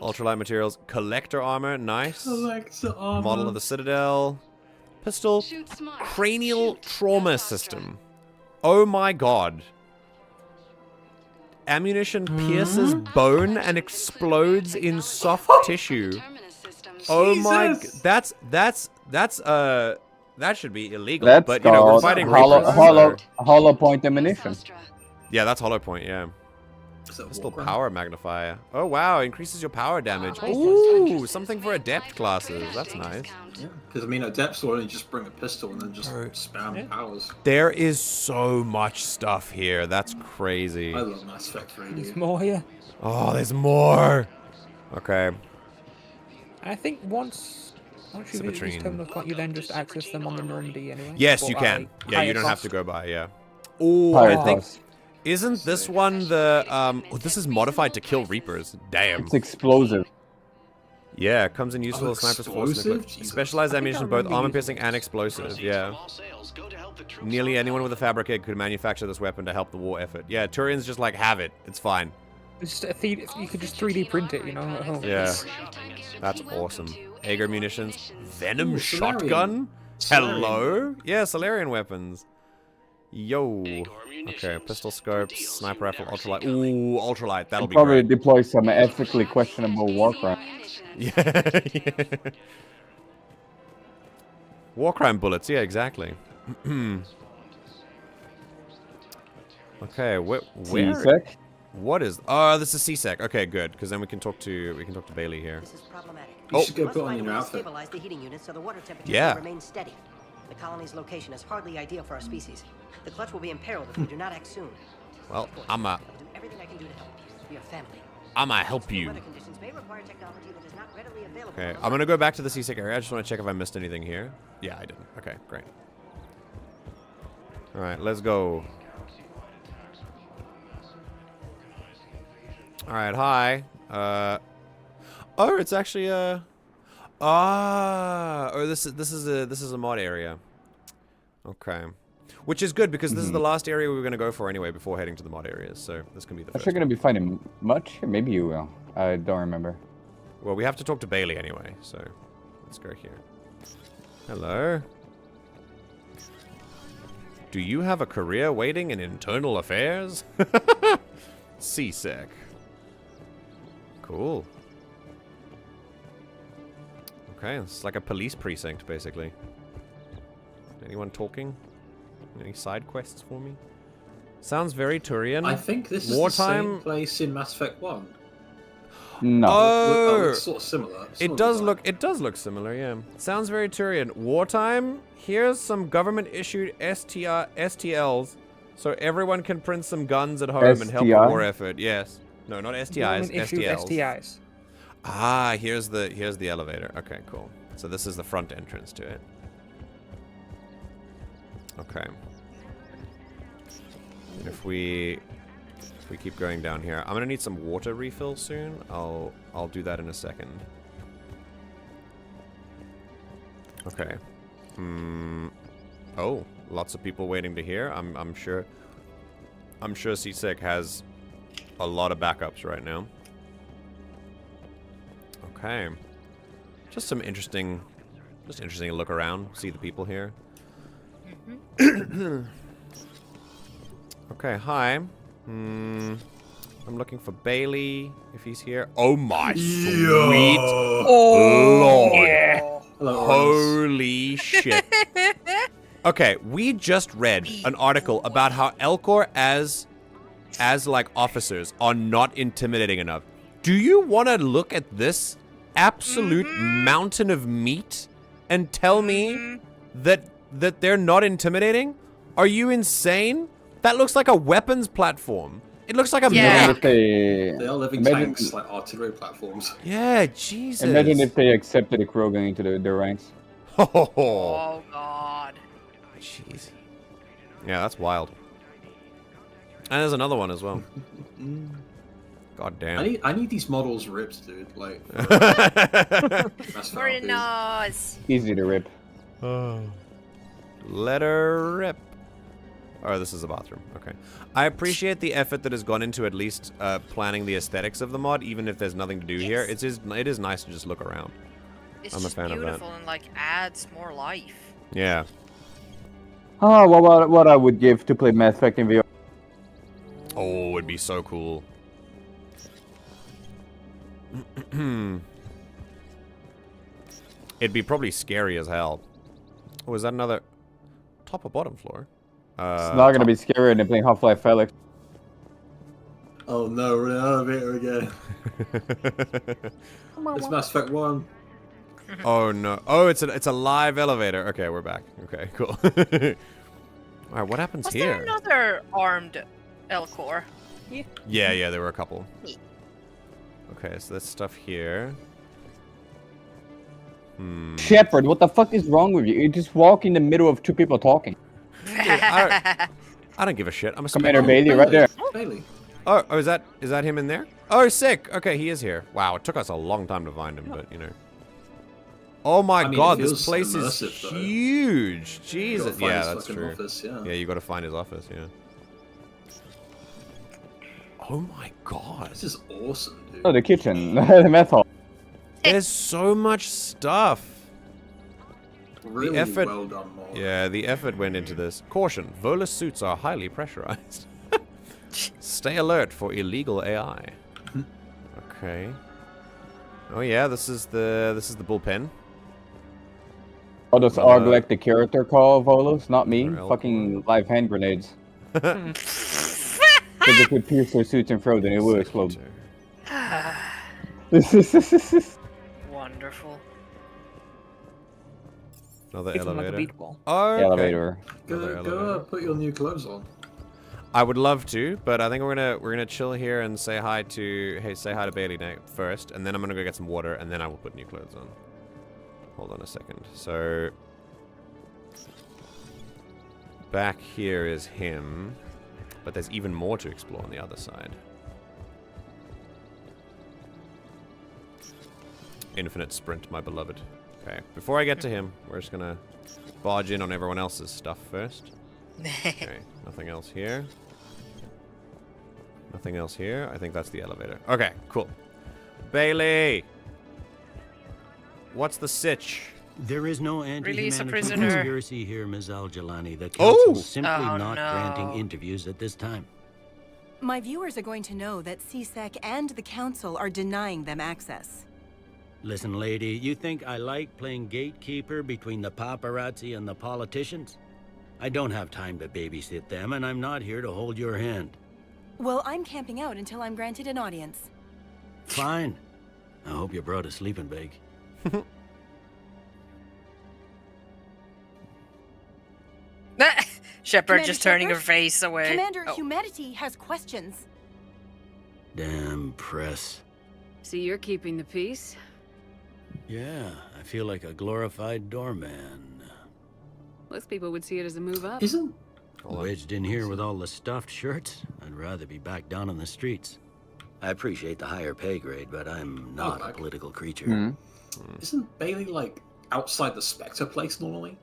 Ultralight materials. Collector armor. Nice. Collector armor. Model of the Citadel. Pistol. Cranial trauma system. Oh my god. Ammunition pierces bone and explodes in soft tissue. Oh my. That should be illegal. That's but you know, we're called fighting hollow point ammunition. Yeah, that's hollow point. Yeah. Pistol power magnifier. Oh wow, increases your power damage. Ooh, something for adept classes. That's nice. Yeah, because I mean, adepts will only just bring a pistol and then just spam powers. There is so much stuff here. That's crazy. I love Mass Effect 3. There's more here. Oh, there's more. Okay. I think once you visit these terminals, can't you then just access them on the Normandy anyway? Yes, you Or can. Yeah, you don't have cost? to go by. Yeah. Oh, I think. Isn't this one the this is modified to kill Reapers. Damn. It's explosive. Yeah, it comes in useful as sniper's force. Specialized ammunition, both armor piercing and explosive. Yeah. Nearly anyone with a fabricate could manufacture this weapon to help the war effort. Yeah, Turians just like have it. It's fine. It's just you could just 3D print it, you know, at home. Yeah. That's awesome. Agar munitions. Venom Ooh, shotgun? Solarian. Hello? Yeah, Solarian weapons. Yo. Okay, pistol scopes, sniper rifle, ultralight. Ooh, ultralight. That'll be Probably great. deploy some ethically questionable war crime. Yeah. War crime bullets. Yeah, exactly. Okay, where? CSEC? What is? Oh, this is CSEC. Okay, good, because then we can talk to Bailey here. This is problematic. You should go put on your outfit. Stabilize the heating unit so the water temperature Yeah. will remain steady. The colony's location is hardly ideal for our species. The clutch will be imperiled if we do not act soon. Well, I'll do everything I can do to help. We are family. I'ma help you. Weather conditions may require technology that is not readily available. Okay, I'm gonna go back to the CSEC area. I just want to check if I missed anything here. Yeah, I didn't. Okay, great. All right, let's go. All right, hi. Oh, it's actually Ah, oh, this is a mod area. Okay, which is good because this is the last area we were going to go for anyway before heading to the mod areas. So this can be the. Actually, going to be finding much. Maybe you will. I don't remember. Well, we have to talk to Bailey anyway, so let's go here. Hello. Do you have a career waiting in internal affairs? CSEC. Cool. Okay, it's like a police precinct, basically. Anyone talking? Any side quests for me? Sounds very Turian. I think this is Wartime... the same place in Mass Effect 1. No. Oh, it's sort of similar. It does look similar, yeah. Sounds very Turian. Wartime, here's some government-issued STLs, so everyone can print some guns at home and help the war effort. Yes. No, not STIs, STLs. Ah, here's the elevator. Okay, cool. So this is the front entrance to it. Okay. And if we keep going down here, I'm gonna need some water refill soon. I'll do that in a second. Okay. Oh, lots of people waiting to hear. I'm sure CSEC has a lot of backups right now. Okay. Just interesting to look around, see the people here. Okay, hi. I'm looking for Bailey, if he's here. Oh my sweet lord. Yeah. Holy shit. Okay, we just read an article about how Elcor as like officers are not intimidating enough. Do you want to look at this absolute mountain of meat and tell me that they're not intimidating? Are you insane? That looks like a weapons platform. It looks like a mech. They are living tanks, like artillery platforms. Yeah, Jesus. Imagine if they accepted a Krogan into their ranks. Oh, God. Jeez. Yeah, that's wild. And there's another one as well. God damn. I need these models ripped, dude. Like. Very nice. Easy to rip. Let her rip. Oh, this is a bathroom. Okay. I appreciate the effort that has gone into at least planning the aesthetics of the mod, even if there's nothing to do here. It is nice to just look around. It's I'm a fan of that. beautiful and like adds more life. Yeah. Oh, what I would give to play Mass Effect in VR. Oh, it'd be so cool. It'd be probably scary as hell. Oh, is that another top or bottom floor? It's not gonna be scarier than playing Half-Life Felix. Oh no, we're in an elevator again. It's Mass Effect 1. Oh no! Oh, it's a live elevator. Okay, we're back. Okay, cool. All right, what happens Was here? there another armed Elcor? Yeah, there were a couple. Okay, so this stuff here. Shepard, what the fuck is wrong with you? You just walk in the middle of two people talking. I don't give a shit. I'm a Commander Bailey right there. Bailey. Oh, is that him in there? Oh, sick. Okay, he is here. Wow, it took us a long time to find him, but you know. Oh my God, this place is huge. Jesus. Yeah, that's true. Office, yeah, you got to find his office. Yeah. Oh my God. This is awesome, dude. Oh, the kitchen, the meth hall. There's so much stuff. Really the effort, well done, Maul. Yeah, the effort went into this. Caution, Volus suits are highly pressurized. Stay alert for illegal AI. Okay. Oh yeah, this is the bullpen. Oh, does Arglek the character call Volus? Not me. Fucking live hand grenades. Because they could pierce their suits and throw, then it will explode. Wonderful. Another It's like a elevator. beat ball. Oh, okay. Elevator. Go put your new clothes on. I would love to, but I think we're gonna chill here and say hi to Bailey first, and then I'm gonna go get some water, and then I will put new clothes on. Hold on a second. So back here is him, but there's even more to explore on the other side. infinite sprint, my beloved. Okay, before I get to him, we're just gonna barge in on everyone else's stuff first. Okay, nothing else here. Nothing else here. I think that's the elevator. Okay, cool. Bailey! What's the sitch? There is no Release a anti-humanity prisoner. conspiracy here, Ms. Al-Jalani. The council's simply Oh, not no. granting interviews at this time. My viewers are going to know that CSEC and the Council are denying them access. Listen, lady, you think I like playing gatekeeper between the paparazzi and the politicians? I don't have time to babysit them, and I'm not here to hold your hand. Well, I'm camping out until I'm granted an audience. Fine. I hope you brought a sleeping bag. Shepard just turning her Shepard? face away. Commander, Oh. humanity has questions. Damn press. See, you're keeping the peace. Yeah, I feel like a glorified doorman. Most people would see it as a move up. Isn't wedged in here with all the stuffed shirts? I'd rather be back down on the streets. I appreciate the higher pay grade, but I'm not a political creature. Isn't Bailey like outside the Spectre place normally?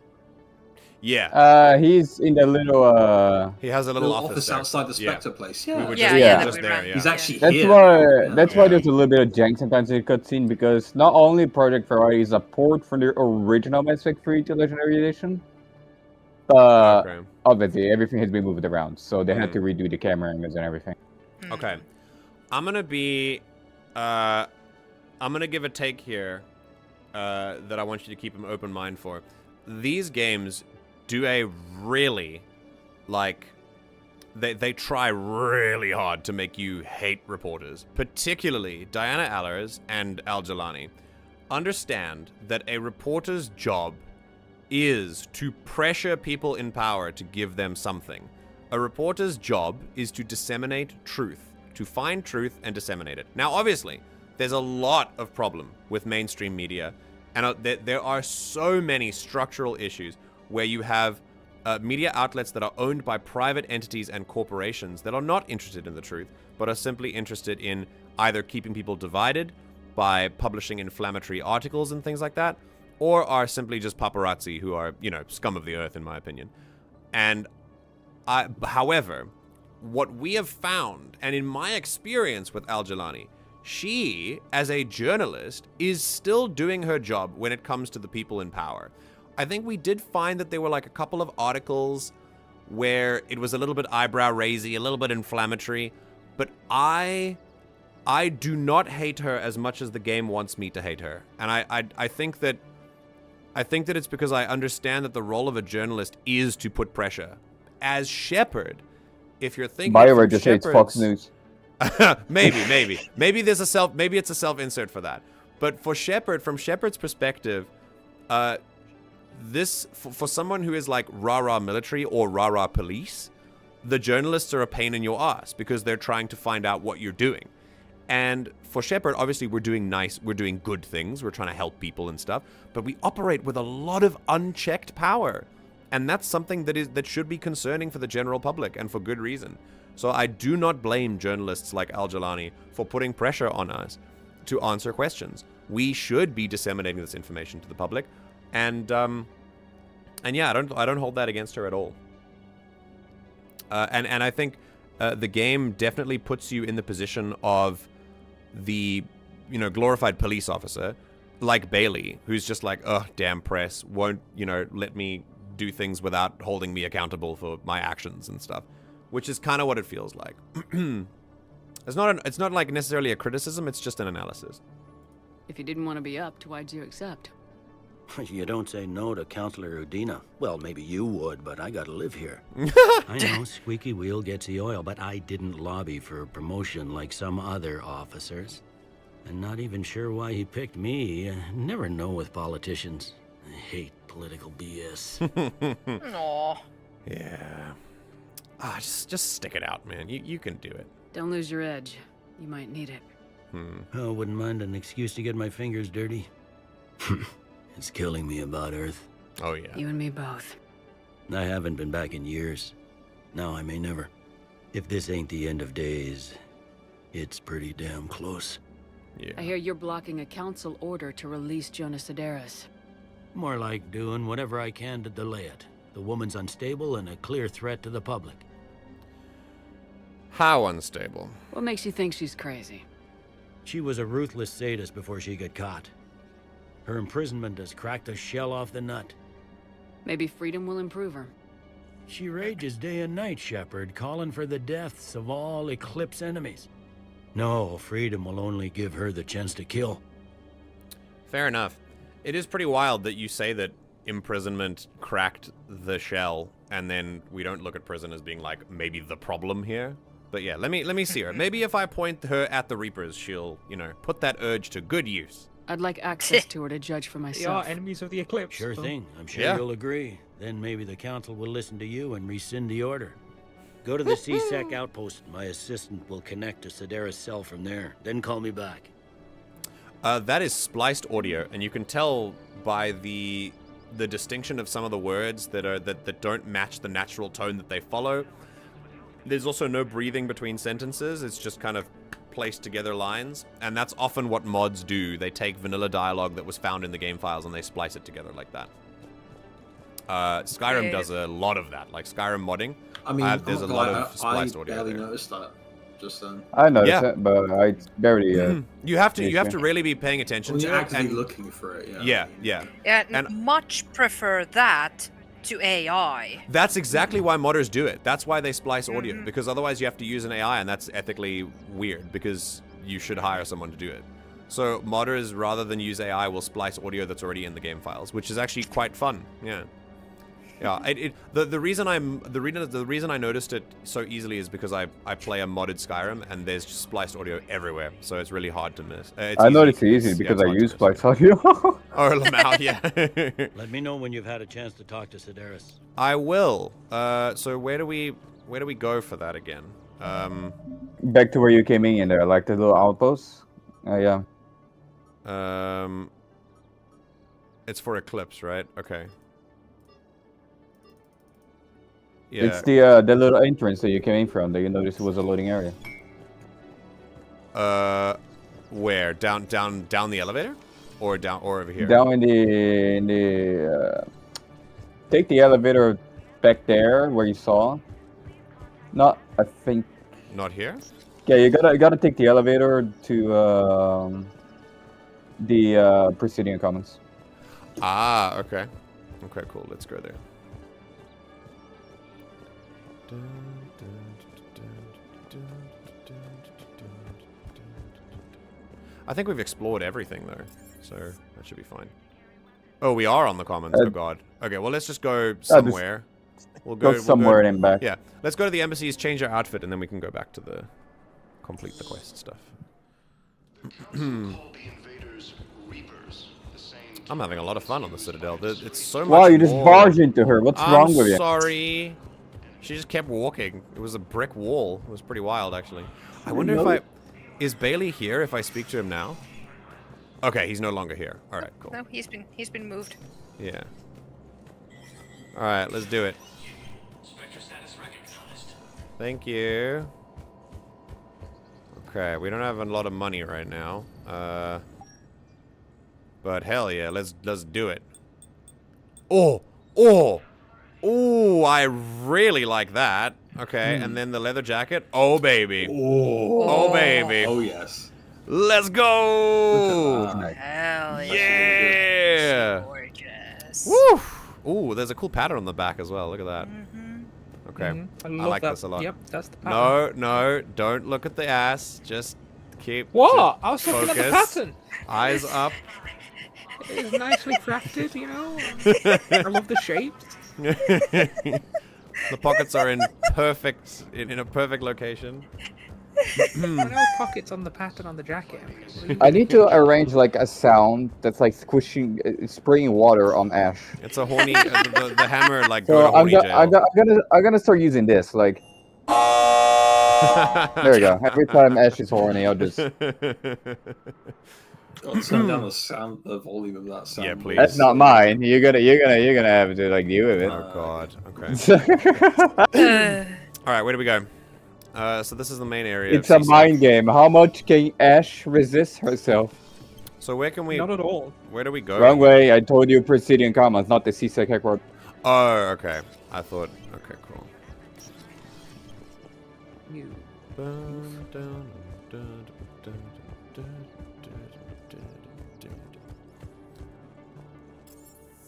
Yeah. He's in the little He has a little office there. outside the Spectre place. Yeah. We were Yeah. just there, yeah. He's actually That's here. why there's a little bit of jank sometimes in the cutscene, because not only Project Ferrari is a port from the original Mass Effect 3 to Legendary Edition, but obviously everything has been moved around, so they had to redo the camera angles and everything. Okay. I'm gonna be I'm gonna give a take here that I want you to keep an open mind for. These games do a really, like, they try really hard to make you hate reporters, particularly Diana Allers and Al-Jalani. Understand that a reporter's job is to pressure people in power to give them something. A reporter's job is to disseminate truth, to find truth and disseminate it. Now, obviously, there's a lot of problem with mainstream media, and there are so many structural issues where you have media outlets that are owned by private entities and corporations that are not interested in the truth, but are simply interested in either keeping people divided by publishing inflammatory articles and things like that, or are simply just paparazzi who are, you know, scum of the earth, in my opinion. And however, what we have found, and in my experience with Al-Jalani, she, as a journalist, is still doing her job when it comes to the people in power. I think we did find that there were like a couple of articles where it was a little bit eyebrow-raisy, a little bit inflammatory, but I do not hate her as much as the game wants me to hate her. And I think that it's because I understand that the role of a journalist is to put pressure. As Shepard, if you're thinking BioWare just hates Fox News. maybe it's a self-insert for that. But for Shepard, from Shepard's perspective, this for someone who is like rah-rah military or rah-rah police, the journalists are a pain in your ass because they're trying to find out what you're doing. And for Shepard, obviously we're doing good things, we're trying to help people and stuff, but we operate with a lot of unchecked power. And that's something that should be concerning for the general public, and for good reason. So I do not blame journalists like Al-Jalani for putting pressure on us to answer questions. We should be disseminating this information to the public, and yeah, I don't hold that against her at all. And I think the game definitely puts you in the position of the, you know, glorified police officer like Bailey, who's just like, ugh, damn press, won't, you know, let me do things without holding me accountable for my actions and stuff, which is kind of what it feels like. It's not like necessarily a criticism, it's just an analysis. If you didn't want to be upped, why'd you accept? You don't say no to Councilor Udina. Well, maybe you would, but I gotta live here. I know, squeaky wheel gets the oil, but I didn't lobby for a promotion like some other officers. And not even sure why he picked me. Never know with politicians. I hate political BS. Aw. Yeah. Just stick it out, man. You can do it. Don't lose your edge. You might need it. Oh, wouldn't mind an excuse to get my fingers dirty. It's killing me about Earth. Oh, yeah. You and me both. I haven't been back in years. Now I may never. If this ain't the end of days, it's pretty damn close. Yeah. I hear you're blocking a council order to release Jonas Sedaris. More like doing whatever I can to delay it. The woman's unstable and a clear threat to the public. How unstable? What makes you think she's crazy? She was a ruthless sadist before she got caught. Her imprisonment has cracked the shell off the nut. Maybe freedom will improve her. She rages day and night, Shepard, calling for the deaths of all Eclipse enemies. No, freedom will only give her the chance to kill. Fair enough. It is pretty wild that you say that imprisonment cracked the shell, and then we don't look at prison as being like maybe the problem here. But yeah, let me see her. Maybe if I point her at the Reapers, she'll, you know, put that urge to good use. I'd like access to her to judge for They myself. are enemies of the Eclipse. Sure thing. I'm sure Yeah. you'll agree. Then maybe the council will listen to you and rescind the order. Go to the CSEC outpost. My assistant will connect to Sedaris' cell from there. Then call me back. That is spliced audio, and you can tell by the distinction of some of the words that don't match the natural tone that they follow. There's also no breathing between sentences. It's just kind of placed together lines, and that's often what mods do. They take vanilla dialogue that was found in the game files and they splice it together like that. Skyrim does a lot of that, like Skyrim modding. I mean, there's a lot of spliced audio. I barely there. noticed that just then. I noticed it, but I barely. You have to really be paying attention When to you're it. actively And looking for it, yeah. Yeah. And much prefer that to AI. That's exactly why modders do it. That's why they splice audio, because otherwise you have to use an AI, and that's ethically weird, because you should hire someone to do it. So modders, rather than use AI, will splice audio that's already in the game files, which is actually quite fun. Yeah. Yeah, the reason I noticed it so easily is because I play a modded Skyrim, and there's just spliced audio everywhere, so it's really hard to miss. I noticed it easily because I use spliced audio. Oh, Lamau, yeah. Let me know when you've had a chance to talk to Sedaris. I will. So where do we go for that again? Back to where you came in there, like the little outpost. Yeah. It's for Eclipse, right? Okay. Yeah. It's the little entrance that you came in from that you noticed was a loading area. Where? Down the elevator? Or over here? Down in the take the elevator back there where you saw. Not, I think. Not here? Yeah, you gotta take the elevator to the Presidium Commons. Ah, okay. Okay, cool. Let's go there. I think we've explored everything though, so that should be fine. Oh, we are on the Commons. Oh god. Okay, well let's just go somewhere. We'll go somewhere and back. Yeah, let's go to the embassies, change our outfit, and then we can go back to the complete the quest stuff. I'm having a lot of fun on the Citadel. It's so much. Wow, you just barged into her. What's wrong with you? Sorry. She just kept walking. It was a brick wall. It was pretty wild, actually. I wonder if is Bailey here if I speak to him now? Okay, he's no longer here. All right, cool. No, he's been moved. Yeah. All right, let's do it. Thank you. Okay, we don't have a lot of money right now. But hell yeah, let's do it. Oh, I really like that. Okay, and then the leather jacket. Oh baby. Oh baby. Oh yes. Let's go. Hell yeah. Gorgeous. Woo. Ooh, there's a cool pattern on the back as well. Look at that. Okay, I like this a lot. Yep, that's the pattern. No, don't look at the ass. Just keep. What? I was looking at the pattern. Eyes up. It's nicely crafted, you know. I love the shapes. The pockets are in a perfect location. No pockets on the pattern on the jacket. I need to arrange like a sound that's like squishing, spraying water on ash. It's a horny. the hammer like. So go to horny I'm gonna start using this. Like. There we go. Every time Ash is horny, I'll just. I'll turn down the volume of that sound. Yeah, please. That's not mine. You're gonna have to like deal with it. Oh god. Okay. All right, where do we go? So this is the main area. It's a mind game. How much can Ash resist herself? So where can we? Not at all. Where do we go? Wrong way. I told you Presidium Commons, not the CSEC headquarters. Oh, okay. I thought. Okay, cool.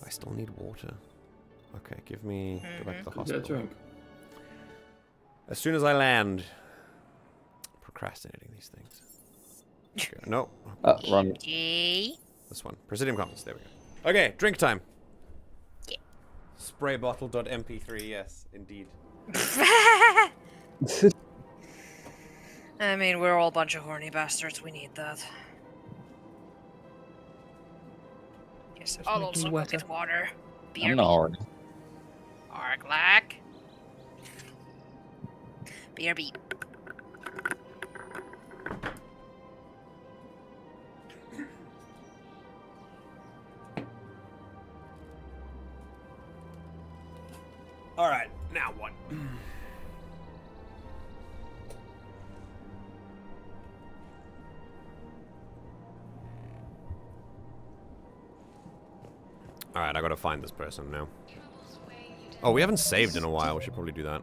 I still need water. Okay, give me. Go back to the hospital. Drink. As soon as I land. Procrastinating these things. Okay, no. Wrong. This one. Presidium Commons. There we go. Okay, drink time. Yeah. Spraybottle.mp3. Yes, indeed. I mean, we're all a bunch of horny bastards. We need that. Yes, I'll also go get water. I'm not horny. Arglack. BRB. All right, now what? All right, I gotta find this person now. Oh, we haven't saved in a while. We should probably do that.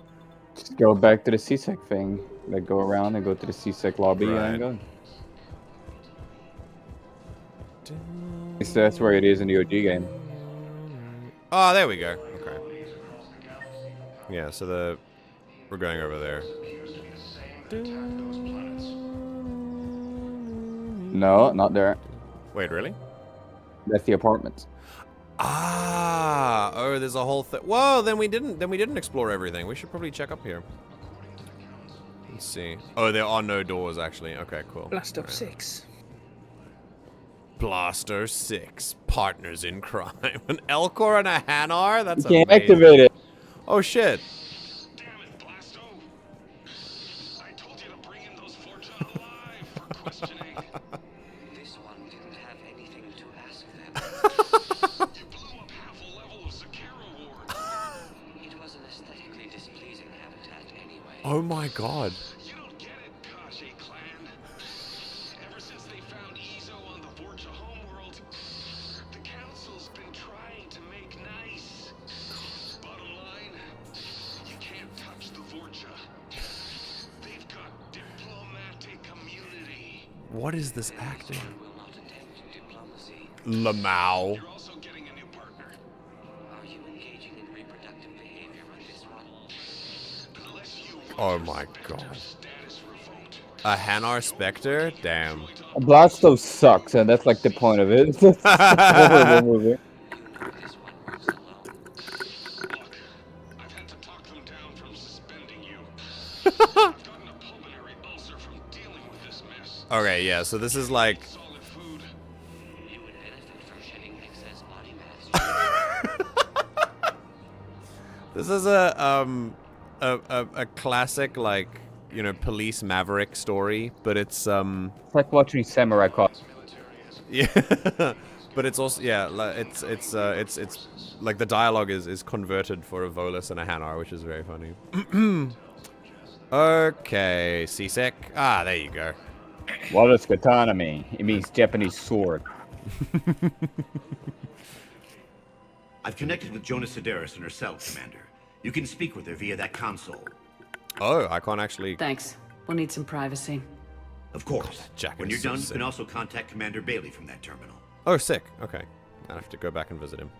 Just go back to the CSEC thing. Like, go around and go to the CSEC lobby and go. So that's where it is in the OG game. Oh, there we go. Okay. Yeah, so we're going over there. No, not there. Wait, really? That's the apartments. Ah, oh, there's a whole thing. Whoa, then we didn't explore everything. We should probably check up here. Let's see. Oh, there are no doors actually. Okay, cool. Blast up 6. Blaster 6, partners in crime. An Elcor and a Hanar? That's you can't amazing. activate it. Oh shit. Damn it, Blasto. I told you to bring in those Forja alive for questioning. This one didn't have anything to ask them. You blew up half a level of Sakara Ward. It was an aesthetically displeasing habitat anyway. Oh my god. You don't get it, Kashe clan. Ever since they found Ezo on the Forja homeworld, the council's been trying to make nice. Bottom line, you can't touch the Forja. They've got diplomatic immunity. What is this acting? Will not attend to diplomacy. Lamau. You're also getting a new partner. Are you engaging in reproductive behavior with this one? Unless you Oh my god. A Hanar Spectre? Damn. Blasto sucks, and that's like the point of it. It's a horrible movie. I've had to talk them down from suspending you. I've gotten a pulmonary ulcer from dealing with this mess. Okay, yeah, so this is like Solid food. You would benefit from shedding excess body mass. this is a classic like, you know, police maverick story, but it's It's like watching Samurai Cop. yeah. But it's also it's like the dialogue is converted for a Volus and a Hanar, which is very funny. Okay, CSEC. Ah, there you go. What does katana mean? It means Japanese sword. I've connected with Jonas Sedaris and herself, Commander. You can speak with her via that console. Oh, I can't actually. Thanks. We'll need some privacy. Of course. Jacket When is you're so done, you sick. can also contact Commander Bailey from that terminal. Oh, sick. Okay. I have to go back and visit him.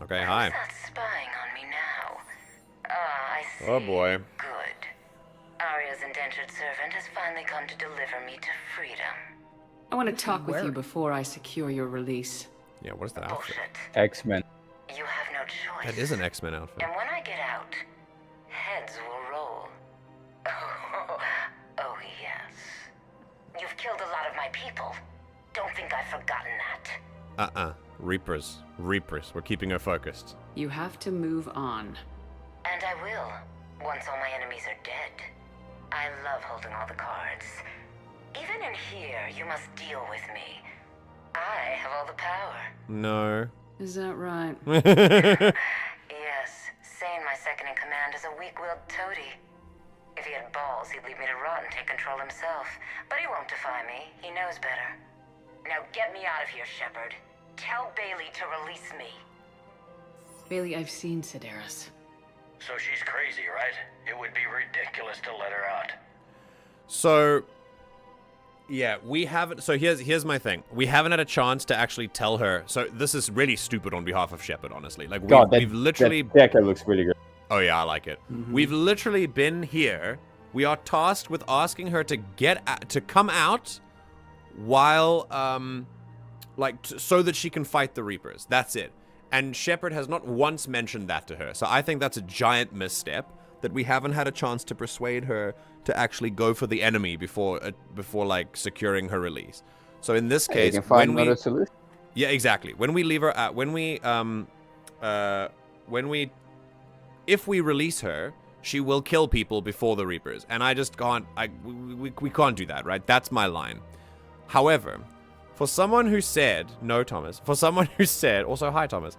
Okay, hi. Not spying on me now. Ah, I see. Oh boy. Good. Aria's indentured servant has finally come to deliver me to freedom. I want to talk with you before I secure your release. Yeah, what is that outfit? X-Men. You have no choice. That is an X-Men outfit. And when I get out, heads will roll. Oh, yes. You've killed a lot of my people. Don't think I've forgotten that. Reapers. Reapers. We're keeping her focused. You have to move on. And I will, once all my enemies are dead. I love holding all the cards. Even in here, you must deal with me. I have all the power. No. Is that right? Yes, same second-in-command is a weak-willed toady. If he had balls, he'd leave me to rot and take control himself. But he won't defy me. He knows better. Now get me out of here, Shepard. Tell Bailey to release me. Bailey, I've seen Sedaris. So she's crazy, right? It would be ridiculous to let her out. So, yeah, we haven't... So here's my thing. We haven't had a chance to actually tell her... So this is really stupid on behalf of Shepard, honestly. Like, we've literally... That jacket looks really good. Oh, yeah, I like it. We've literally been here. We are tasked with asking her to to come out while, so that she can fight the Reapers. That's it. And Shepard has not once mentioned that to her. So I think that's a giant misstep, that we haven't had a chance to persuade her to actually go for the enemy before like, securing her release. So in this case, you can find another solution. Yeah, exactly. When we leave her out, if we release her, she will kill people before the Reapers. And I just can't, we can't do that, right? That's my line. However, for someone who said, no, Thomas, for someone who said, also, hi, Thomas,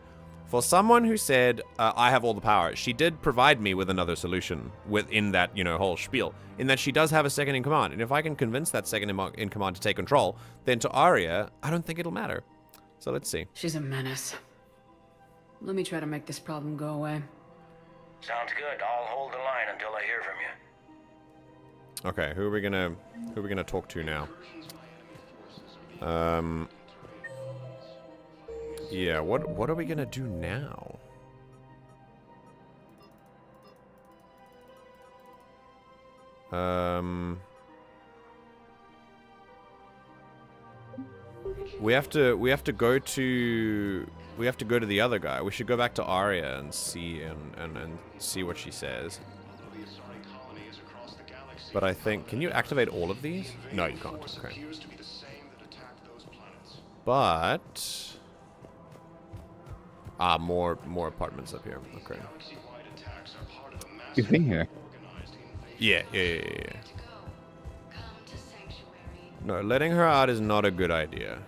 for someone who said, I have all the power, she did provide me with another solution within that, whole spiel, in that she does have a second in command. And if I can convince that second in command to take control, then to Aria, I don't think it'll matter. So let's see. She's a menace. Let me try to make this problem go away. Sounds good. I'll hold the line until I hear from you. Okay, who are we gonna talk to now? Yeah, what are we gonna do now? We have to go to the other guy. We should go back to Aria and see and see what she says. But I think, can you activate all of these? No, you can't. Okay. But more apartments up here. Okay. You've been here. Yeah. No, letting her out is not a good idea.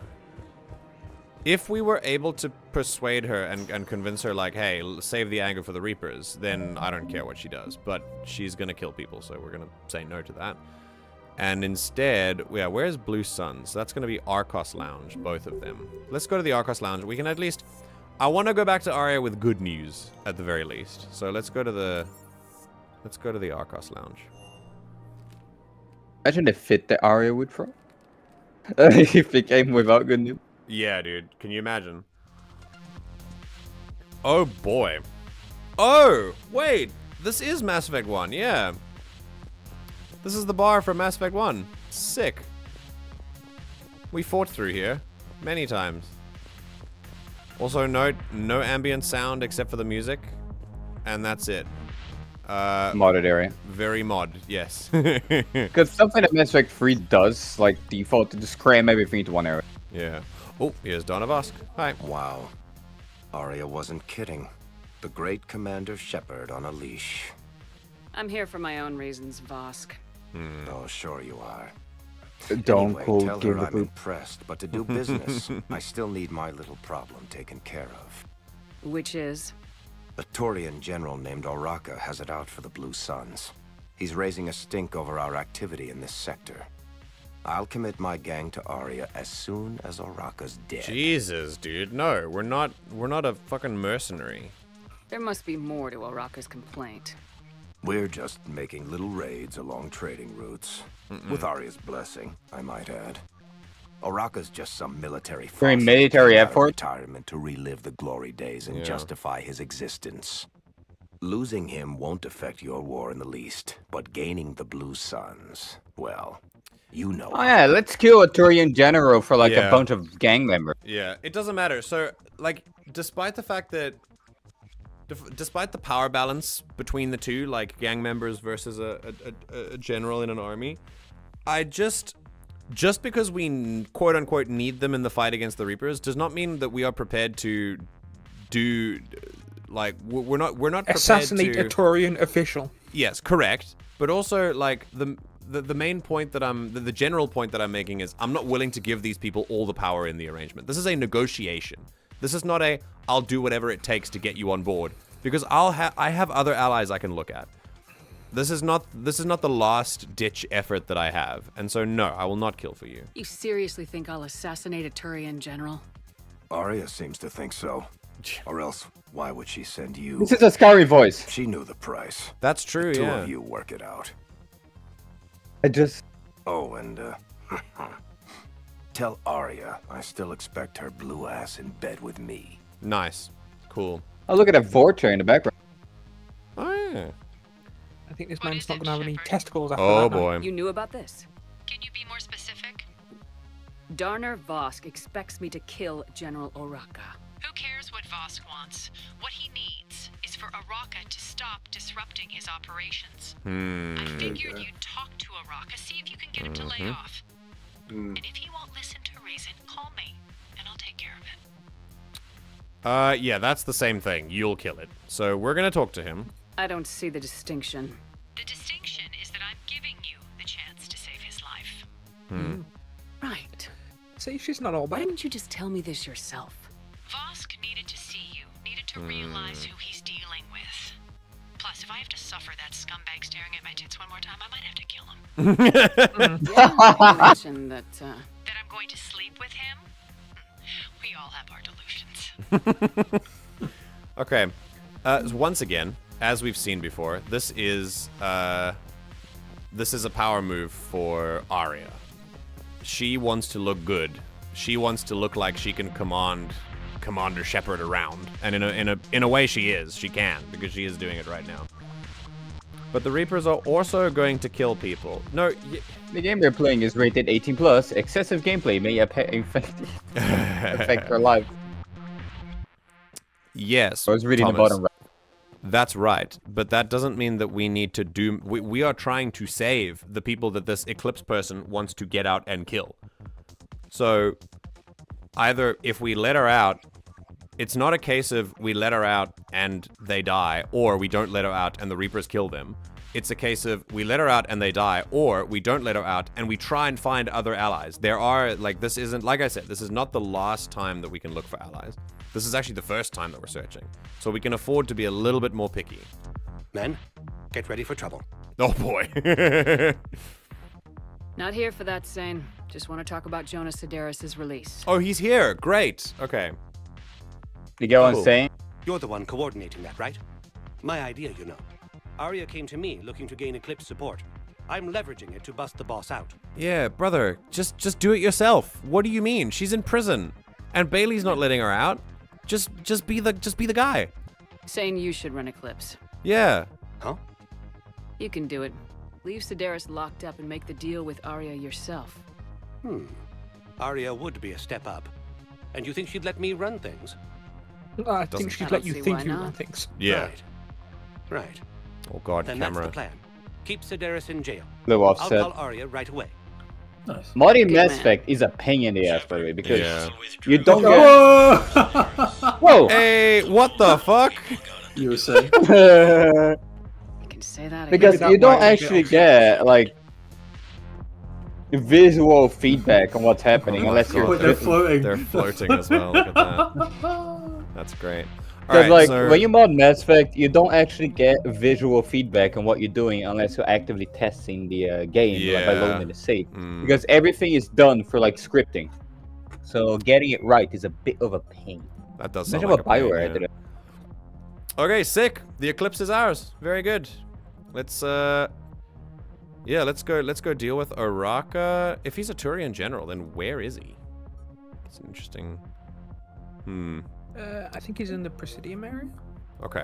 If we were able to persuade her and convince her, like, hey, save the anger for the Reapers, then I don't care what she does. But she's gonna kill people, so we're gonna say no to that. And instead, yeah, where's Blue Sun? So that's gonna be Archos Lounge, both of them. Let's go to the Archos Lounge. We can at least... I want to go back to Aria with good news, at the very least. So let's go to the Archos Lounge. Imagine the fit that Aria would throw. If it came without good news. Yeah, dude. Can you imagine? Oh, boy. Oh, wait. This is Mass Effect 1. Yeah. This is the bar from Mass Effect 1. Sick. We fought through here many times. Also, note, no ambient sound except for the music. And that's it. Modded area. Very mod, yes. Because something that Mass Effect 3 does, like, default to just cram everything into one area. Yeah. Oh, here's Dawn of Vosk. Hi. Wow. Aria wasn't kidding. The great Commander Shepard on a leash. I'm here for my own reasons, Vosk. Oh, sure you are. Don't anyway, quote tell give her a I'm poop. impressed, but to do business, I still need my little problem taken care of. Which is? A Turian general named Oraka has it out for the Blue Suns. He's raising a stink over our activity in this sector. I'll commit my gang to Aria as soon as Oraka's dead. Jesus, dude. No, we're not a fucking mercenary. There must be more to Oraka's complaint. We're just making little raids along trading routes. With Aria's blessing, I might add. Oraka's just some military During military effort? retirement to relive the glory days and justify his existence. Losing him won't affect your war in the least, but gaining the Blue Suns, well, you know. Oh yeah, let's kill a Turian general for like a bunch of gang members. Yeah, it doesn't matter. So, like, despite the fact that... Despite the power balance between the two, like gang members versus a general in an army, I just because we quote unquote need them in the fight against the Reapers does not mean that we are prepared to do like we're not prepared assassinate to a Turian official. Yes, correct. But also like the main point that the general point that I'm making is I'm not willing to give these people all the power in the arrangement. This is a negotiation. This is not a I'll do whatever it takes to get you on board. Because I have other allies I can look at. This is not the last ditch effort that I have, and so no, I will not kill for you. You seriously think I'll assassinate a Turian general? Aria seems to think so. Or else, why would she send you? This is a scary voice. She knew the price. That's true, The two yeah. of you work it out. I just... Oh, and, tell Aria I still expect her blue ass in bed with me. Nice. Cool. Oh, look at that Vorcha in the background. Oh, yeah. I think this man's not going to have any testicles after Oh, that. boy. You knew about this? Can you be more specific? Darner Vosk expects me to kill General Oraka. Who cares what Vosk wants? What he needs is for Araka to stop disrupting his operations. I figured you'd talk to Araka, see if you can get him to lay off. And if he won't listen to reason, call me, and I'll take care of it. Yeah, that's the same thing. You'll kill it. So we're gonna talk to him. I don't see the distinction. The distinction is that I'm giving you the chance to save his life. Right. See, she's not all Why bad. didn't you just tell me this yourself? Vosk needed to see you, needed to realize who he's dealing with. Plus, if I have to suffer that scumbag staring at my tits one more time, I might have to kill him. You mentioned that, That I'm going to sleep with him? We all have our delusions. Okay. So once again, as we've seen before, this is a power move for Aria. She wants to look good. She wants to look like she can command Commander Shepard around, and in a way she is. She can, because she is doing it right now. But the Reapers are also going to kill people. No, the game they're playing is rated 18+. Excessive gameplay may affect their life. Yes, I was reading Thomas, the bottom right. That's right, but that doesn't mean that we need to do... We are trying to save the people that this Eclipse person wants to get out and kill. So, either if we let her out, it's not a case of we let her out and they die, or we don't let her out and the Reapers kill them. It's a case of we let her out and they die, or we don't let her out and we try and find other allies. There are, like, this isn't, like I said, this is not the last time that we can look for allies. This is actually the first time that we're searching. So we can afford to be a little bit more picky. Men, get ready for trouble. Oh boy. not here for that, Sane. Just want to talk about Jonas Sedaris' release. Oh, he's here. Great. Okay. You go on saying? You're the one coordinating that, right? My idea, you know. Aria came to me looking to gain Eclipse support. I'm leveraging it to bust the boss out. Yeah, brother. Just do it yourself. What do you mean? She's in prison. And Bailey's not letting her out. Just be the guy. Saying you should run Eclipse. Yeah. Huh? You can do it. Leave Sedaris locked up and make the deal with Aria yourself. Aria would be a step up. And you think she'd let me run things? I think she'd let you think you run things. Yeah. Right. Oh god, then camera. That's the plan. Keep Sedaris in jail. Little offset. I'll call Aria right away. Nice. Modding Mass Effect is a pain in the ass, by the way, because Yeah. you don't get... Whoa! Hey, what the fuck? You were saying? You can say that Because again. you don't actually get, like, visual feedback on what's happening unless you're... They're floating. They're floating as well. Look at that. That's great. Because, Alright, like, so... when you mod Mass Effect, you don't actually get visual feedback on what you're doing unless you're actively testing the game, like by Yeah. loading the save. Because everything is done for, like, scripting. So getting it right is a bit of a pain. That does sound Imagine like a what pain, Bioware did. Okay, sick. The Eclipse is ours. Very good. Let's yeah, let's go deal with Oraka. If he's a Turian general, then where is he? It's interesting. I think he's in the Presidium area. Okay.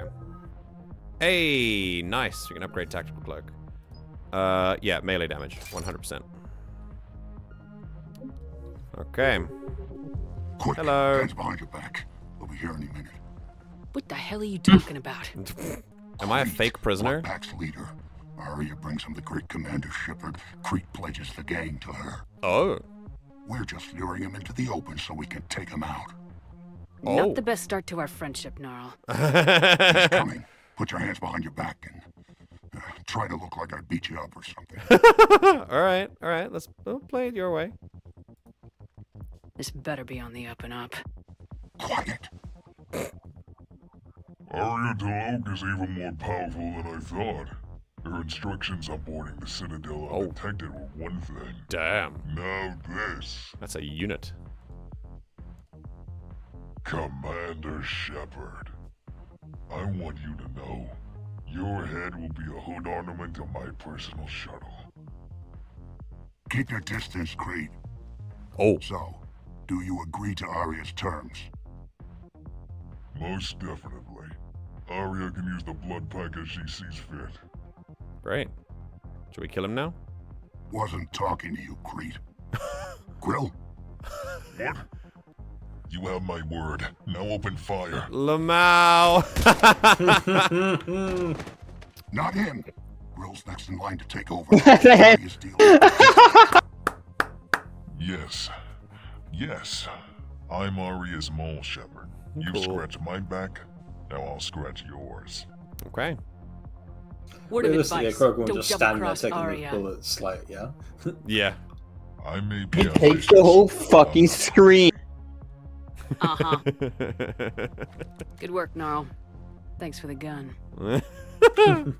Hey, nice. You can upgrade tactical cloak. Yeah, melee damage, 100%. Okay. Quick, Hello. hands behind your back. We'll be here any minute. What the hell are you talking about? Am I a fake prisoner? Pack's leader. Aria brings him the great Commander Shepard. Crete pledges the gang to her. Oh. We're just luring him into the open so we can take him out. Not the best start to our friendship, Gnarl. He's coming. Put your hands behind your back and try to look like I beat you up or something. all right. We'll play it your way. This better be on the up and up. Quiet. Aria, Aria Delok is even more powerful than I thought. Her instructions on boarding the Citadel undetected were one thing. Damn. Now this. That's a unit. Commander Shepard. I want you to know, your head will be a hood ornament on my personal shuttle. Keep your distance, Creed. Oh. So, do you agree to Aria's terms? Most definitely. Aria can use the blood pack as she sees fit. Great. Should we kill him now? Wasn't talking to you, Creed. Grill? What? You have my word. Now open fire. Lamau! Not him. Grill's next in line to take over. Yes. Yes. I'm Aria's mole, Shepard. You scratch my back, now I'll scratch yours. Okay. Word of advice, Krogan don't just double stand there cross taking Aria. the bullets, like, yeah? Yeah. I may be He takes the whole fucking screen. Uh-huh. Good work, Gnarl. Thanks for the gun.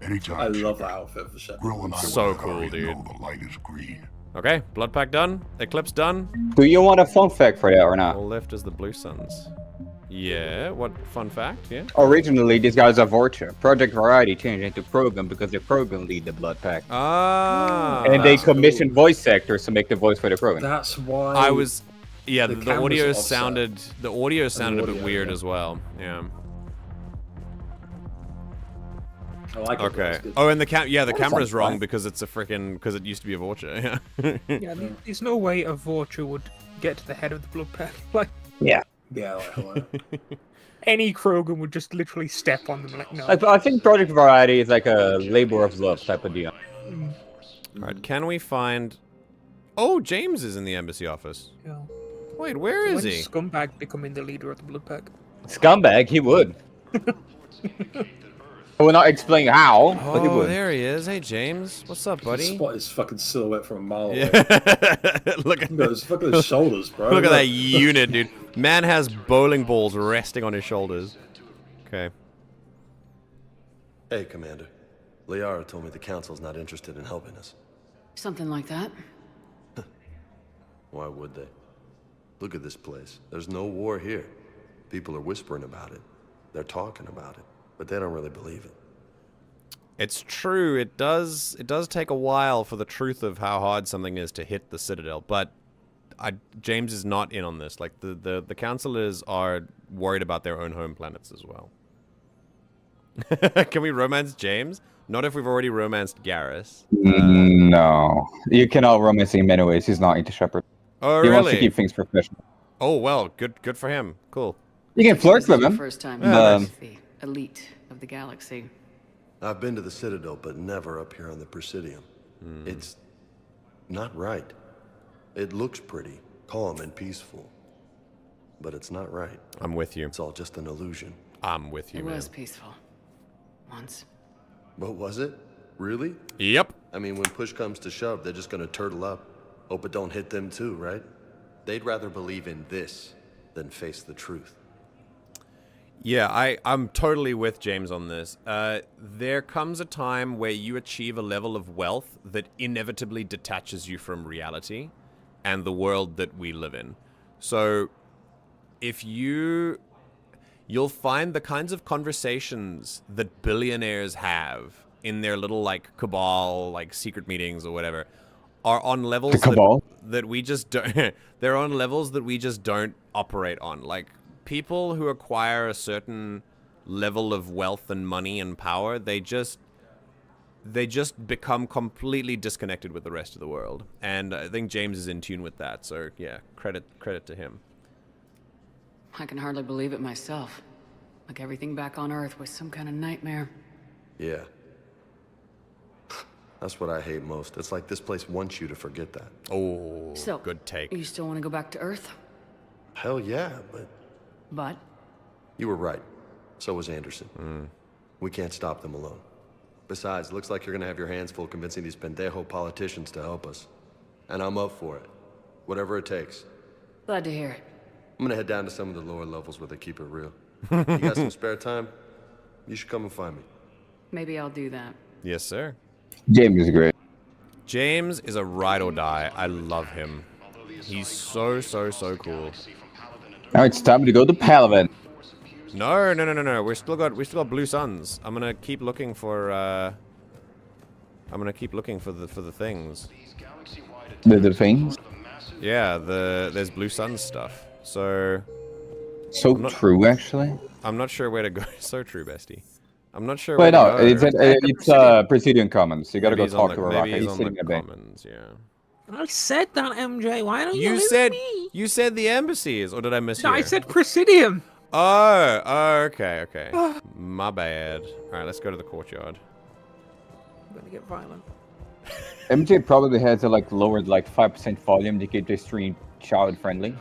Anytime. I love that outfit for Shepard. Grill and I So will cool, dude. know the light is green. Okay, blood pack done. Eclipse done. Do you want a fun fact for that or not? All left is the Blue Suns. Yeah, what fun fact? Yeah. Originally, these guys are Vulture. Project Variety changed into Program because the Program lead the blood pack. Ah. And they commissioned voice actors to make the voice for the Program. That's why. I was. Yeah, the camera's audio offset. sounded. The audio sounded a bit audio, weird yeah. as well. Yeah. I like it. Okay. That's good. Oh, and the the What camera's is that? wrong because it's a freaking because it used to be a Vulture. Yeah. Yeah, there's no way a Vulture would get to the head of the blood pack. Like, Yeah. Yeah, like, any Krogan would just literally step on them. Like, no. I think Project Variety is like a labor of love type of deal. Alright, can we find... Oh, James is in the embassy office. Yeah. Wait, where is When he? Scumbag becoming the leader of the blood pack. Scumbag, he would. I will not explain how, but he Oh, would. there he is. Hey, James. What's up, buddy? Spot his fucking silhouette from a mile away. Look at his fucking shoulders, bro. Look at that unit, dude. Man has bowling balls resting on his shoulders. Okay. Hey, Commander. Liara told me the Council's not interested in helping us. Something like that. Why would they? Look at this place. There's no war here. People are whispering about it. They're talking about it, but they don't really believe it. It's true. It does take a while for the truth of how hard something is to hit the Citadel, but James is not in on this. Like the Councilors are worried about their own home planets as well. Can we romance James? Not if we've already romanced Garrus. No. You cannot romance him anyways. He's not into Shepard. Oh, He really? wants to keep things professional. Oh, well, good for him. Cool. You can flirt This with is your him. first time Yeah. with the elite of the galaxy. I've been to the Citadel, but never up here on the Presidium. It's not right. It looks pretty, calm and peaceful, but it's not right. I'm with you. It's all just an illusion. I'm with you, It man. was peaceful. Once. What was it? Really? Yep. I mean, when push comes to shove, they're just gonna turtle up. Hope it don't hit them too, right? They'd rather believe in this than face the truth. Yeah, I'm totally with James on this. There comes a time where you achieve a level of wealth that inevitably detaches you from reality and the world that we live in. So, if you'll find the kinds of conversations that billionaires have in their little, like, cabal, like, secret meetings or whatever, are on levels that we just don't... they're on levels that we just don't operate on. Like, people who acquire a certain level of wealth and money and power, they just become completely disconnected with the rest of the world. And I think James is in tune with that. So yeah, credit to him. I can hardly believe it myself. Like everything back on Earth was some kind of nightmare. Yeah. That's what I hate most. It's like this place wants you to forget that. Oh, So, good take. You still want to go back to Earth? Hell yeah, but... But? You were right. So was Anderson. We can't stop them alone. Besides, it looks like you're gonna have your hands full convincing these pendejo politicians to help us. And I'm up for it. Whatever it takes. Glad to hear it. I'm gonna head down to some of the lower levels where they keep it real. You got some spare time? You should come and find me. Maybe I'll do that. Yes, sir. James is great. James is a ride or die. I love him. He's so cool. Now it's time to go to Palaven. No. We still got blue suns. I'm gonna keep looking for the things. The things? Yeah, there's blue sun stuff. So true, actually. I'm not sure where to go. So true, bestie. I'm not sure. Wait, where no, to go. it's Presidium Commons. You gotta Maybe go he's talk on to the- Araka. maybe he's He's on sitting the in a bank. Commons, yeah. I said that, MJ. Why don't you You listen said to me? you said the embassies, or did I miss No, you? I said Presidium. Oh, okay. My bad. All right, let's go to the courtyard. I'm gonna get violent. MJ probably has a lowered 5% volume to keep the stream child friendly.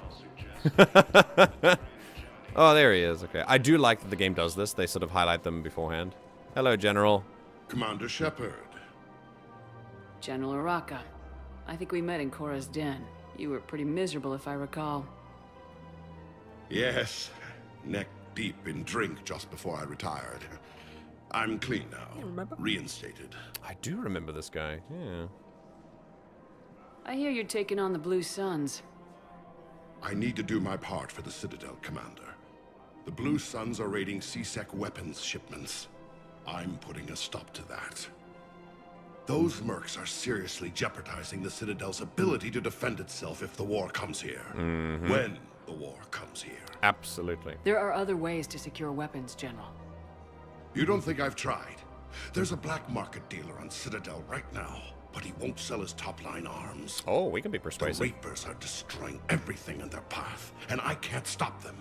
Oh, there he is. Okay, I do like that the game does this. They sort of highlight them beforehand. Hello, General. Commander Shepard. General Araka. I think we met in Korra's den. You were pretty miserable, if I recall. Yes, neck deep in drink just before I retired. I'm clean now, reinstated. I do remember this guy. Yeah. I hear you're taking on the Blue Suns. I need to do my part for the Citadel, Commander. The Blue Suns are raiding C-Sec weapons shipments. I'm putting a stop to that. Those mercs are seriously jeopardizing the Citadel's ability to defend itself if the war comes here. When the war comes here. Absolutely. There are other ways to secure weapons, General. You don't think I've tried? There's a black market dealer on Citadel right now, but he won't sell his top-line arms. Oh, we can be persuasive. The Reapers are destroying everything in their path, and I can't stop them.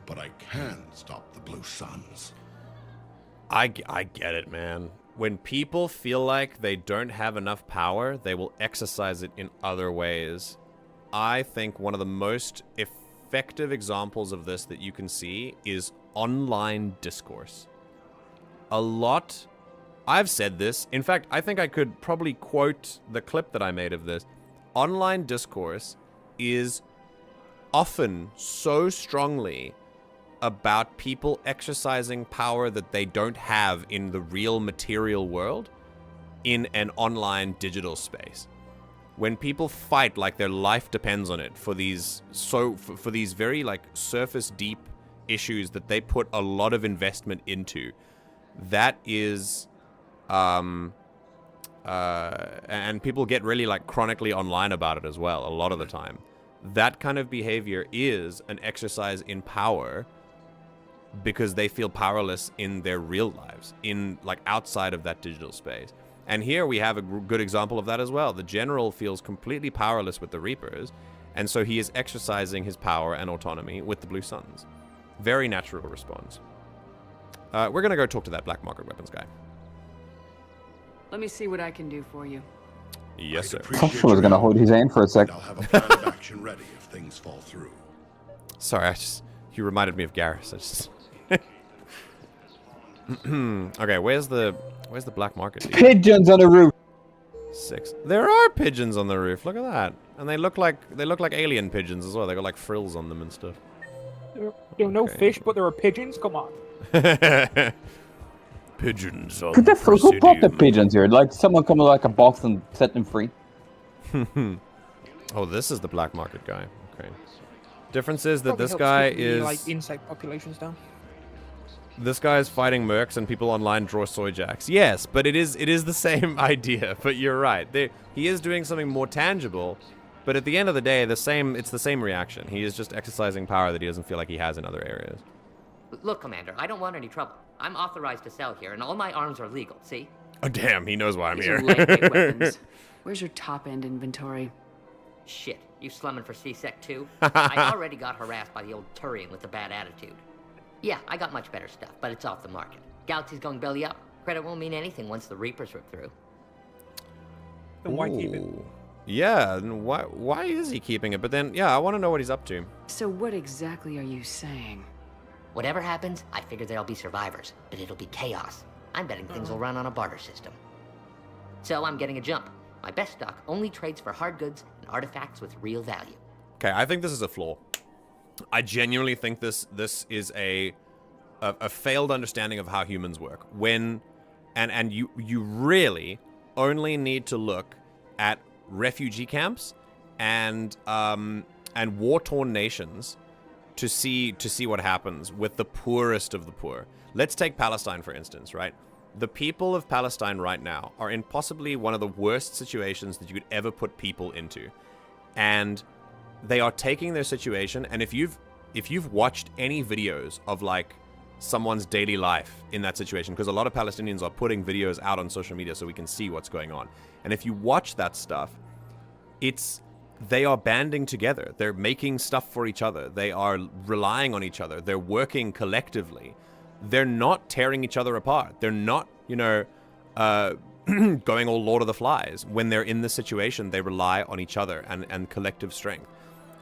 But I can stop the Blue Suns. I get it, man. When people feel like they don't have enough power, they will exercise it in other ways. I think one of the most effective examples of this that you can see is online discourse. I've said this. In fact, I think I could probably quote the clip that I made of this. Online discourse is often so strongly about people exercising power that they don't have in the real material world in an online digital space. When people fight like their life depends on it for these for these very surface deep issues that they put a lot of investment into, that is and people get really chronically online about it as well a lot of the time. That kind of behavior is an exercise in power because they feel powerless in their real lives, in outside of that digital space. And here we have a good example of that as well. The general feels completely powerless with the Reapers, and so he is exercising his power and autonomy with the Blue Suns. Very natural response. We're gonna go talk to that black market weapons guy. Let me see what I can do for you. Yes, sir. Councilor was gonna hold his hand for a sec. I'll have a plan of action ready if things fall through. Sorry, you reminded me of Garrus. Okay, where's the black market? Pigeons on the roof. 6. There are pigeons on the roof. Look at that, and they look like alien pigeons as well. They got frills on them and stuff. There are no fish, but there are pigeons. Come on. Pigeons on Who brought the Presidium. pigeons here? Someone come with a box and set them free. Oh, this is the black market guy. Okay. Difference is that Probably this helps guy keep the, is insect populations down. this guy is fighting mercs and people online draw soy jacks. Yes, but it is the same idea. But you're right. He is doing something more tangible. But at the end of the day, it's the same reaction. He is just exercising power that he doesn't feel like he has in other areas. Look, Commander, I don't want any trouble. I'm authorized to sell here, and all my arms are legal, see? Oh, damn, he knows why I'm These here. are lightweight weapons. Where's your top-end inventory? Shit, you slumming for C-Sec too? I already got harassed by the old Turian with the bad attitude. Yeah, I got much better stuff, but it's off the market. Galaxy's going belly up. Credit won't mean anything once the Reapers rip through. Then why keep it? Ooh. Yeah, and why is he keeping it? But then, yeah, I want to know what he's up to. So what exactly are you saying? Whatever happens, I figure there'll be survivors, but it'll be chaos. I'm betting things will run on a barter system. So I'm getting a jump. My best stock only trades for hard goods and artifacts with real value. Okay, I think this is a flaw. I genuinely think this is a a failed understanding of how humans work. And you really only need to look at refugee camps and war-torn nations to see what happens with the poorest of the poor. Let's take Palestine, for instance, right? The people of Palestine right now are in possibly one of the worst situations that you could ever put people into. And they are taking their situation, and if you've watched any videos of like someone's daily life in that situation, because a lot of Palestinians are putting videos out on social media so we can see what's going on. And if you watch that stuff, they are banding together. They're making stuff for each other. They are relying on each other. They're working collectively. They're not tearing each other apart. They're not, going all Lord of the Flies. When they're in this situation, they rely on each other and collective strength.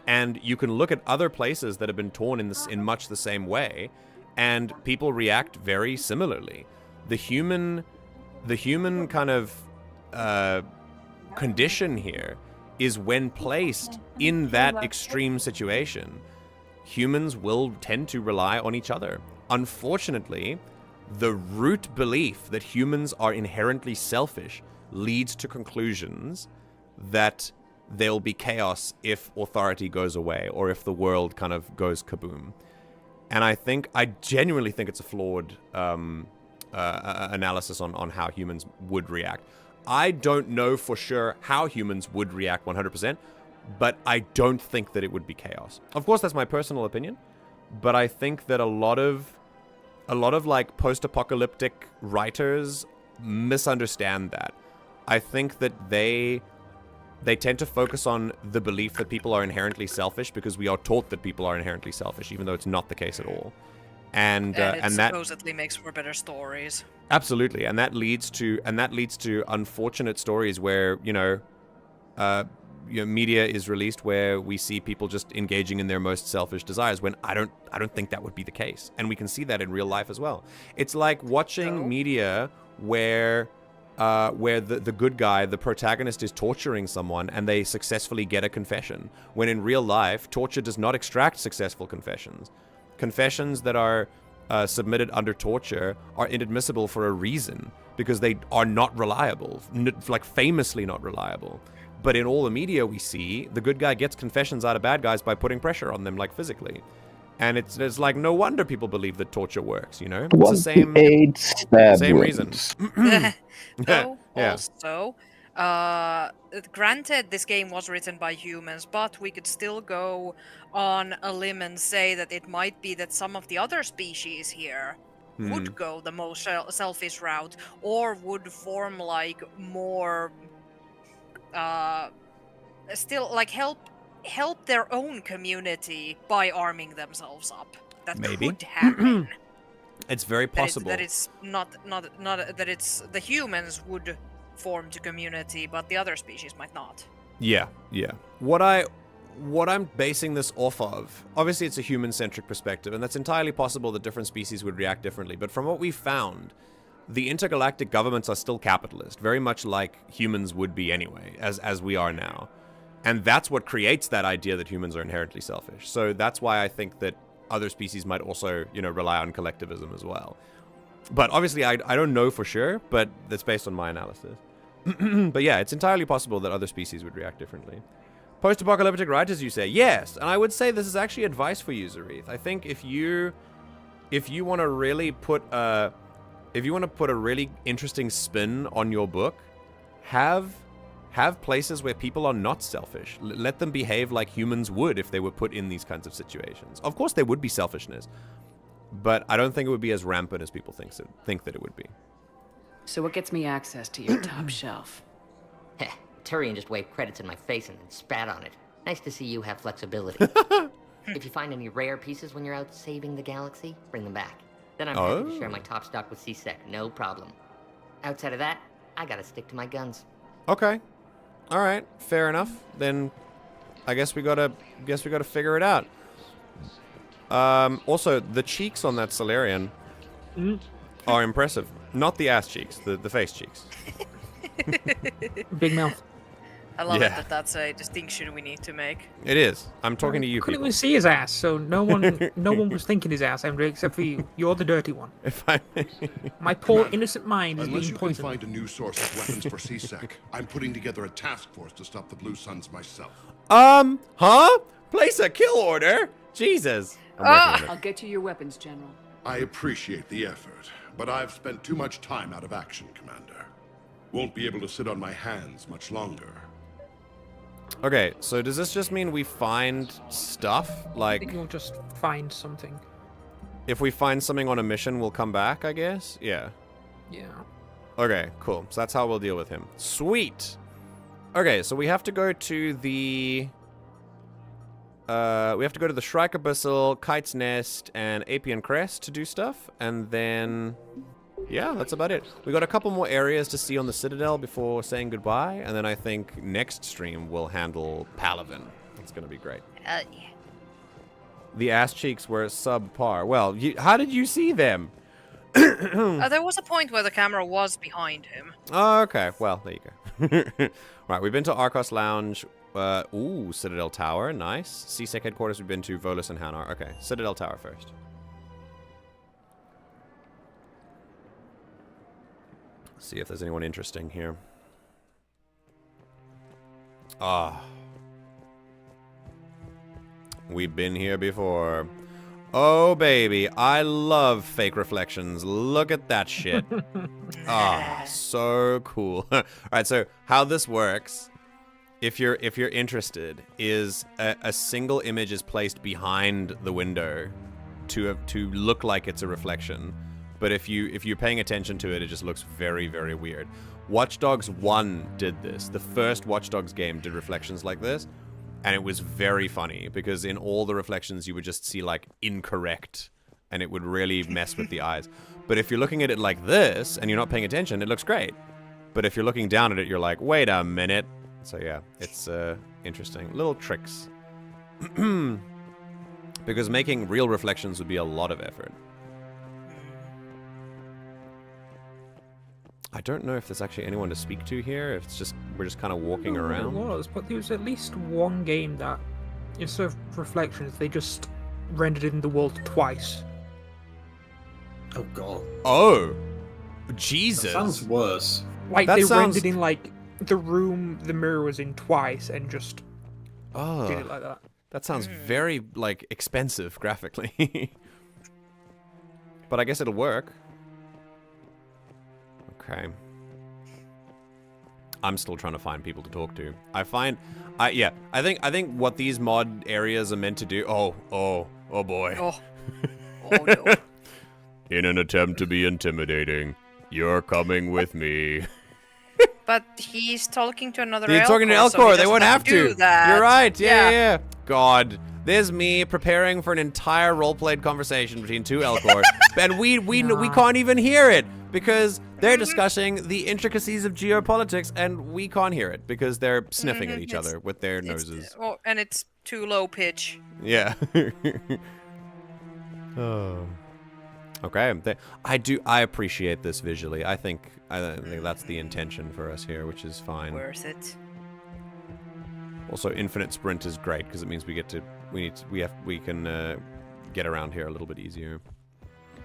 And you can look at other places that have been torn in much the same way, and people react very similarly. The human kind of condition here is, when placed in that extreme situation, humans will tend to rely on each other. Unfortunately, the root belief that humans are inherently selfish leads to conclusions that there'll be chaos if authority goes away, or if the world kind of goes kaboom. And I genuinely think it's a flawed analysis on how humans would react. I don't know for sure how humans would react 100%, but I don't think that it would be chaos. Of course, that's my personal opinion, but I think that a lot of like post-apocalyptic writers misunderstand that. I think that they tend to focus on the belief that people are inherently selfish because we are taught that people are inherently selfish, even though it's not the case at all. And that supposedly makes for better stories. Absolutely, and that leads to unfortunate stories where media is released where we see people just engaging in their most selfish desires, when I don't think that would be the case, and we can see that in real life as well. It's like watching media where the good guy, the protagonist, is torturing someone and they successfully get a confession, when in real life torture does not extract successful confessions. Confessions that are submitted under torture are inadmissible for a reason, because they are not reliable, like famously not reliable. But in all the media we see, the good guy gets confessions out of bad guys by putting pressure on them, like physically. And it's like, no wonder people believe that torture works, It's the same reason. Also, granted, this game was written by humans, but we could still go on a limb and say that it might be that some of the other species here would go the most selfish route, or would form like more still like help their own community by arming themselves up. That could happen. It's very possible that it's not that it's the humans would form to community, but the other species might not. Yeah. What I'm basing this off of, obviously it's a human-centric perspective, and that's entirely possible that different species would react differently. But from what we found, the intergalactic governments are still capitalist, very much like humans would be anyway, as we are now. And that's what creates that idea that humans are inherently selfish. So that's why I think that other species might also, rely on collectivism as well. But obviously I don't know for sure, but that's based on my analysis. But yeah, it's entirely possible that other species would react differently. Post-apocalyptic writers, you say? Yes, and I would say this is actually advice for you, Zareth. I think if you want to really put a really interesting spin on your book, have places where people are not selfish. Let them behave like humans would if they were put in these kinds of situations. Of course, there would be selfishness, but I don't think it would be as rampant as people think that it would be. So what gets me access to your top shelf? Heh, Turian just waved credits in my face and then spat on it. Nice to see you have flexibility. If you find any rare pieces when you're out saving the galaxy, bring them back. Then I'm happy to share my top stock with CSEC, no problem. Outside of that, I gotta stick to my guns. Okay. All right, fair enough. Then I guess we gotta figure it out. Also, the cheeks on that Solarian are impressive. Not the ass cheeks, the face cheeks. Big mouth. I love it that that's a distinction we need to make. It is. I'm talking to you Couldn't people. even see his ass, so no one was thinking his ass, Andrew, except for you. You're the dirty one. If I... My poor innocent mind is Unless being you can poisoned. find a new source of weapons for C-Sec, I'm putting together a task force to stop the Blue Suns myself. Huh? Place a kill order? Jesus. I'll get you your weapons, General. I appreciate the effort, but I've spent too much time out of action, Commander. Won't be able to sit on my hands much longer. Okay, so does this just mean we find stuff? I think we'll just find something. If we find something on a mission, we'll come back, I guess? Yeah. Yeah. Okay, cool. So that's how we'll deal with him. Sweet! Okay, so we have to go to the... we have to go to the Shrike Abyssal, Kite's Nest, and Apian Crest to do stuff. And then... yeah, that's about it. We got a couple more areas to see on the Citadel before saying goodbye. And then I think next stream we'll handle Palaven. That's going to be great. Yeah. The ass cheeks were subpar. Well, how did you see them? There was a point where the camera was behind him. Oh, okay. Well, there you go. Right, we've been to Archos Lounge. Ooh, Citadel Tower. Nice. C-Sec headquarters we've been to. Volus and Hanar. Okay, Citadel Tower first. See if there's anyone interesting here. Ah. We've been here before. Oh, baby. I love fake reflections. Look at that shit. Ah, so cool. All right, so how this works, if you're interested, is a single image is placed behind the window to look like it's a reflection. But if you're paying attention to it, it just looks very, very weird. Watch Dogs 1 did this. The first Watch Dogs game did reflections like this. And it was very funny because in all the reflections you would just see like incorrect and it would really mess with the eyes. But if you're looking at it like this and you're not paying attention, it looks great. But if you're looking down at it, you're like, wait a minute. So yeah, it's interesting. Little tricks. Because making real reflections would be a lot of effort. I don't know if there's actually anyone to speak to here. If it's just we're just kind of walking around. There was, but there was at least one game that, instead of reflections, they just rendered in the world twice. Oh god. Oh, Jesus. That sounds worse. Like they rendered in like the room the mirror was in twice and just did it like that. That sounds very like expensive graphically. But I guess it'll work. Okay. I'm still trying to find people to talk to. I think what these mod areas are meant to do. Oh boy. Oh no. In an attempt to be intimidating, you're coming with me. But he's talking to another He's talking to Elcor, Elcor. so They won't have to. do that. You're right. Yeah. God. There's me preparing for an entire role-played conversation between two Elcor, and we can't even hear it because they're discussing the intricacies of geopolitics, and we can't hear it because they're sniffing at each other with their noses. And it's too low pitch. Yeah. Oh. Okay. I appreciate this visually. I think that's the intention for us here, which is fine. Worth it. Also, infinite sprint is great because it means we can get around here a little bit easier.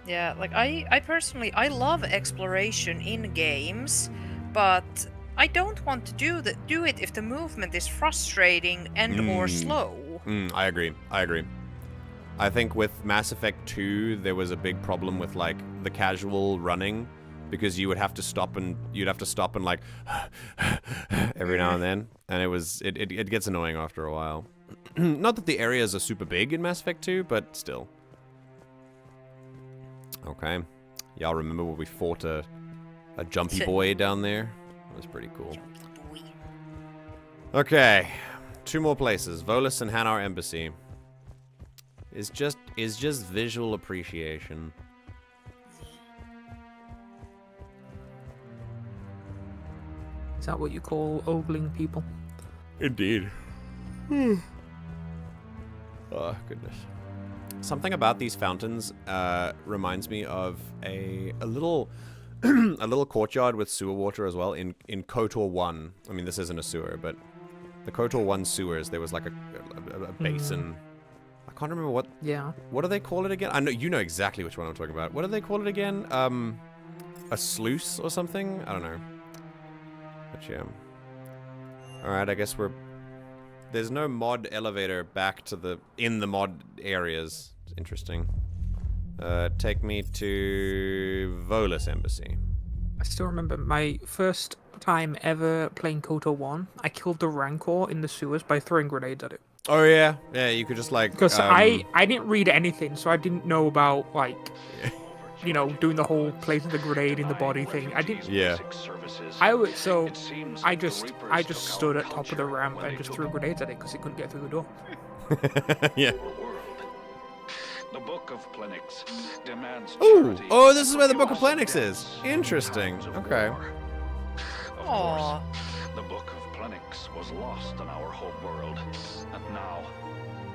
Yeah, like I personally love exploration in games, but I don't want to do it if the movement is frustrating and or slow. I agree. I think with Mass Effect 2 there was a big problem with like the casual running because you would have to stop and like every now and then, and it gets annoying after a while. Not that the areas are super big in Mass Effect 2, but still. Okay. Y'all remember when we fought a jumpy boy down there? That was pretty cool. Okay. 2 more places. Volus and Hanar Embassy. Is just visual appreciation. Is that what you call ogling people? Indeed. Oh, goodness. Something about these fountains reminds me of a little a little courtyard with sewer water as well in KOTOR 1. I mean, this isn't a sewer, but The KOTOR 1 sewers, there was like a basin. I can't remember what... Yeah. What do they call it again? I know you know exactly which one I'm talking about. What do they call it again? A sluice or something? I don't know. But yeah. Alright, I guess we're... There's no mod elevator back to in the mod areas. It's interesting. Take me to Volus Embassy. I still remember my first time ever playing KOTOR 1. I killed the Rancor in the sewers by throwing grenades at it. Oh yeah, yeah. You could just like because I didn't read anything, so I didn't know about like you know doing the whole placing the grenade in the body thing. I didn't. Yeah. I just stood at top of the ramp and just threw grenades at it because it couldn't get through the door. Yeah. The Book of Plenix demands. Ooh! Oh, this is where the Book of Plenix is. Interesting. Okay. Aww. The Book of Plenix was lost on our home world, and now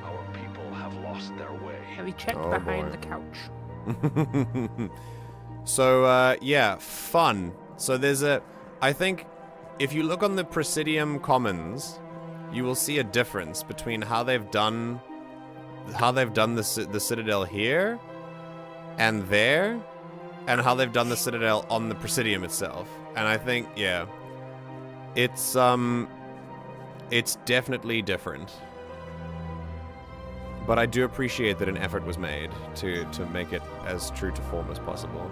our people have lost their way. Have you checked behind the couch? So, yeah, fun. So there's I think, if you look on the Presidium Commons, you will see a difference between how they've done the Citadel here and there, and how they've done the Citadel on the Presidium itself. And I think, yeah, it's definitely different. But I do appreciate that an effort was made to make it as true to form as possible.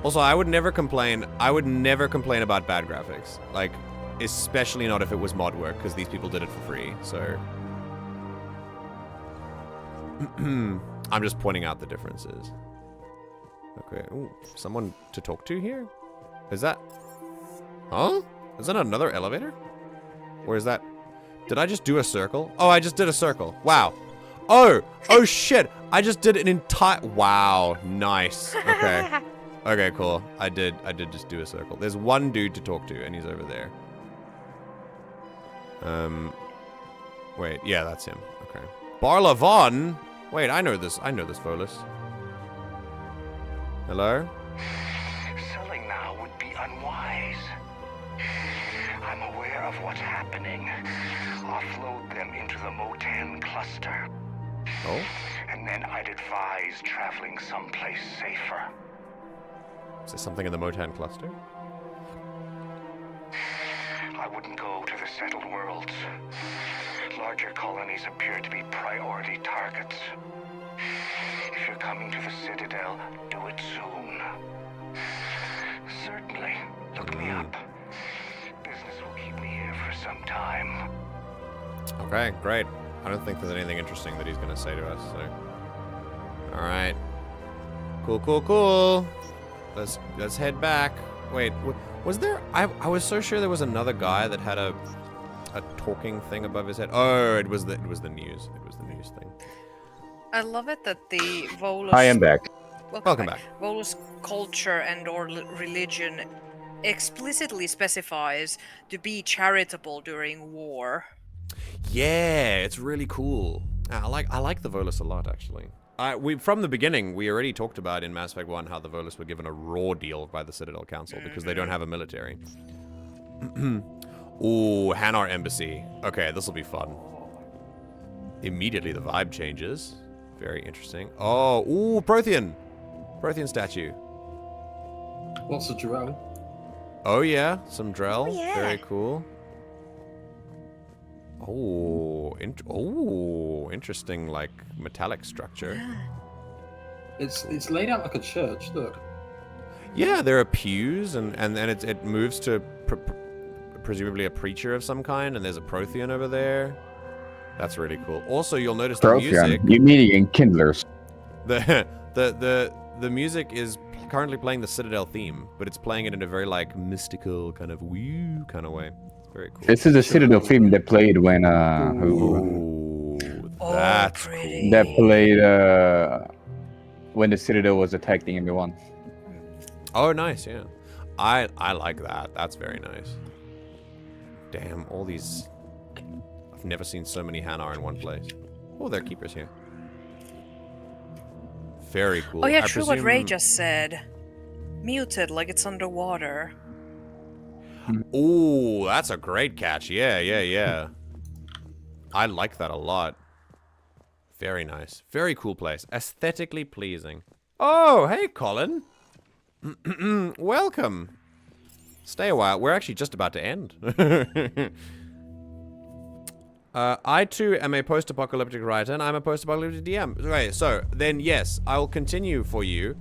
Also, I would never complain about bad graphics. Like, especially not if it was mod work, because these people did it for free, so... I'm just pointing out the differences. Okay, ooh, someone to talk to here? Is that... Huh? Is that another elevator? Or is that... Did I just do a circle? Oh, I just did a circle. Wow. Oh shit. I just did an entire... Wow, nice. Okay. Okay, cool. I did just do a circle. There's one dude to talk to, and he's over there. Wait, yeah, that's him. Okay. Barlavon? Wait, I know this Volus. Hello? Selling now would be unwise. I'm aware of what's happening. Offload them into the Motan cluster. Oh? And then I'd advise traveling someplace safer. Is there something in the Motan cluster? I wouldn't go to the settled worlds. Larger colonies appear to be priority targets. If you're coming to the Citadel, do it soon. Certainly. Look me up. Business will keep me here for some time. Okay, great. I don't think there's anything interesting that he's going to say to us, so... Alright. Cool. Let's head back. Wait, was there... I was so sure there was another guy that had a talking thing above his head. Oh, it was the news. It was the news thing. I love it that the Volus... I am back. Welcome back. Volus culture and or religion explicitly specifies to be charitable during war. Yeah, it's really cool. I like the Volus a lot, actually. From the beginning, we already talked about in Mass Effect 1 how the Volus were given a raw deal by the Citadel Council because they don't have a military. Ooh, Hanar Embassy. Okay, this will be fun. Immediately the vibe changes. Very interesting. Oh, ooh, Prothean statue. Lots of Drell. Oh yeah, some Drell. Oh, yeah. Very cool. Oh, interesting, like metallic structure. It's laid out like a church. Look. Yeah, there are pews, and then it moves to presumably a preacher of some kind, and there's a Prothean over there. That's really cool. Also, you'll notice the music. You meaning kindlers? The music is currently playing the Citadel theme, but it's playing it in a very like mystical kind of woo kind of way. Very cool. This is the Citadel theme they played when that's cool. That played when the Citadel was attacking everyone. Oh, nice, yeah. I like that. That's very nice. Damn, all these... I've never seen so many Hanar in one place. Oh, there are keepers here. Very cool. Oh yeah, true what Ray just said. Muted, like it's underwater. Ooh, that's a great catch. Yeah. I like that a lot. Very nice. Very cool place. Aesthetically pleasing. Oh, hey, Colin. Welcome. Stay a while. We're actually just about to end. I too am a post-apocalyptic writer, and I'm a post-apocalyptic DM. Okay, so then yes, I will continue for you.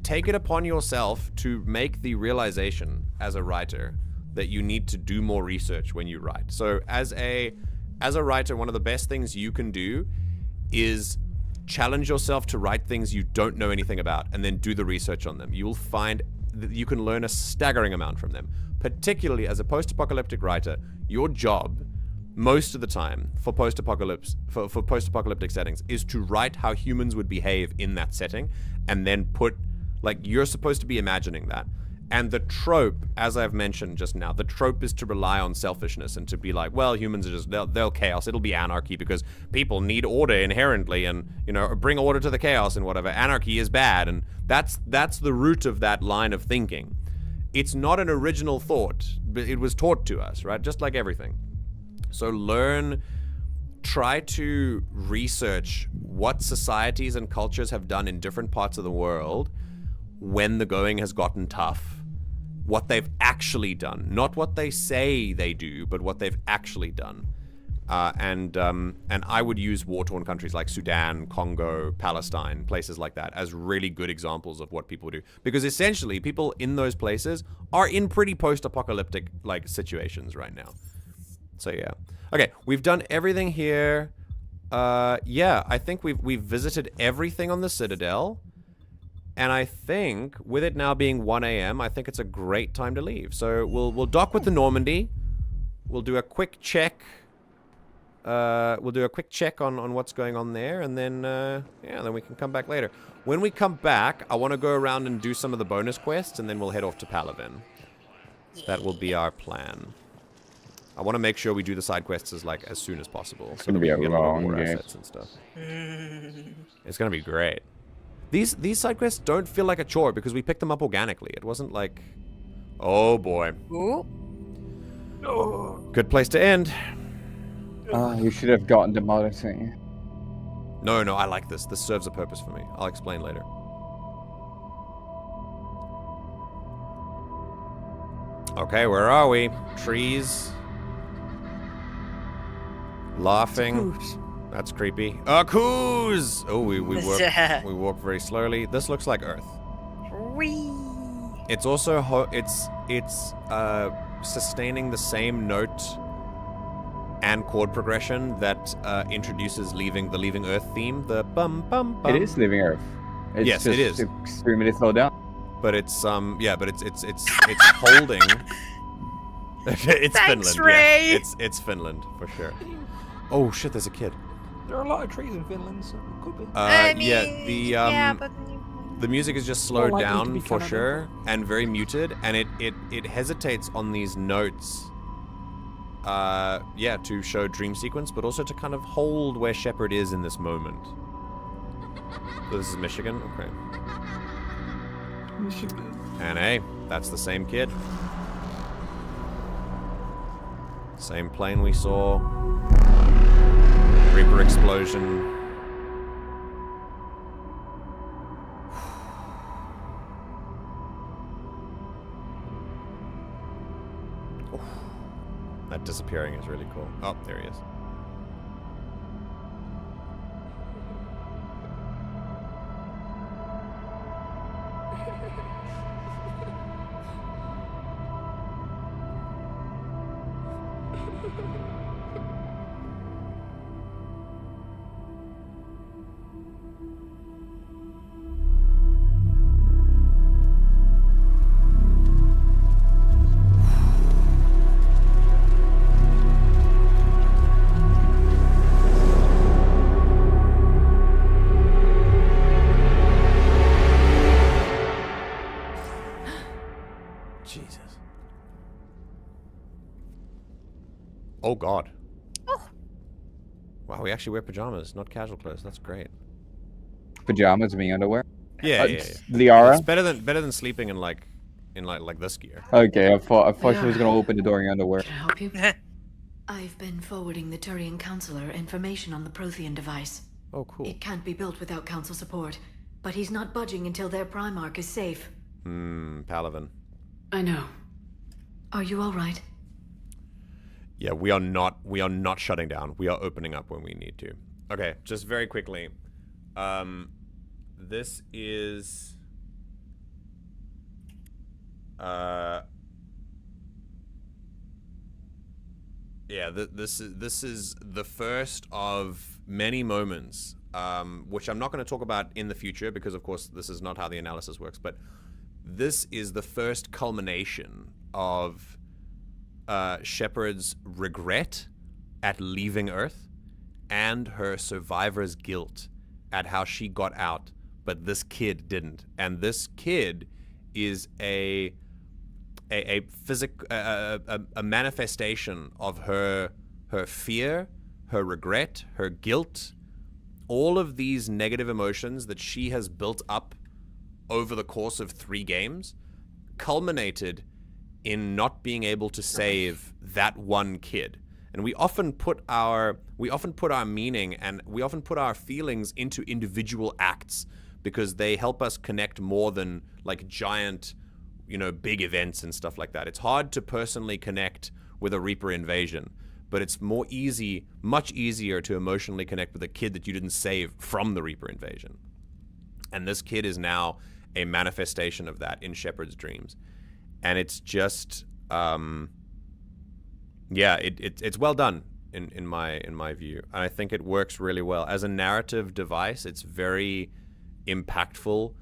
Take it upon yourself to make the realization as a writer that you need to do more research when you write. So as a writer, one of the best things you can do is challenge yourself to write things you don't know anything about, and then do the research on them. You will find that you can learn a staggering amount from them. Particularly as a post-apocalyptic writer, your job most of the time for post-apocalyptic settings is to write how humans would behave in that setting, and then put, like, you're supposed to be imagining that. And the trope, as I've mentioned just now, the trope is to rely on selfishness and to be like, well, humans are just, they'll chaos, it'll be anarchy because people need order inherently, and, you know, bring order to the chaos and whatever. Anarchy is bad, and that's the root of that line of thinking. It's not an original thought, but it was taught to us, right? Just like everything. So try to research what societies and cultures have done in different parts of the world when the going has gotten tough. What they've actually done. Not what they say they do, but what they've actually done. And I would use war-torn countries like Sudan, Congo, Palestine, places like that as really good examples of what people do. Because essentially, people in those places are in pretty post-apocalyptic like situations right now. So yeah. Okay, we've done everything here. Yeah, I think we've visited everything on the Citadel. And I think, with it now being 1 a.m., I think it's a great time to leave. So we'll dock with the Normandy. We'll do a quick check. We'll do a quick check on what's going on there, and then yeah, then we can come back later. When we come back, I want to go around and do some of the bonus quests, and then we'll head off to Palaven. That will be our plan. I want to make sure we do the side quests as soon as possible. It's gonna be a long game. Assets and stuff. It's gonna be great. These side quests don't feel like a chore because we picked them up organically. It wasn't like, oh boy. Ooh. Oh. Good place to end. You should have gotten the modern thing. No, I like this. This serves a purpose for me. I'll explain later. Okay, where are we? Trees. Laughing. That's creepy. Coos! Oh, we walk very slowly. This looks like Earth. Whee! It's also it's sustaining the same note and chord progression that introduces the Leaving Earth theme. The bum bum bum. It is Leaving Earth. It's yes, it is. Extremely slowed down. But it's yeah, but it's holding. It's Thanks, Finland. Ray. Yeah, it's Finland for sure. Oh shit, there's a kid. There are a lot of trees in Finland, so it could be. Yeah, but the music is just slowed likely to down be for Canada. sure, and very muted, and it hesitates on these notes. Yeah, to show dream sequence, but also to kind of hold where Shepard is in this moment. So this is Michigan? Okay. Michigan. And hey, that's the same kid. Same plane we saw. Reaper explosion. That disappearing is really cool. Oh, there he is. Oh god. Oh. Wow, we actually wear pajamas, not casual clothes. That's great. Pajamas being underwear? Yeah, Liara? It's better than sleeping in like in like this gear. Okay, I thought she was gonna open the door in underwear. Can I help you? I've been forwarding the Turian Councilor information on the Prothean device. Oh, cool. It can't be built without Council support, but he's not budging until their Primarch is safe. Palaven. I know. Are you all right? Yeah, we are not shutting down. We are opening up when we need to. Okay, just very quickly. This is this is the first of many moments, which I'm not going to talk about in the future because, of course, this is not how the analysis works. But this is the first culmination of Shepard's regret at leaving Earth and her survivor's guilt at how she got out, but this kid didn't. And this kid is a manifestation of her fear, her regret, her guilt, all of these negative emotions that she has built up over the course of 3 games, culminated in not being able to save that one kid. And we often put our meaning and we often put our feelings into individual acts because they help us connect more than like giant, big events and stuff like that. It's hard to personally connect with a Reaper invasion, but it's much easier to emotionally connect with a kid that you didn't save from the Reaper invasion. And this kid is now a manifestation of that in Shepard's dreams. And it's just, it's well done in my view. And I think it works really well. As a narrative device, it's very impactful.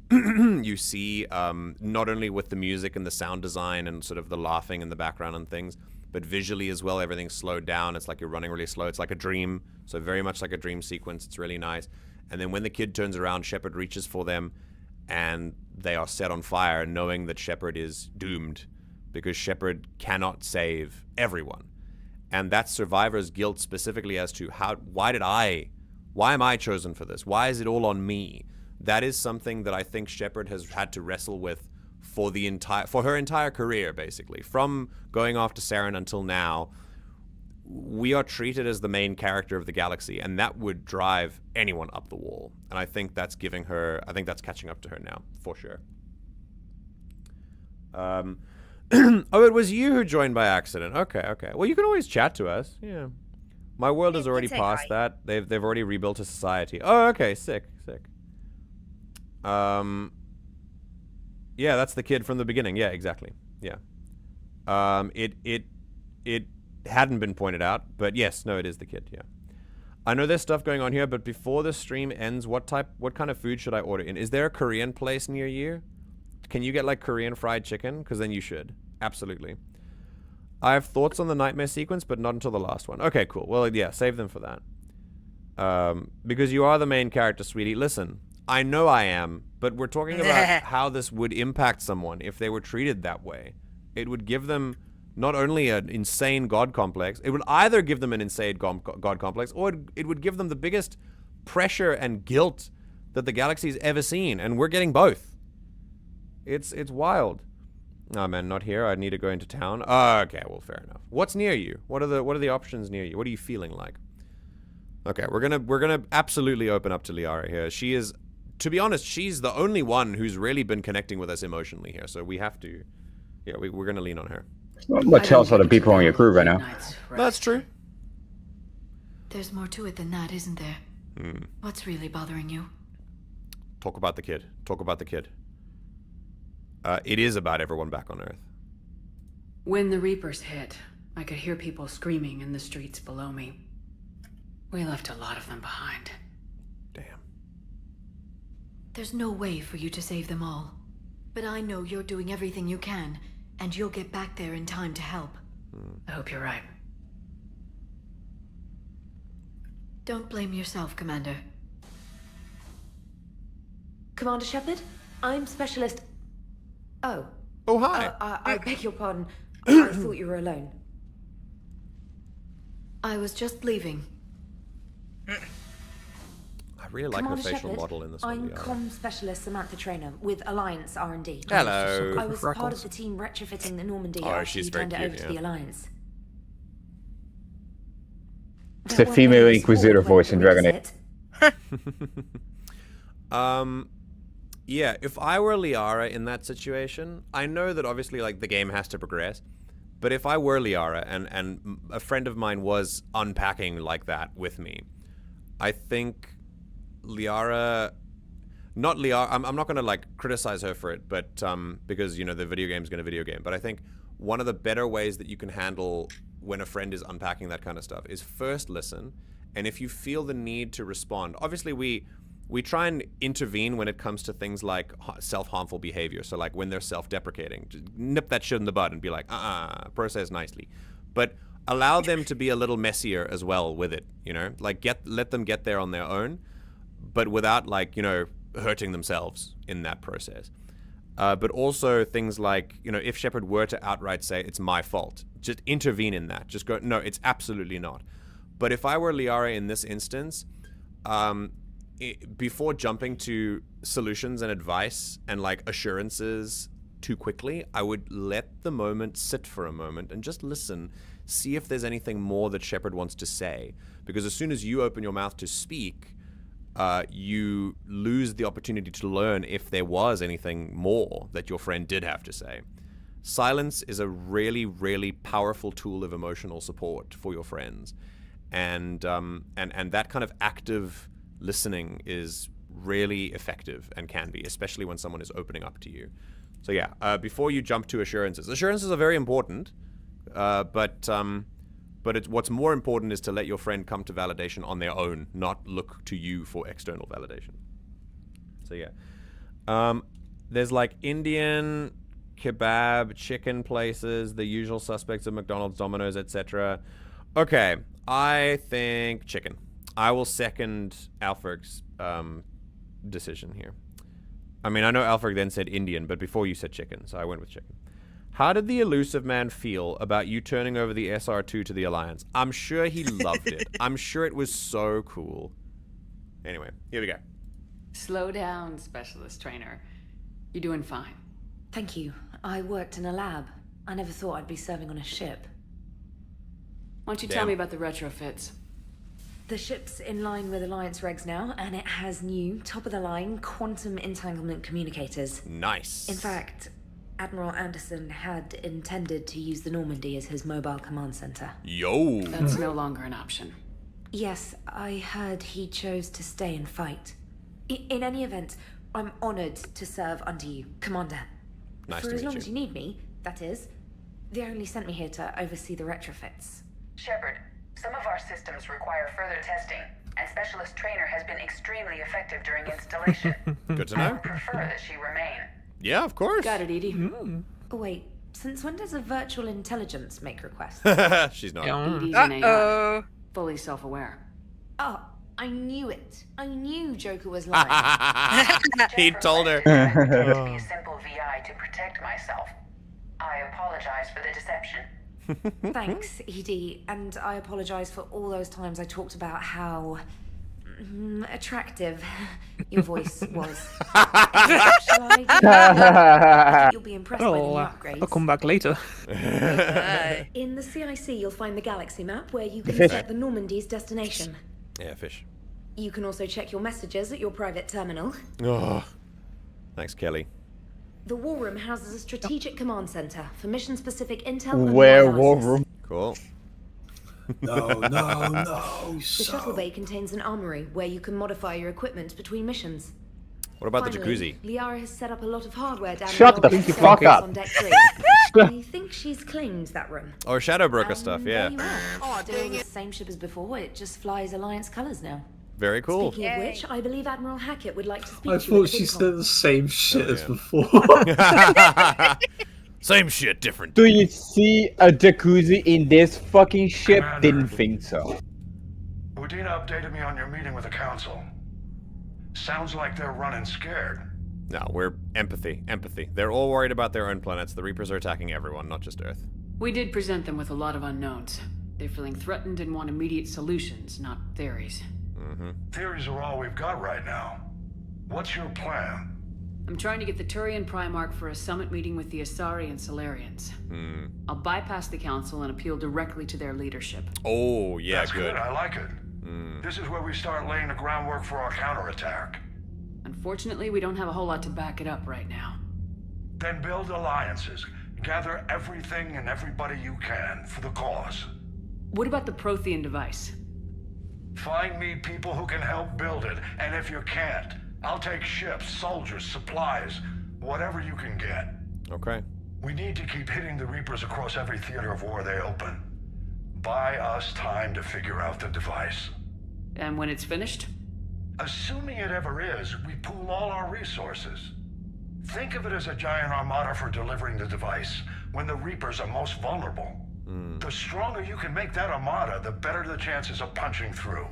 You see, not only with the music and the sound design and sort of the laughing in the background and things, but visually as well, everything's slowed down. It's like you're running really slow. It's like a dream, so very much like a dream sequence. It's really nice. And then when the kid turns around, Shepard reaches for them, and they are set on fire, knowing that Shepard is doomed because Shepard cannot save everyone. And that's survivor's guilt specifically as to why am I chosen for this? Why is it all on me? That is something that I think Shepard has had to wrestle with for her entire career, basically. From going off to Saren until now, we are treated as the main character of the galaxy, and that would drive anyone up the wall. And I think that's catching up to her now, for sure. Oh, it was you who joined by accident. Okay. Well, you can always chat to us. Yeah. My world has already passed that. They've already rebuilt a society. Oh, okay. Sick. Yeah, that's the kid from the beginning. Yeah, exactly. Yeah. It hadn't been pointed out, but yes, no, it is the kid. Yeah. I know there's stuff going on here, but before the stream ends, what kind of food should I order in? Is there a Korean place near you? Can you get like Korean fried chicken? Because then you should. Absolutely. I have thoughts on the nightmare sequence, but not until the last one. Okay, cool. Well, yeah, save them for that. Because you are the main character, sweetie. Listen, I know I am, but we're talking about how this would impact someone if they were treated that way. It would give them not only an insane god complex, it would either give them an insane god complex, or it would give them the biggest pressure and guilt that the galaxy's ever seen, and we're getting both. It's wild. Oh man, not here. I need to go into town. Oh, okay, well, fair enough. What's near you? What are the options near you? What are you feeling like? Okay, we're gonna absolutely open up to Liara here. She is, to be honest, she's the only one who's really been connecting with us emotionally here. So we have to, yeah, we're gonna lean on her. Not much else for the people on your crew right now. That's true. There's more to it than that, isn't there? What's really bothering you? Talk about the kid. It is about everyone back on Earth. When the Reapers hit, I could hear people screaming in the streets below me. We left a lot of them behind. Damn. There's no way for you to save them all. But I know you're doing everything you can, and you'll get back there in time to help. I hope you're right. Don't blame yourself, Commander. Commander Shepard, I'm Specialist... Oh. Oh, hi. I beg your pardon. I thought you were alone. I was just leaving. I really like her Commander facial Shepard, model in this I'm one. Liara. comm specialist Samantha Traynor with Alliance R&D. Hello. I was part of the team retrofitting the Normandy Oh, after she's you very turned it cute, over to yeah. the Alliance. It's a female Inquisitor voice in Dragon Age. Yeah, if I were Liara in that situation, I know that obviously like the game has to progress, but if I were Liara and a friend of mine was unpacking like that with me, I think Liara, not Liara, I'm not going to like criticize her for it, but because, you know, the video game's going to video game, but I think one of the better ways that you can handle when a friend is unpacking that kind of stuff is first listen, and if you feel the need to respond, obviously we try and intervene when it comes to things like self-harmful behavior. So like when they're self-deprecating, just nip that shit in the bud and be like, process nicely. But allow them to be a little messier as well with it, you know? Like let them get there on their own, but without like, you know, hurting themselves in that process. But also things like, you know, if Shepard were to outright say, it's my fault, just intervene in that. Just go, no, it's absolutely not. But if I were Liara in this instance, before jumping to solutions and advice and like assurances too quickly, I would let the moment sit for a moment and just listen, see if there's anything more that Shepard wants to say. Because as soon as you open your mouth to speak, you lose the opportunity to learn if there was anything more that your friend did have to say. Silence is a really, really powerful tool of emotional support for your friends. And that kind of active listening is really effective and can be, especially when someone is opening up to you. So yeah, before you jump to assurances are very important, but what's more important is to let your friend come to validation on their own, not look to you for external validation. So yeah, there's like Indian, kebab, chicken places, the usual suspects of McDonald's, Domino's, etc. Okay, I think chicken. I will second Alfred's decision here. I mean, I know Alfred then said Indian, but before you said chicken, so I went with chicken. How did the elusive man feel about you turning over the SR2 to the Alliance? I'm sure he loved it. I'm sure it was so cool. Anyway, here we go. Slow down, Specialist Traynor. You're doing fine. Thank you. I worked in a lab. I never thought I'd be serving on a ship. Why don't you tell me about the retrofits? The ship's in line with Alliance regs now, and it has new, top-of-the-line quantum entanglement communicators. Nice. In fact, Admiral Anderson had intended to use the Normandy as his mobile command center. Yo! That's no longer an option. Yes, I heard he chose to stay and fight. In any event, I'm honored to serve under you, Commander. Nice For to as meet long you. as you need me, that is. They only sent me here to oversee the retrofits. Shepard, some of our systems require further testing, and Specialist Traynor has been extremely effective during installation. Good to I know. would prefer that she remain. Yeah, of course. Got it, Edie. Oh, wait, since when does a virtual intelligence make requests? She's not. Edie's an AI. Fully self-aware. Oh, I knew it. I knew Joker was lying. He told her. It to be a simple VI to protect myself. I apologize for the deception. Thanks, Edie, and I apologize for all those times I talked about how attractive your voice was. You'll be impressed by the new upgrades. I'll come back later. In the CIC, you'll find the galaxy map where you can set the Normandy's destination. Yeah, fish. You can also check your messages at your private terminal. Oh, thanks, Kelly. The War Room houses a strategic command center for mission-specific intel and Where analysis. War Room? Cool. No. The shuttle bay contains an armory where you can modify your equipment between missions. What about Finally, the jacuzzi? Liara has set up a lot of hardware down Shut in the old fuck office up. on deck 3. I think she's claimed that room. Or Shadow Broker stuff, yeah. There you are. Still the same ship as before, it just flies Alliance colors now. Very cool. Speaking of which, I believe Admiral Hackett would like to speak I to you. thought she said the same shit as before. Same shit, different. Do you see a jacuzzi in this fucking ship? Didn't think so. Udina updated me on your meeting with the Council. Sounds like they're running scared. No, we're empathy. They're all worried about their own planets. The Reapers are attacking everyone, not just Earth. We did present them with a lot of unknowns. They're feeling threatened and want immediate solutions, not theories. Theories are all we've got right now. What's your plan? I'm trying to get the Turian Primarch for a summit meeting with the Asari and Solarians. I'll bypass the council and appeal directly to their leadership. Oh, yeah, That's good. I like it. This is where we start laying the groundwork for our counterattack. Unfortunately, we don't have a whole lot to back it up right now. Then build alliances. Gather everything and everybody you can for the cause. What about the Prothean device? Find me people who can help build it, and if you can't, I'll take ships, soldiers, supplies, whatever you can get. Okay. We need to keep hitting the Reapers across every theater of war they open. Buy us time to figure out the device. And when it's finished? Assuming it ever is, we pool all our resources. Think of it as a giant armada for delivering the device, when the Reapers are most vulnerable. The stronger you can make that armada, the better the chances of punching through.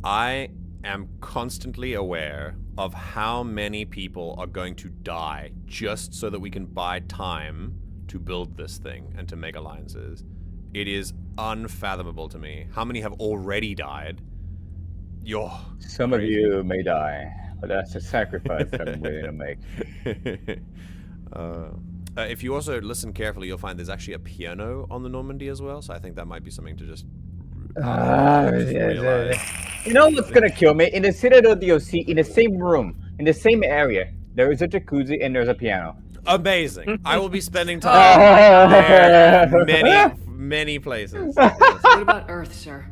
I am constantly aware of how many people are going to die just so that we can buy time to build this thing and to make alliances. It is unfathomable to me. How many have already died? Some of you may die, but that's a sacrifice I'm willing to make. If you also listen carefully, you'll find there's actually a piano on the Normandy as well, so I think that might be something to just realize. You know what's gonna kill me? In the Citadel DOC, in the same room, in the same area, there is a jacuzzi and there's a piano. Amazing. I will be spending time there many places. What about Earth, sir?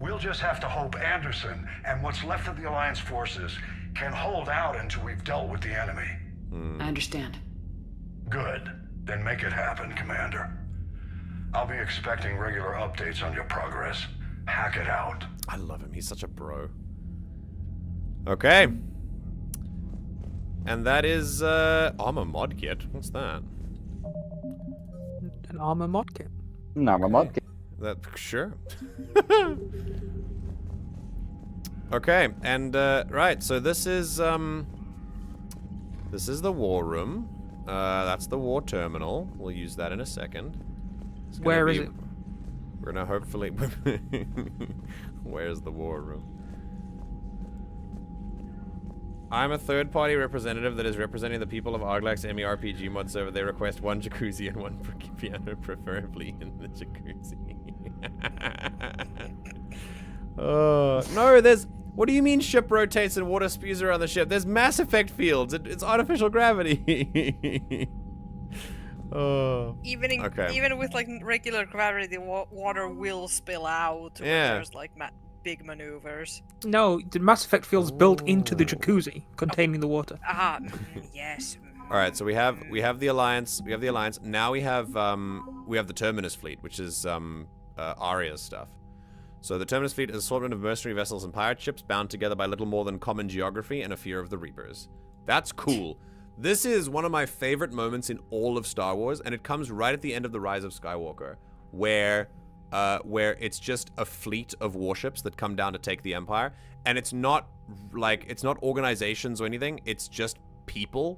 We'll just have to hope Anderson and what's left of the Alliance forces can hold out until we've dealt with the enemy. I understand. Good. Then make it happen, Commander. I'll be expecting regular updates on your progress. Hackett out. I love him. He's such a bro. Okay. And that is armor mod kit. What's that? An armor mod kit. An armor mod kit. That sure. Okay, and right, so this is the war room. That's the war terminal. We'll use that in a second. Where is it? We're gonna hopefully. Where's the war room? I'm a third-party representative that is representing the people of Arglak's MERPG mod server. They request one jacuzzi and one piano, preferably in the jacuzzi. Oh no! There's. What do you mean ship rotates and water spews around the ship? There's Mass Effect fields. It's artificial gravity. Oh. Even with like regular gravity, the water will spill out. When there's like big maneuvers. No, the Mass Effect field's built into the jacuzzi containing the water. Yes. All right, so we have the Alliance. We have the Alliance. Now we have the Terminus fleet, which is Aria's stuff. So the Terminus fleet is an assortment of mercenary vessels and pirate ships bound together by little more than common geography and a fear of the Reapers. That's cool. This is one of my favorite moments in all of Star Wars, and it comes right at the end of The Rise of Skywalker, where it's just a fleet of warships that come down to take the Empire, and it's not organizations or anything, it's just people.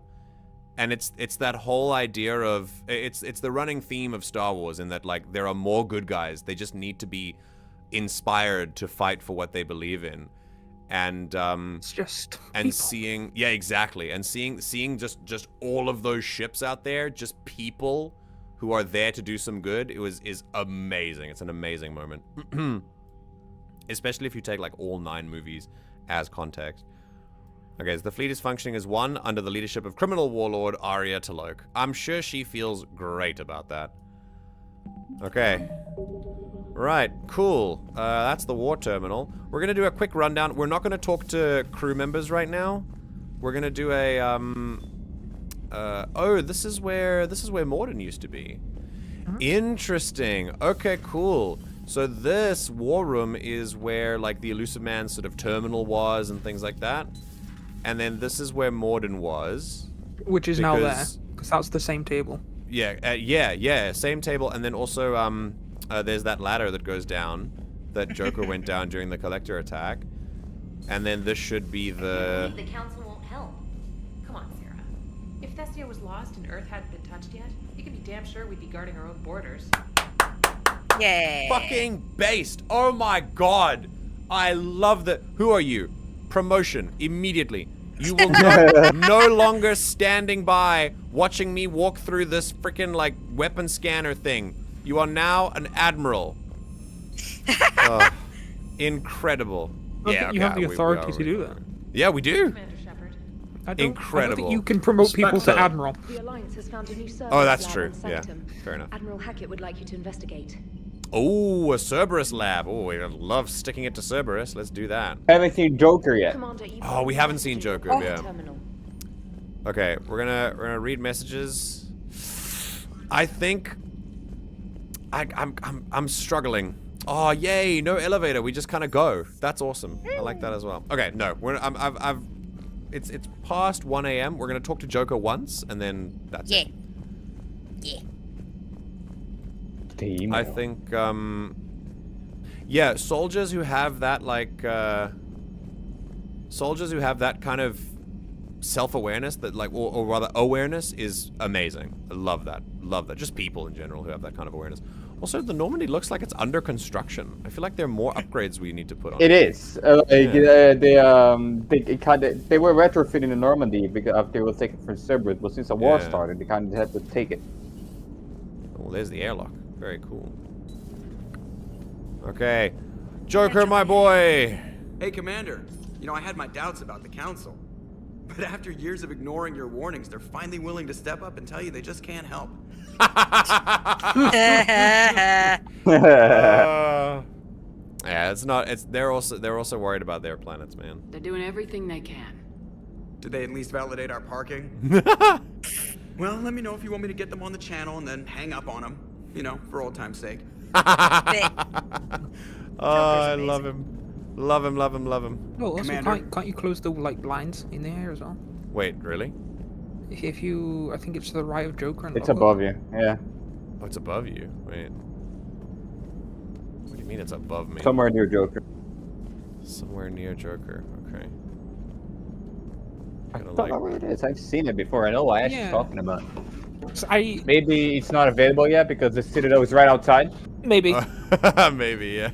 And it's that whole idea of it's the running theme of Star Wars in that like there are more good guys, they just need to be inspired to fight for what they believe in. And it's just and people. seeing seeing just all of those ships out there, just people who are there to do some good, is amazing. It's an amazing moment. Especially if you take like all 9 movies as context. Okay, so the fleet is functioning as one under the leadership of criminal warlord Aria Talok. I'm sure she feels great about that. Okay. Right, cool. That's the war terminal. We're gonna do a quick rundown. We're not gonna talk to crew members right now. We're gonna do a oh, this is where Morden used to be. Interesting. Okay, cool. So this war room is where like the Elusive Man's sort of terminal was and things like that. And then this is where Morden was. Which is now there, because that's the same table. Yeah, yeah, same table. And then also, there's that ladder that goes down, that Joker went down during the Collector attack. And then this should be the... The Council won't help. Come on, Sarah. If Thestia was lost and Earth hadn't been touched yet, you can be damn sure we'd be guarding our own borders. Yeah. Fucking based. Oh my god. I love that. Who are you? Promotion immediately. You will no longer standing by watching me walk through this freaking like weapon scanner thing. You are now an admiral. Incredible. Yeah, you have the authority to do that. Yeah, we do. Commander Shepard. Incredible. I don't think you can promote people to admiral. The Alliance has found a new service Oh, that's lab true. on Yeah, Sanctum. fair enough. Admiral Hackett would like you to investigate. Oh, a Cerberus lab. Oh, we love sticking it to Cerberus. Let's do that. Haven't seen Joker yet. Oh, we haven't seen Joker yet. Okay, we're gonna read messages. I think I'm struggling. Oh, yay! No elevator. We just kind of go. That's awesome. I like that as well. Okay, no, it's past 1 a.m. We're gonna talk to Joker once, and then that's it. Yeah. I think, yeah, soldiers who have that, like, soldiers who have that kind of self-awareness, that, like, or rather awareness is amazing. I love that. Love that. Just people in general who have that kind of awareness. Also, the Normandy looks like it's under construction. I feel like there are more upgrades we need to put on. It is. They were retrofitting the Normandy because after they were taken from Cerberus, but since the war started, they kind of had to take it. Oh, there's the airlock. Very cool. Okay. Joker, my boy! Hey, Commander. You know, I had my doubts about the Council. But after years of ignoring your warnings, they're finally willing to step up and tell you they just can't help. Yeah, they're also worried about their planets, man. They're doing everything they can. Did they at least validate our parking? Well, let me know if you want me to get them on the channel and then hang up on them. You know, for old time's sake. Oh, I love him. Love him, love him, love him. Oh, also, can't you close the like blinds in there as well? Wait, really? If you, I think it's to the right of Joker. And it's above you, yeah. Oh, it's above you. Wait. What do you mean it's above me? Somewhere near Joker. Somewhere near Joker. Okay. I don't know where it is. I've seen it before. I know what Ash is talking about. So maybe it's not available yet because the Citadel is right outside. Maybe. Maybe, yeah.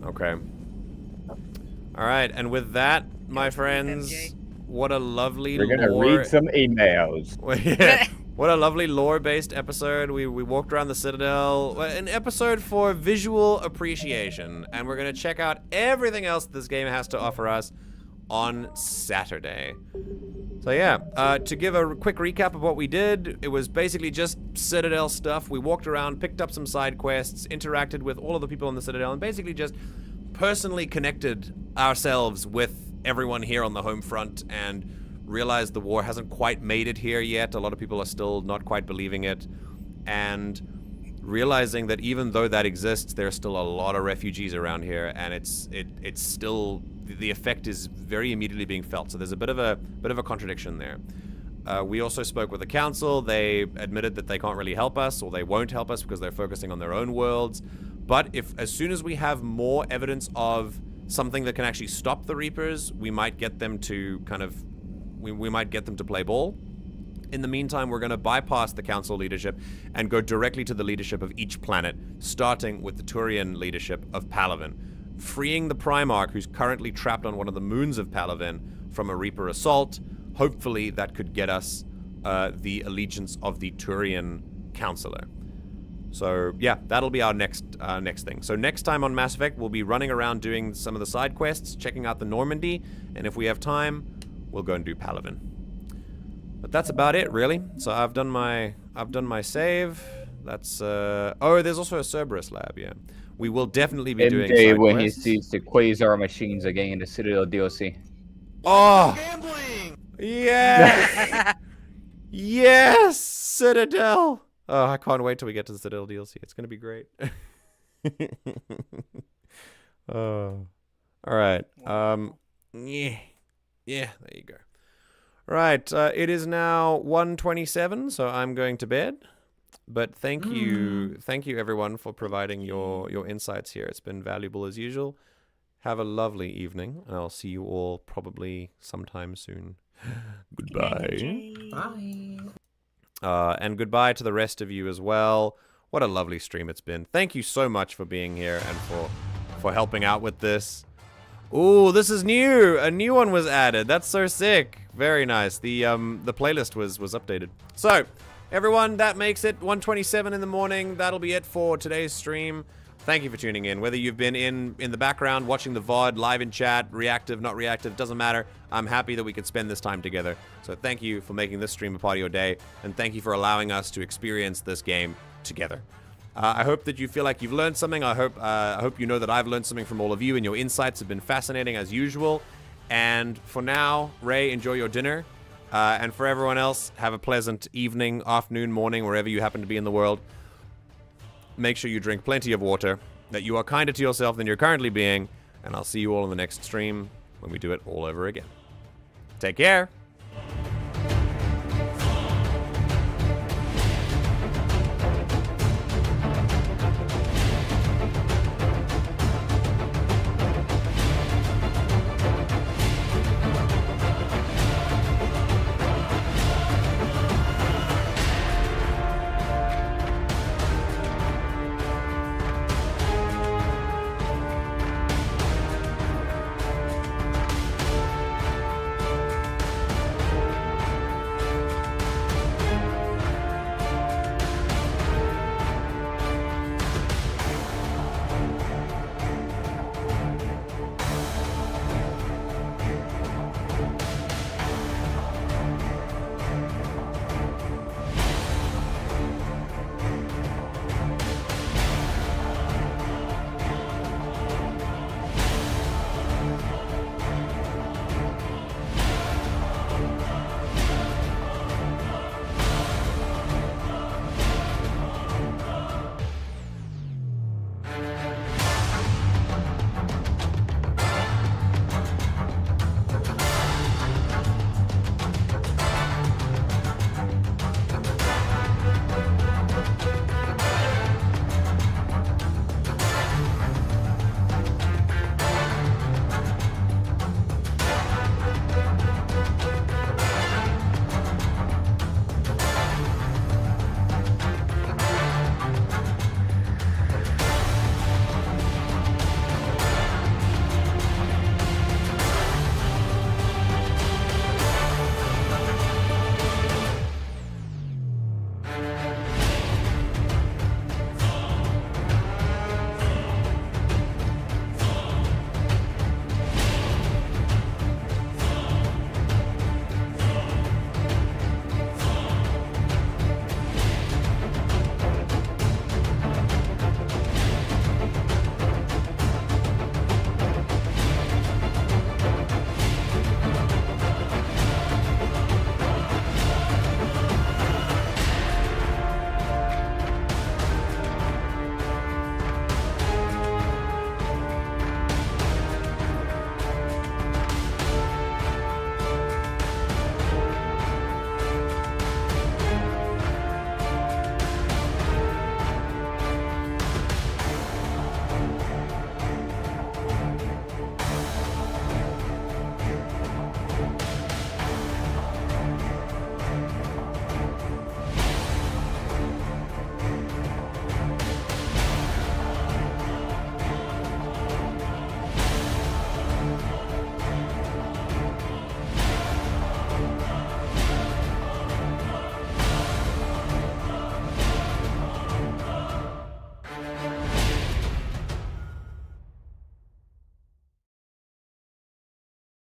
Okay. All right, and with that, my friends, what a lovely We're gonna read some emails. Yeah. What a lovely lore-based episode. We walked around the Citadel. An episode for visual appreciation, and we're gonna check out everything else this game has to offer us on Saturday. So yeah, to give a quick recap of what we did, it was basically just Citadel stuff. We walked around, picked up some side quests, interacted with all of the people in the Citadel, and basically just personally connected ourselves with everyone here on the home front and realized the war hasn't quite made it here yet. A lot of people are still not quite believing it, and realizing that even though that exists, there's still a lot of refugees around here, and it's still, the effect is very immediately being felt. So there's a bit of a contradiction there. We also spoke with the council. They admitted that they can't really help us, or they won't help us because they're focusing on their own worlds. But as soon as we have more evidence of something that can actually stop the Reapers, we might get them to we might get them to play ball. In the meantime, we're going to bypass the council leadership and go directly to the leadership of each planet, starting with the Turian leadership of Palaven, freeing the Primarch, who's currently trapped on one of the moons of Palaven, from a Reaper assault. Hopefully that could get us the allegiance of the Turian Councilor. So yeah, that'll be our next thing. So next time on Mass Effect, we'll be running around doing some of the side quests, checking out the Normandy, and if we have time, we'll go and do Palaven. But that's about it, really. So I've done my save. That's oh, there's also a Cerberus lab. Yeah, we will definitely be doing side when quests. he sees the Quasar machines again in the Citadel DLC. Oh, yes, yes, Citadel. Oh, I can't wait till we get to the Citadel DLC. It's gonna be great. Oh, all right. Yeah, there you go. Right, it is now 1:27, so I'm going to bed. But thank you everyone for providing your insights here. It's been valuable as usual. Have a lovely evening, and I'll see you all probably sometime soon. Goodbye. Bye. And goodbye to the rest of you as well. What a lovely stream it's been. Thank you so much for being here and for for helping out with this. Ooh, this is new. A new one was added. That's so sick. Very nice. The playlist was updated. So, everyone, that makes it 1:27 in the morning. That'll be it for today's stream. Thank you for tuning in. Whether you've been in the background, watching the VOD, live in chat, reactive, not reactive, doesn't matter. I'm happy that we could spend this time together. So thank you for making this stream a part of your day, and thank you for allowing us to experience this game together. I hope that you feel like you've learned something. I hope you know that I've learned something from all of you, and your insights have been fascinating as usual. And for now, Ray, enjoy your dinner. And for everyone else, have a pleasant evening, afternoon, morning, wherever you happen to be in the world. Make sure you drink plenty of water, that you are kinder to yourself than you're currently being, and I'll see you all in the next stream when we do it all over again. Take care!